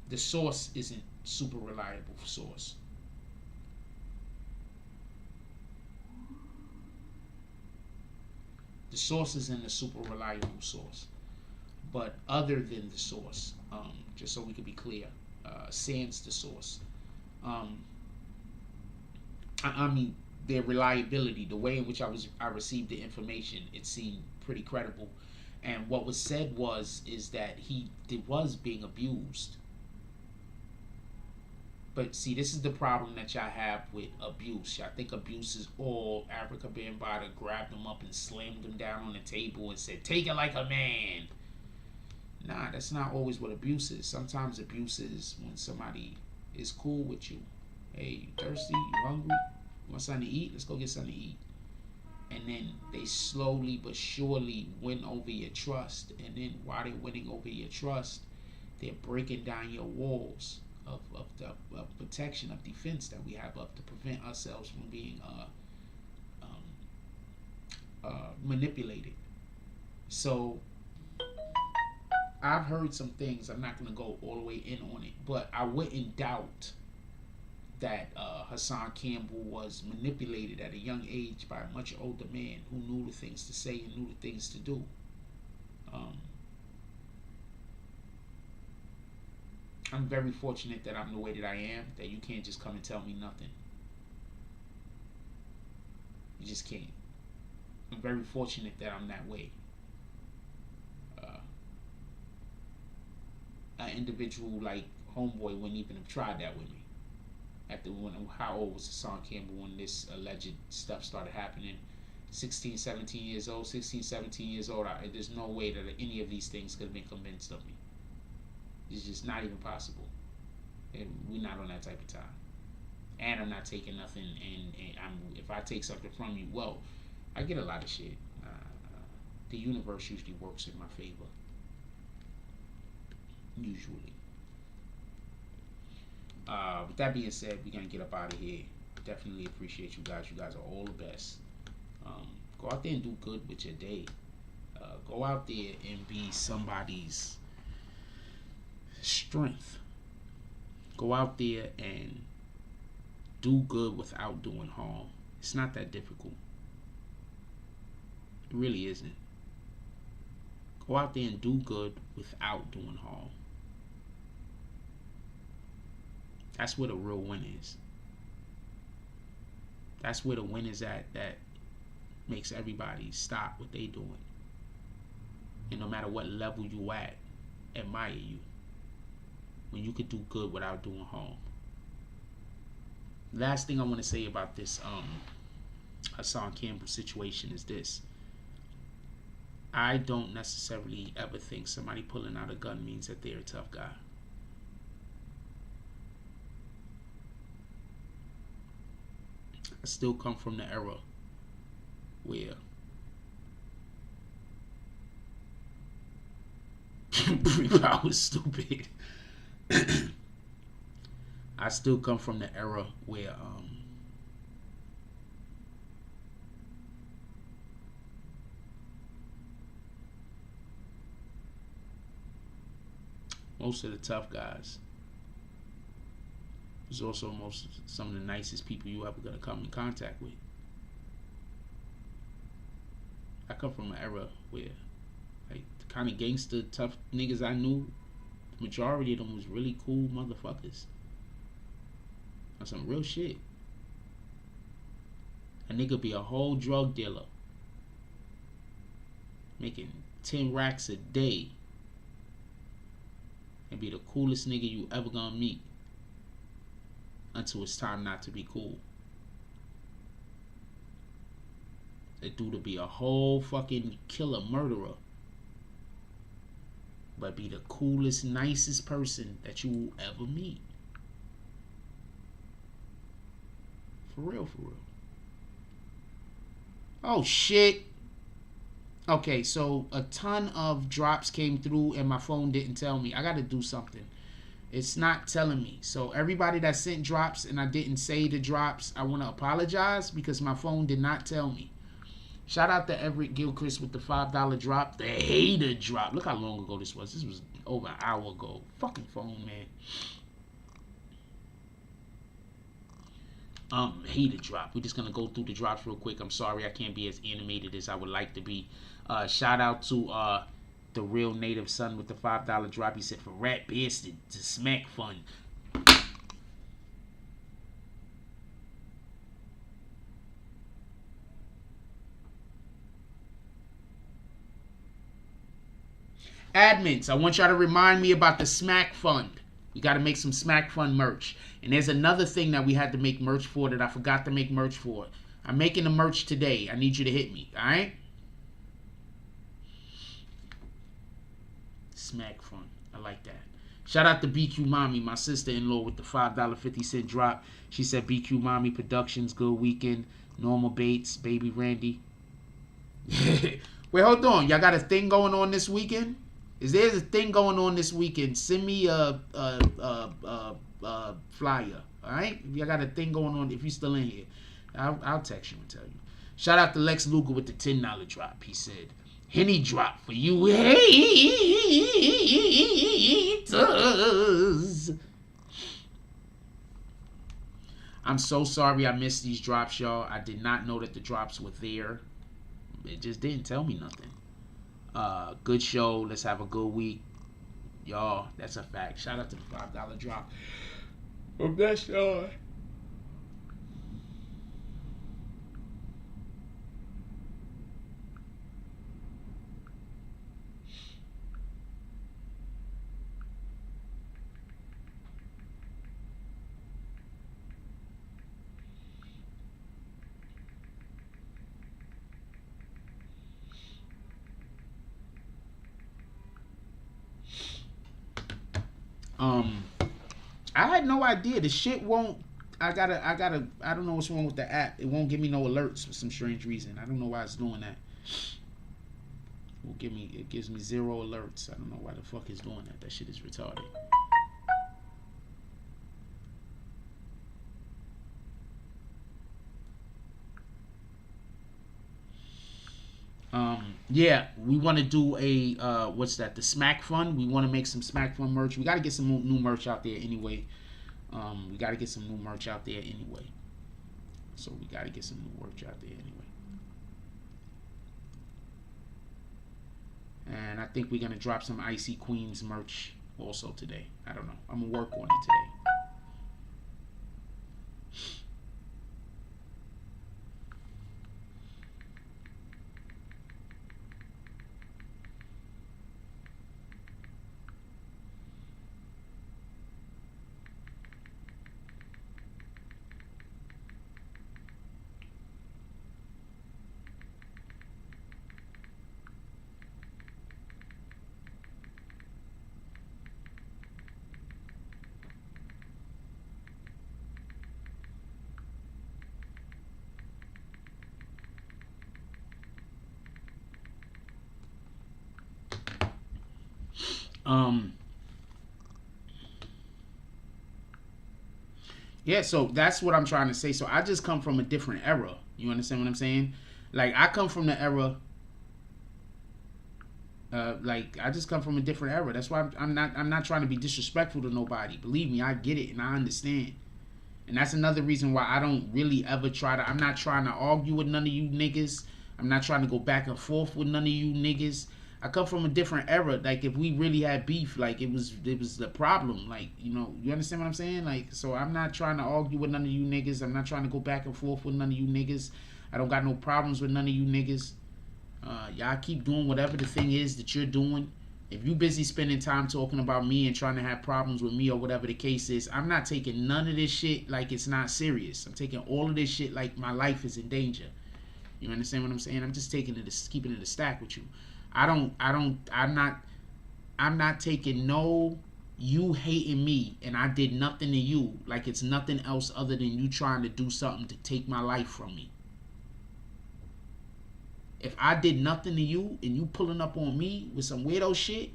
the source isn't super reliable source. The source isn't a super reliable source. But other than the source, just so we can be clear, sans the source, I mean, their reliability, the way in which I received the information, it seemed pretty credible. And what was said is that he was being abused. But see, this is the problem that y'all have with abuse. Y'all think abuse is all Africa Bambaataa grabbed him up and slammed him down on the table and said, "Take it like a man." Nah, that's not always what abuse is. Sometimes abuse is when somebody is cool with you. Hey, you thirsty? You hungry? You want something to eat? Let's go get something to eat. And then they slowly but surely win over your trust. And then while they're winning over your trust, they're breaking down your walls of protection, of defense that we have up to prevent ourselves from being manipulated. So I've heard some things. I'm not going to go all the way in on it, but I wouldn't doubt that Hassan Campbell was manipulated at a young age by a much older man who knew the things to say and knew the things to do. I'm very fortunate that I'm the way that I am, that you can't just come and tell me nothing. You just can't. I'm very fortunate that I'm that way. An individual like Homeboy wouldn't even have tried that with me. How old was Hassan Campbell when this alleged stuff started happening? 16, 17 years old. There's no way that any of these things could have been convinced of me. It's just not even possible. And we're not on that type of time. And I'm not taking nothing. And if I take something from you, well, I get a lot of shit. The universe usually works in my favor. Usually. With that being said, we're going to get up out of here. Definitely appreciate you guys. You guys are all the best. Go out there and do good with your day. Go out there and be somebody's strength. Go out there and do good without doing harm. It's not that difficult. It really isn't. Go out there and do good without doing harm. That's where the real win is. That's where the win is at. That makes everybody stop what they doing. And no matter what level you at, admire you. When you could do good without doing harm. Last thing I want to say about this Hassan Campbell situation is this. I don't necessarily ever think somebody pulling out a gun means that they're a tough guy. I still come from the era where pre-power was stupid. I still come from the era where most of the tough guys is also some of the nicest people you ever gonna come in contact with. I come from an era where, like, the kind of gangster tough niggas I knew, the majority of them was really cool motherfuckers. On some real shit. A nigga be a whole drug dealer, making 10 racks a day, and be the coolest nigga you ever gonna meet until it's time not to be cool. A dude to be a whole fucking killer murderer, but be the coolest, nicest person that you will ever meet. For real, for real. Oh shit. Okay, so a ton of drops came through and my phone didn't tell me. I gotta do something. It's not telling me. So everybody that sent drops and I didn't say the drops, I want to apologize because my phone did not tell me. Shout out to Everett Gilchrist with the $5 drop. The hater drop. Look how long ago this was. This was over an hour ago. Fucking phone, man. Hater drop. We're just gonna go through the drops real quick. I'm sorry I can't be as animated as I would like to be. Shout out to the real native son with the $5 drop. He said for Rat Beatz to smack fun. Admins, I want y'all to remind me about the Smack Fund. We got to make some Smack Fund merch. And there's another thing that we had to make merch for that I forgot to make merch for. I'm making the merch today. I need you to hit me, alright? Smack Fund. I like that. Shout out to BQ Mommy, my sister-in-law, with the $5.50 drop. She said BQ Mommy Productions, good weekend. Normal Bates, Baby Randy. Wait, hold on. Y'all got a thing going on this weekend? Is there a thing going on this weekend? Send me a flyer. All right? If y'all got a thing going on, if you're still in here, I'll text you and tell you. Shout out to Lex Luger with the $10 drop. He said, Henny drop for you haters. I'm so sorry I missed these drops, y'all. I did not know that the drops were there. It just didn't tell me nothing. Good show. Let's have a good week. Y'all, that's a fact. Shout out to the $5 drop. From that show. I had no idea. The shit won't. I don't know what's wrong with the app. It won't give me no alerts for some strange reason. I don't know why it's doing that. It gives me 0 alerts. I don't know why the fuck it's doing that. That shit is retarded. Yeah, we want to do a what's that? The Smack Fund. We want to make some Smack Fund merch. We got to get some new merch out there anyway. We got to get some new merch out there anyway. So we got to get some new merch out there anyway. And I think we're gonna drop some Icy Queens merch also today. I don't know. I'm gonna work on it today. Yeah, so that's what I'm trying to say. So I just come from a different era. You understand what I'm saying? Like, I come from the era. Like, I just come from a different era. That's why I'm not trying to be disrespectful to nobody. Believe me, I get it and I understand. And that's another reason why I don't really ever try to. I'm not trying to argue with none of you niggas. I'm not trying to go back and forth with none of you niggas. I come from a different era. Like, if we really had beef, like, it was the problem. Like, you know, you understand what I'm saying? Like, so I'm not trying to argue with none of you niggas. I'm not trying to go back and forth with none of you niggas. I don't got no problems with none of you niggas. Y'all keep doing whatever the thing is that you're doing. If you busy spending time talking about me and trying to have problems with me or whatever the case is, I'm not taking none of this shit like it's not serious. I'm taking all of this shit like my life is in danger. You understand what I'm saying? I'm just taking it, keeping it a stack with you. I'm not taking no you hating me and I did nothing to you like it's nothing else other than you trying to do something to take my life from me. If I did nothing to you and you pulling up on me with some weirdo shit,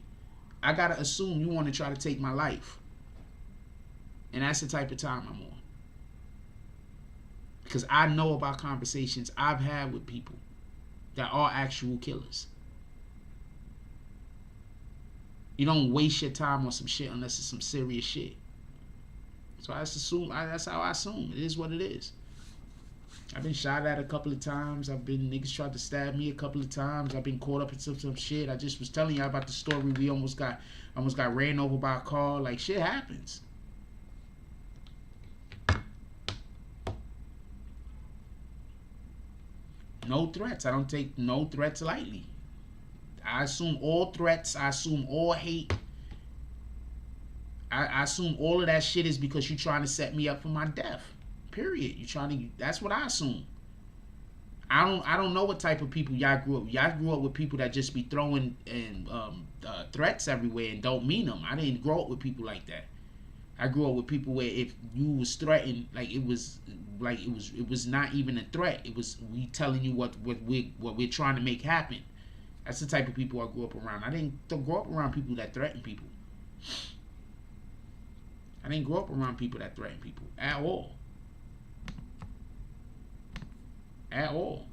I gotta assume you want to try to take my life. And that's the type of time I'm on. Because I know about conversations I've had with people that are actual killers. You don't waste your time on some shit unless it's some serious shit. So I just assume, that's how I assume. It is what it is. I've been shot at a couple of times. Niggas tried to stab me a couple of times. I've been caught up in some shit. I just was telling y'all about the story. We almost got ran over by a car. Like, shit happens. No threats. I don't take no threats lightly. I assume all threats. I assume all hate. I assume all of that shit is because you're trying to set me up for my death. Period. You trying to. That's what I assume. I don't know what type of people y'all grew up. Y'all grew up with people that just be throwing threats everywhere and don't mean them. I didn't grow up with people like that. I grew up with people where if you was threatened, it was not even a threat. It was we telling you what we're trying to make happen. That's the type of people I grew up around. I didn't grow up around people that threaten people. I didn't grow up around people that threaten people at all. At all.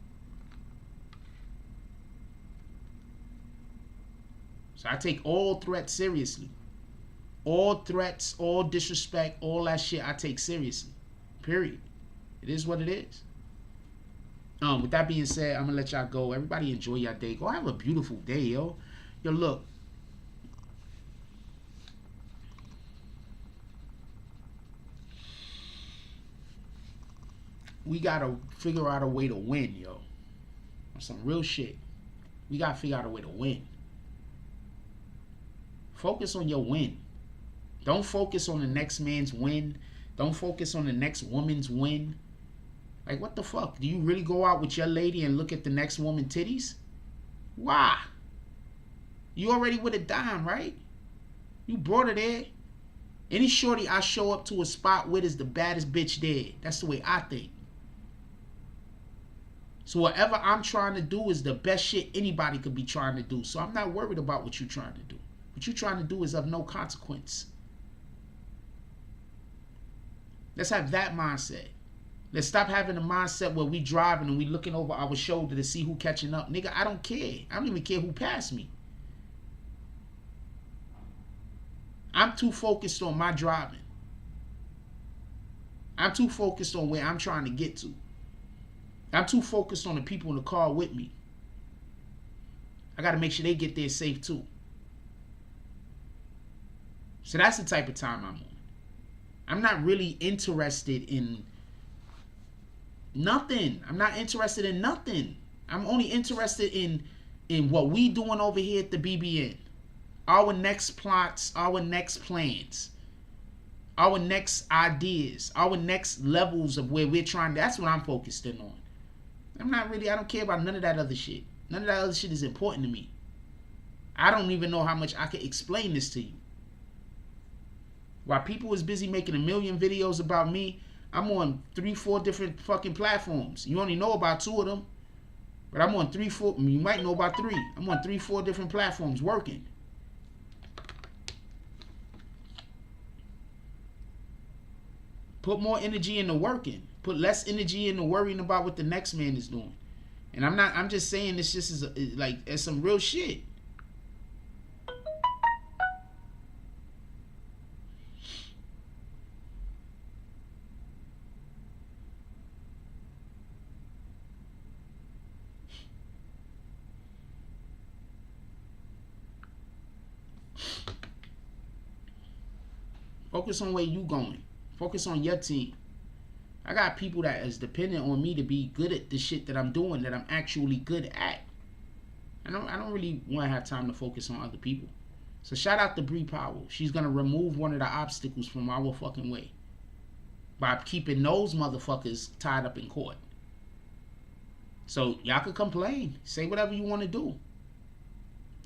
So I take all threats seriously. All threats, all disrespect, all that shit I take seriously. Period. It is what it is. With that being said, I'm gonna let y'all go. Everybody enjoy your day. Go have a beautiful day, yo. Yo, look. We gotta figure out a way to win, yo. Some real shit. We gotta figure out a way to win. Focus on your win. Don't focus on the next man's win. Don't focus on the next woman's win. Like, what the fuck? Do you really go out with your lady and look at the next woman's titties? Why? You already with a dime, right? You brought her there. Any shorty I show up to a spot with is the baddest bitch there. That's the way I think. So whatever I'm trying to do is the best shit anybody could be trying to do. So I'm not worried about what you're trying to do. What you're trying to do is of no consequence. Let's have that mindset. Let's stop having a mindset where we driving and we looking over our shoulder to see who catching up. Nigga, I don't care. I don't even care who passed me. I'm too focused on my driving. I'm too focused on where I'm trying to get to. I'm too focused on the people in the car with me. I got to make sure they get there safe too. So that's the type of time I'm on. I'm not really interested in nothing. I'm not interested in nothing. I'm only interested in what we doing over here at the BBN. Our next plots, our next plans, our next ideas, our next levels of where we're trying. That's what I'm focused in on. I don't care about none of that other shit. None of that other shit is important to me. I don't even know how much I can explain this to you. While people is busy making 1 million videos about me, I'm on 3-4 different fucking platforms. You only know about 2 of them. But I'm on 3-4, you might know about 3. I'm on 3-4 different platforms working. Put more energy into working. Put less energy into worrying about what the next man is doing. And I'm just saying this just is like it's some real shit. Focus on where you going. Focus on your team. I got people that is dependent on me to be good at the shit that I'm doing, that I'm actually good at. I don't really want to have time to focus on other people. So shout out to Bree Powell. She's going to remove one of the obstacles from our fucking way by keeping those motherfuckers tied up in court. So y'all can complain. Say whatever you want to do.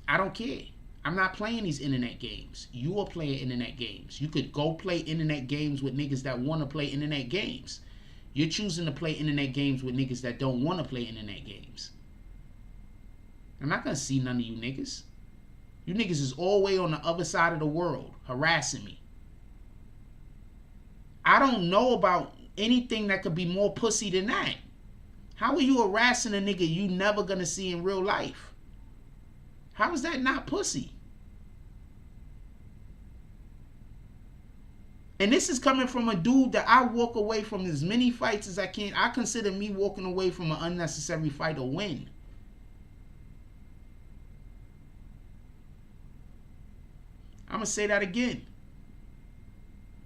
I don't care. I'm not playing these internet games. You are playing internet games. You could go play internet games with niggas that want to play internet games. You're choosing to play internet games with niggas that don't want to play internet games. I'm not going to see none of you niggas. You niggas is all the way on the other side of the world harassing me. I don't know about anything that could be more pussy than that. How are you harassing a nigga you never going to see in real life? How is that not pussy? And this is coming from a dude that I walk away from as many fights as I can. I consider me walking away from an unnecessary fight a win. I'm going to say that again.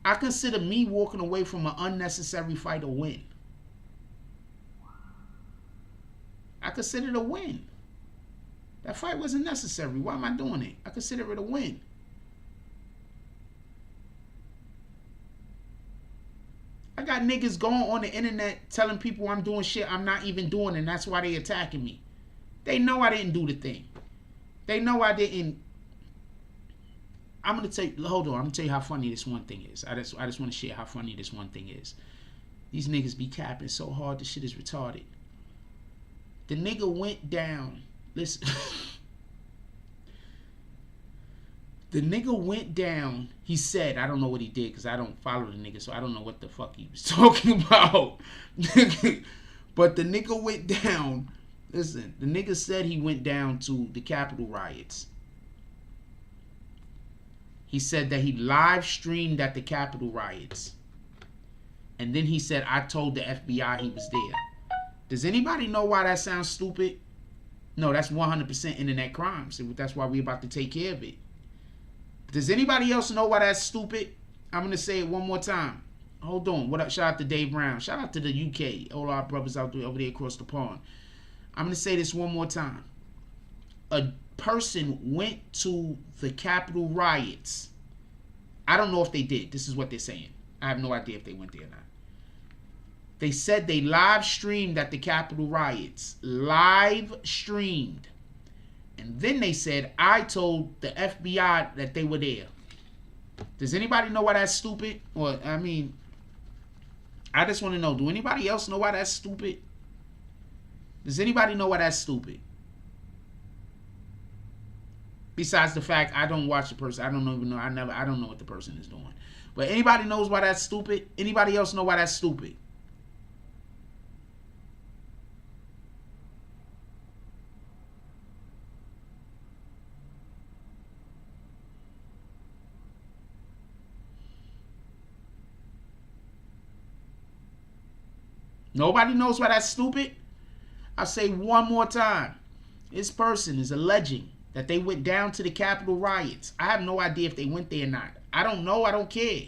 I consider me walking away from an unnecessary fight a win. I consider it a win. That fight wasn't necessary. Why am I doing it? I consider it a win. I got niggas going on the internet telling people I'm doing shit I'm not even doing, and that's why they attacking me. They know I didn't do the thing. They know I didn't. I'm going to tell you, hold on, I'm going to tell you how funny this one thing is. I just want to share how funny this one thing is. These niggas be capping so hard, this shit is retarded. The nigga went down. Listen. The nigga went down. He said, I don't know what he did because I don't follow the nigga, so I don't know what the fuck he was talking about. But the nigga went down. Listen, the nigga said he went down to the Capitol riots. He said that he live streamed at the Capitol riots. And then he said, I told the FBI he was there. Does anybody know why that sounds stupid? No, that's 100% internet crime. So that's why we're about to take care of it. Does anybody else know why that's stupid? I'm going to say it one more time. Hold on. What up? Shout out to Dave Brown. Shout out to the UK. All our brothers out there over there across the pond. I'm going to say this one more time. A person went to the Capitol riots. I don't know if they did. This is what they're saying. I have no idea if they went there or not. They said they live streamed at the Capitol riots. Live streamed. And then they said, I told the FBI that they were there. Does anybody know why that's stupid? Or, I mean, I just want to know, do anybody else know why that's stupid? Does anybody know why that's stupid? Besides the fact I don't watch the person. I don't even know. I don't know what the person is doing. But anybody knows why that's stupid? Anybody else know why that's stupid? Nobody knows why that's stupid? I'll say one more time. This person is alleging that they went down to the Capitol riots. I have no idea if they went there or not. I don't know. I don't care.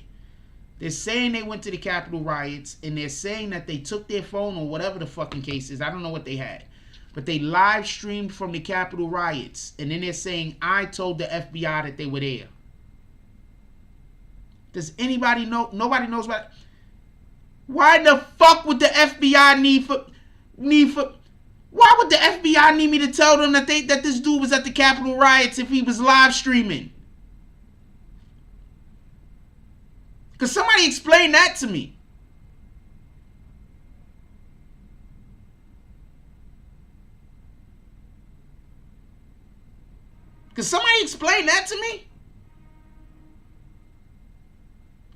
They're saying they went to the Capitol riots, and they're saying that they took their phone or whatever the fucking case is. I don't know what they had. But they live streamed from the Capitol riots, and then they're saying, I told the FBI that they were there. Does anybody know? Nobody knows what. Why the fuck would the FBI need for? Why would the FBI need me to tell them that this dude was at the Capitol riots if he was live streaming? Cause somebody explain that to me. Cause somebody explain that to me.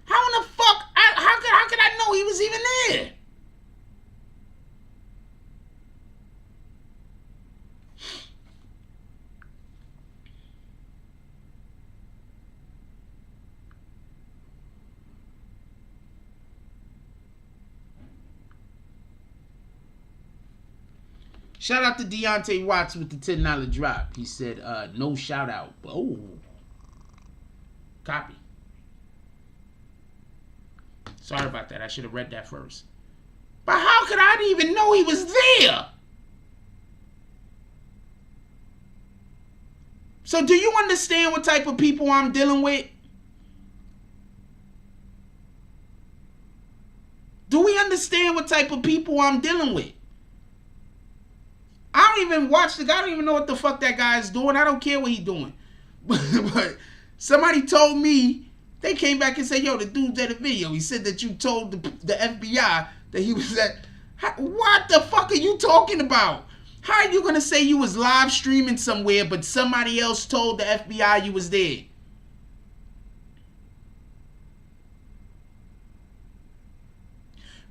How in the fuck? How could I know Shout out to Deontay Watts with the $10 drop. He said, no shout out. Oh. Copy. Sorry about that. I should have read that first. But how could I even know he was there? So do you understand what type of people I'm dealing with? Do we understand what type of people I'm dealing with? I don't even watch the guy. I don't even know what the fuck that guy is doing. I don't care what he's doing. But somebody told me, they came back and said, yo, the dude did a video. He said that you told the FBI that he was at. What the fuck are you talking about? How are you going to say you was live streaming somewhere, but somebody else told the FBI you was there?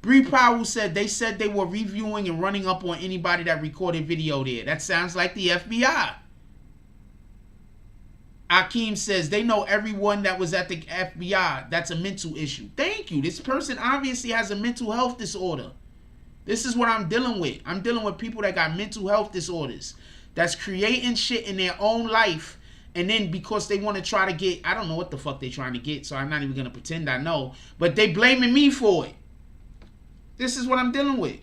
Bree Powell said they said they were reviewing and running up on anybody that recorded video there. That sounds like the FBI. Akeem says they know everyone that was at the FBI. That's a mental issue. Thank you. This person obviously has a mental health disorder. This is what I'm dealing with. I'm dealing with people that got mental health disorders. That's creating shit in their own life. And then because they want to try to get, I don't know what the fuck they trying to get, so I'm not even going to pretend I know. But they blaming me for it. This is what I'm dealing with.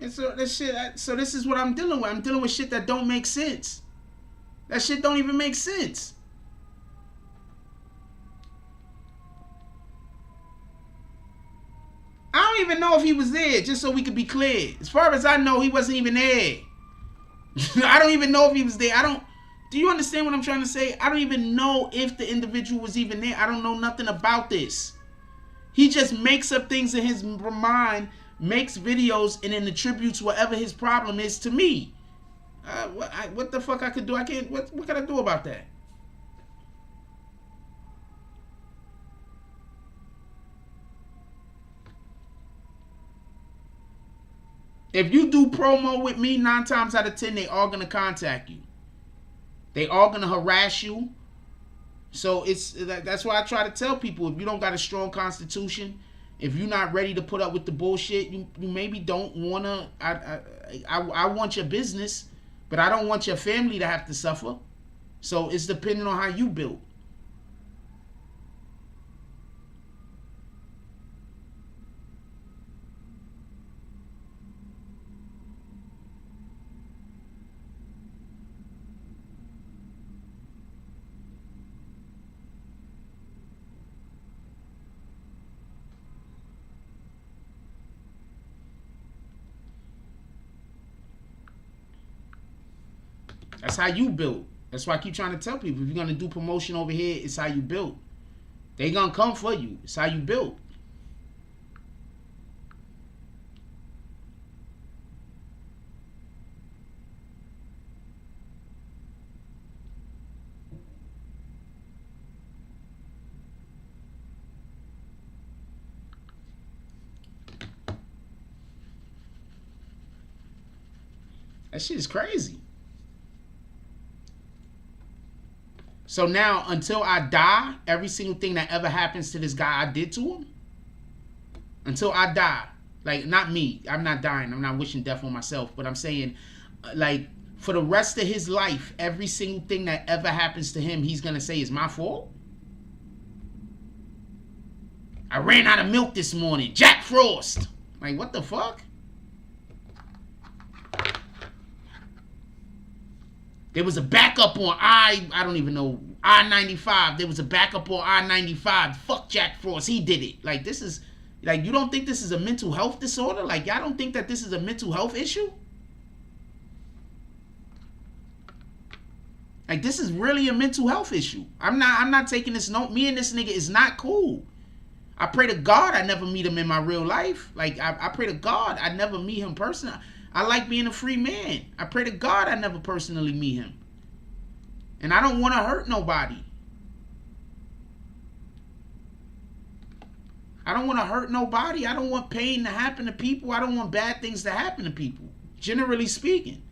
And so this is what I'm dealing with. I'm dealing with shit that don't make sense. That shit don't even make sense. I don't even know if he was there, just so we could be clear. As far as I know, he wasn't even there. I don't even know if he was there. Do you understand what I'm trying to say? I don't even know if the individual was even there. I don't know nothing about this. He just makes up things in his mind, makes videos, and then attributes whatever his problem is to me. What the fuck I could do? I can't. What can I do about that? If you do promo with me, 9 times out of 10, they all gonna contact you. They all gonna harass you. So that's why I try to tell people, if you don't got a strong constitution, if you're not ready to put up with the bullshit, you maybe don't wanna. I want your business, but I don't want your family to have to suffer. So it's depending on how you build. That's how you build. That's why I keep trying to tell people, if you're going to do promotion over here, it's how you build. They going to come for you. It's how you build. That shit is crazy. So now, until I die, every single thing that ever happens to this guy, I did to him. Until I die. Like, not me. I'm not dying. I'm not wishing death on myself. But I'm saying, like, for the rest of his life, every single thing that ever happens to him, he's going to say is my fault. I ran out of milk this morning. Jack Frost. Like, what the fuck? There was a backup on I don't even know, I-95. There was a backup on I-95. Fuck Jack Frost. He did it. Like, this is, like, you don't think this is a mental health disorder? Like, y'all don't think that this is a mental health issue? Like, this is really a mental health issue. I'm not taking this note. Me and this nigga is not cool. I pray to God I never meet him in my real life. Like, I pray to God I never meet him personally. I like being a free man. I pray to God I never personally meet him. And I don't want to hurt nobody. I don't want to hurt nobody. I don't want pain to happen to people. I don't want bad things to happen to people, generally speaking.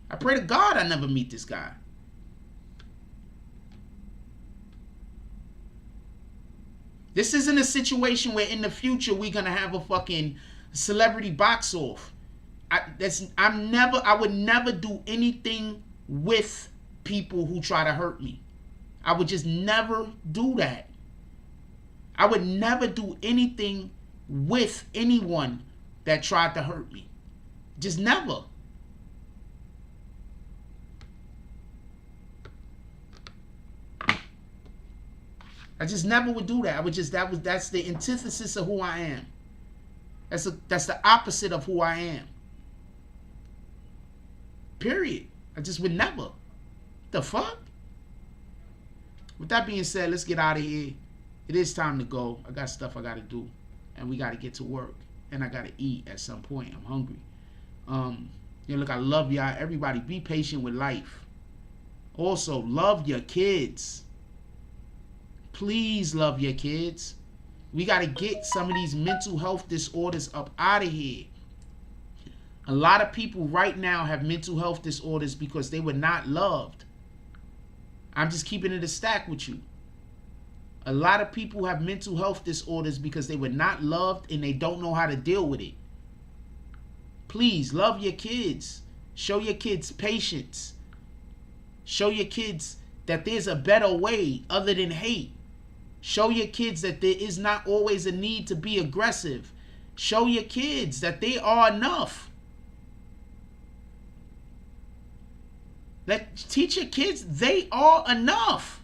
I pray to God I never meet this guy. This isn't a situation where in the future we're going to have a fucking celebrity box off. I would never do anything with people who try to hurt me. I would just never do that. I would never do anything with anyone that tried to hurt me. Just never. I just never would do that. I would just, that's the antithesis of who I am. That's the opposite of who I am. Period. I just would never. The fuck? With that being said, let's get out of here. It is time to go. I got stuff I got to do. And we got to get to work. And I got to eat at some point. I'm hungry. Look, I love y'all. Everybody, be patient with life. Also, love your kids. Please love your kids. We got to get some of these mental health disorders up out of here. A lot of people right now have mental health disorders because they were not loved. I'm just keeping it a stack with you. A lot of people have mental health disorders because they were not loved and they don't know how to deal with it. Please love your kids. Show your kids patience. Show your kids that there's a better way other than hate. Show your kids that there is not always a need to be aggressive. Show your kids that they are enough. Teach your kids they are enough.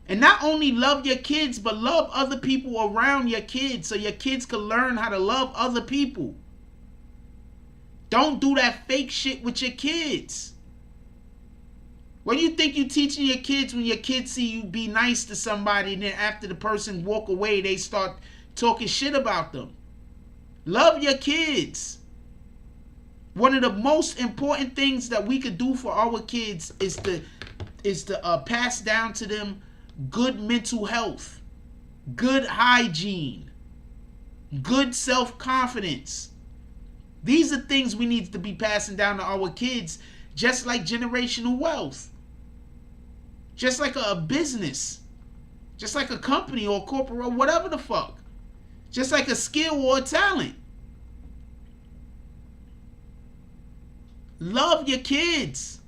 And not only love your kids, but love other people around your kids so your kids can learn how to love other people. Don't do that fake shit with your kids. What do you think you teaching your kids when your kids see you be nice to somebody and then after the person walk away, they start talking shit about them? Love your kids. One of the most important things that we could do for our kids is to pass down to them good mental health, good hygiene, good self-confidence. These are things we need to be passing down to our kids, just like generational wealth. Just like a business. Just like a company or a corporate or whatever the fuck. Just like a skill or a talent. Love your kids.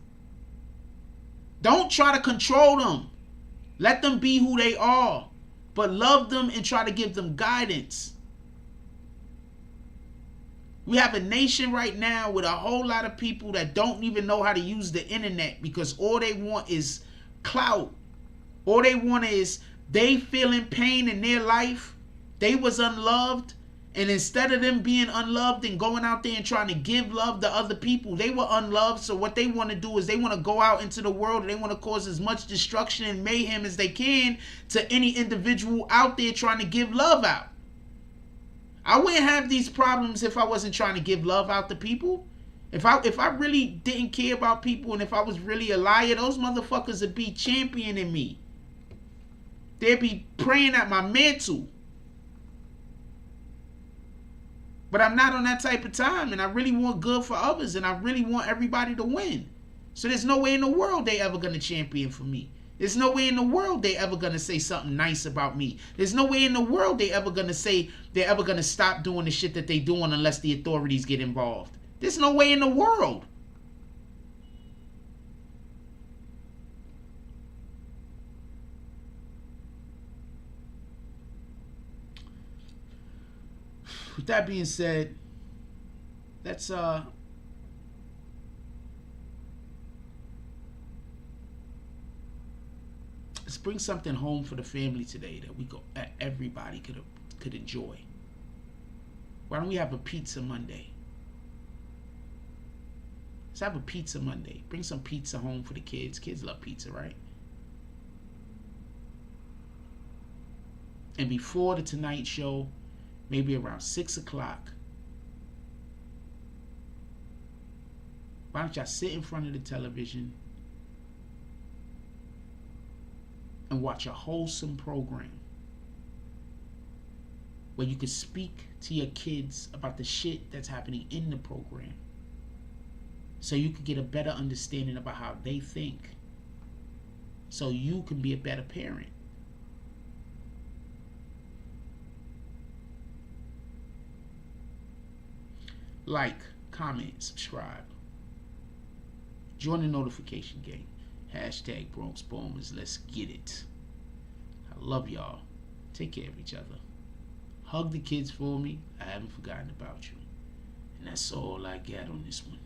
Don't try to control them. Let them be who they are. But love them and try to give them guidance. We have a nation right now with a whole lot of people that don't even know how to use the internet because all they want is clout. All they want is they feeling pain in their life. They was unloved. And instead of them being unloved and going out there and trying to give love to other people, they were unloved. So what they want to do is they want to go out into the world and they want to cause as much destruction and mayhem as they can to any individual out there trying to give love out. I wouldn't have these problems if I wasn't trying to give love out to people. If I really didn't care about people and if I was really a liar, those motherfuckers would be championing me. They'd be praying at my mantle. But I'm not on that type of time, and I really want good for others, and I really want everybody to win. So there's no way in the world they ever going to champion for me. There's no way in the world they ever going to say something nice about me. There's no way in the world they ever going to say they're ever going to stop doing the shit that they doing unless the authorities get involved. There's no way in the world. With that being said, let's Let's bring something home for the family today that everybody could enjoy. Why don't we have a pizza Monday? Let's have a pizza Monday. Bring some pizza home for the kids. Kids love pizza, right? And before the Tonight Show, maybe around 6 o'clock, why don't y'all sit in front of the television and watch a wholesome program where you can speak to your kids about the shit that's happening in the program, so you can get a better understanding about how they think, so you can be a better parent. Like, comment, subscribe. Join the notification game. Hashtag Bronx Bombers. Let's get it. I love y'all. Take care of each other. Hug the kids for me. I haven't forgotten about you. And that's all I got on this one.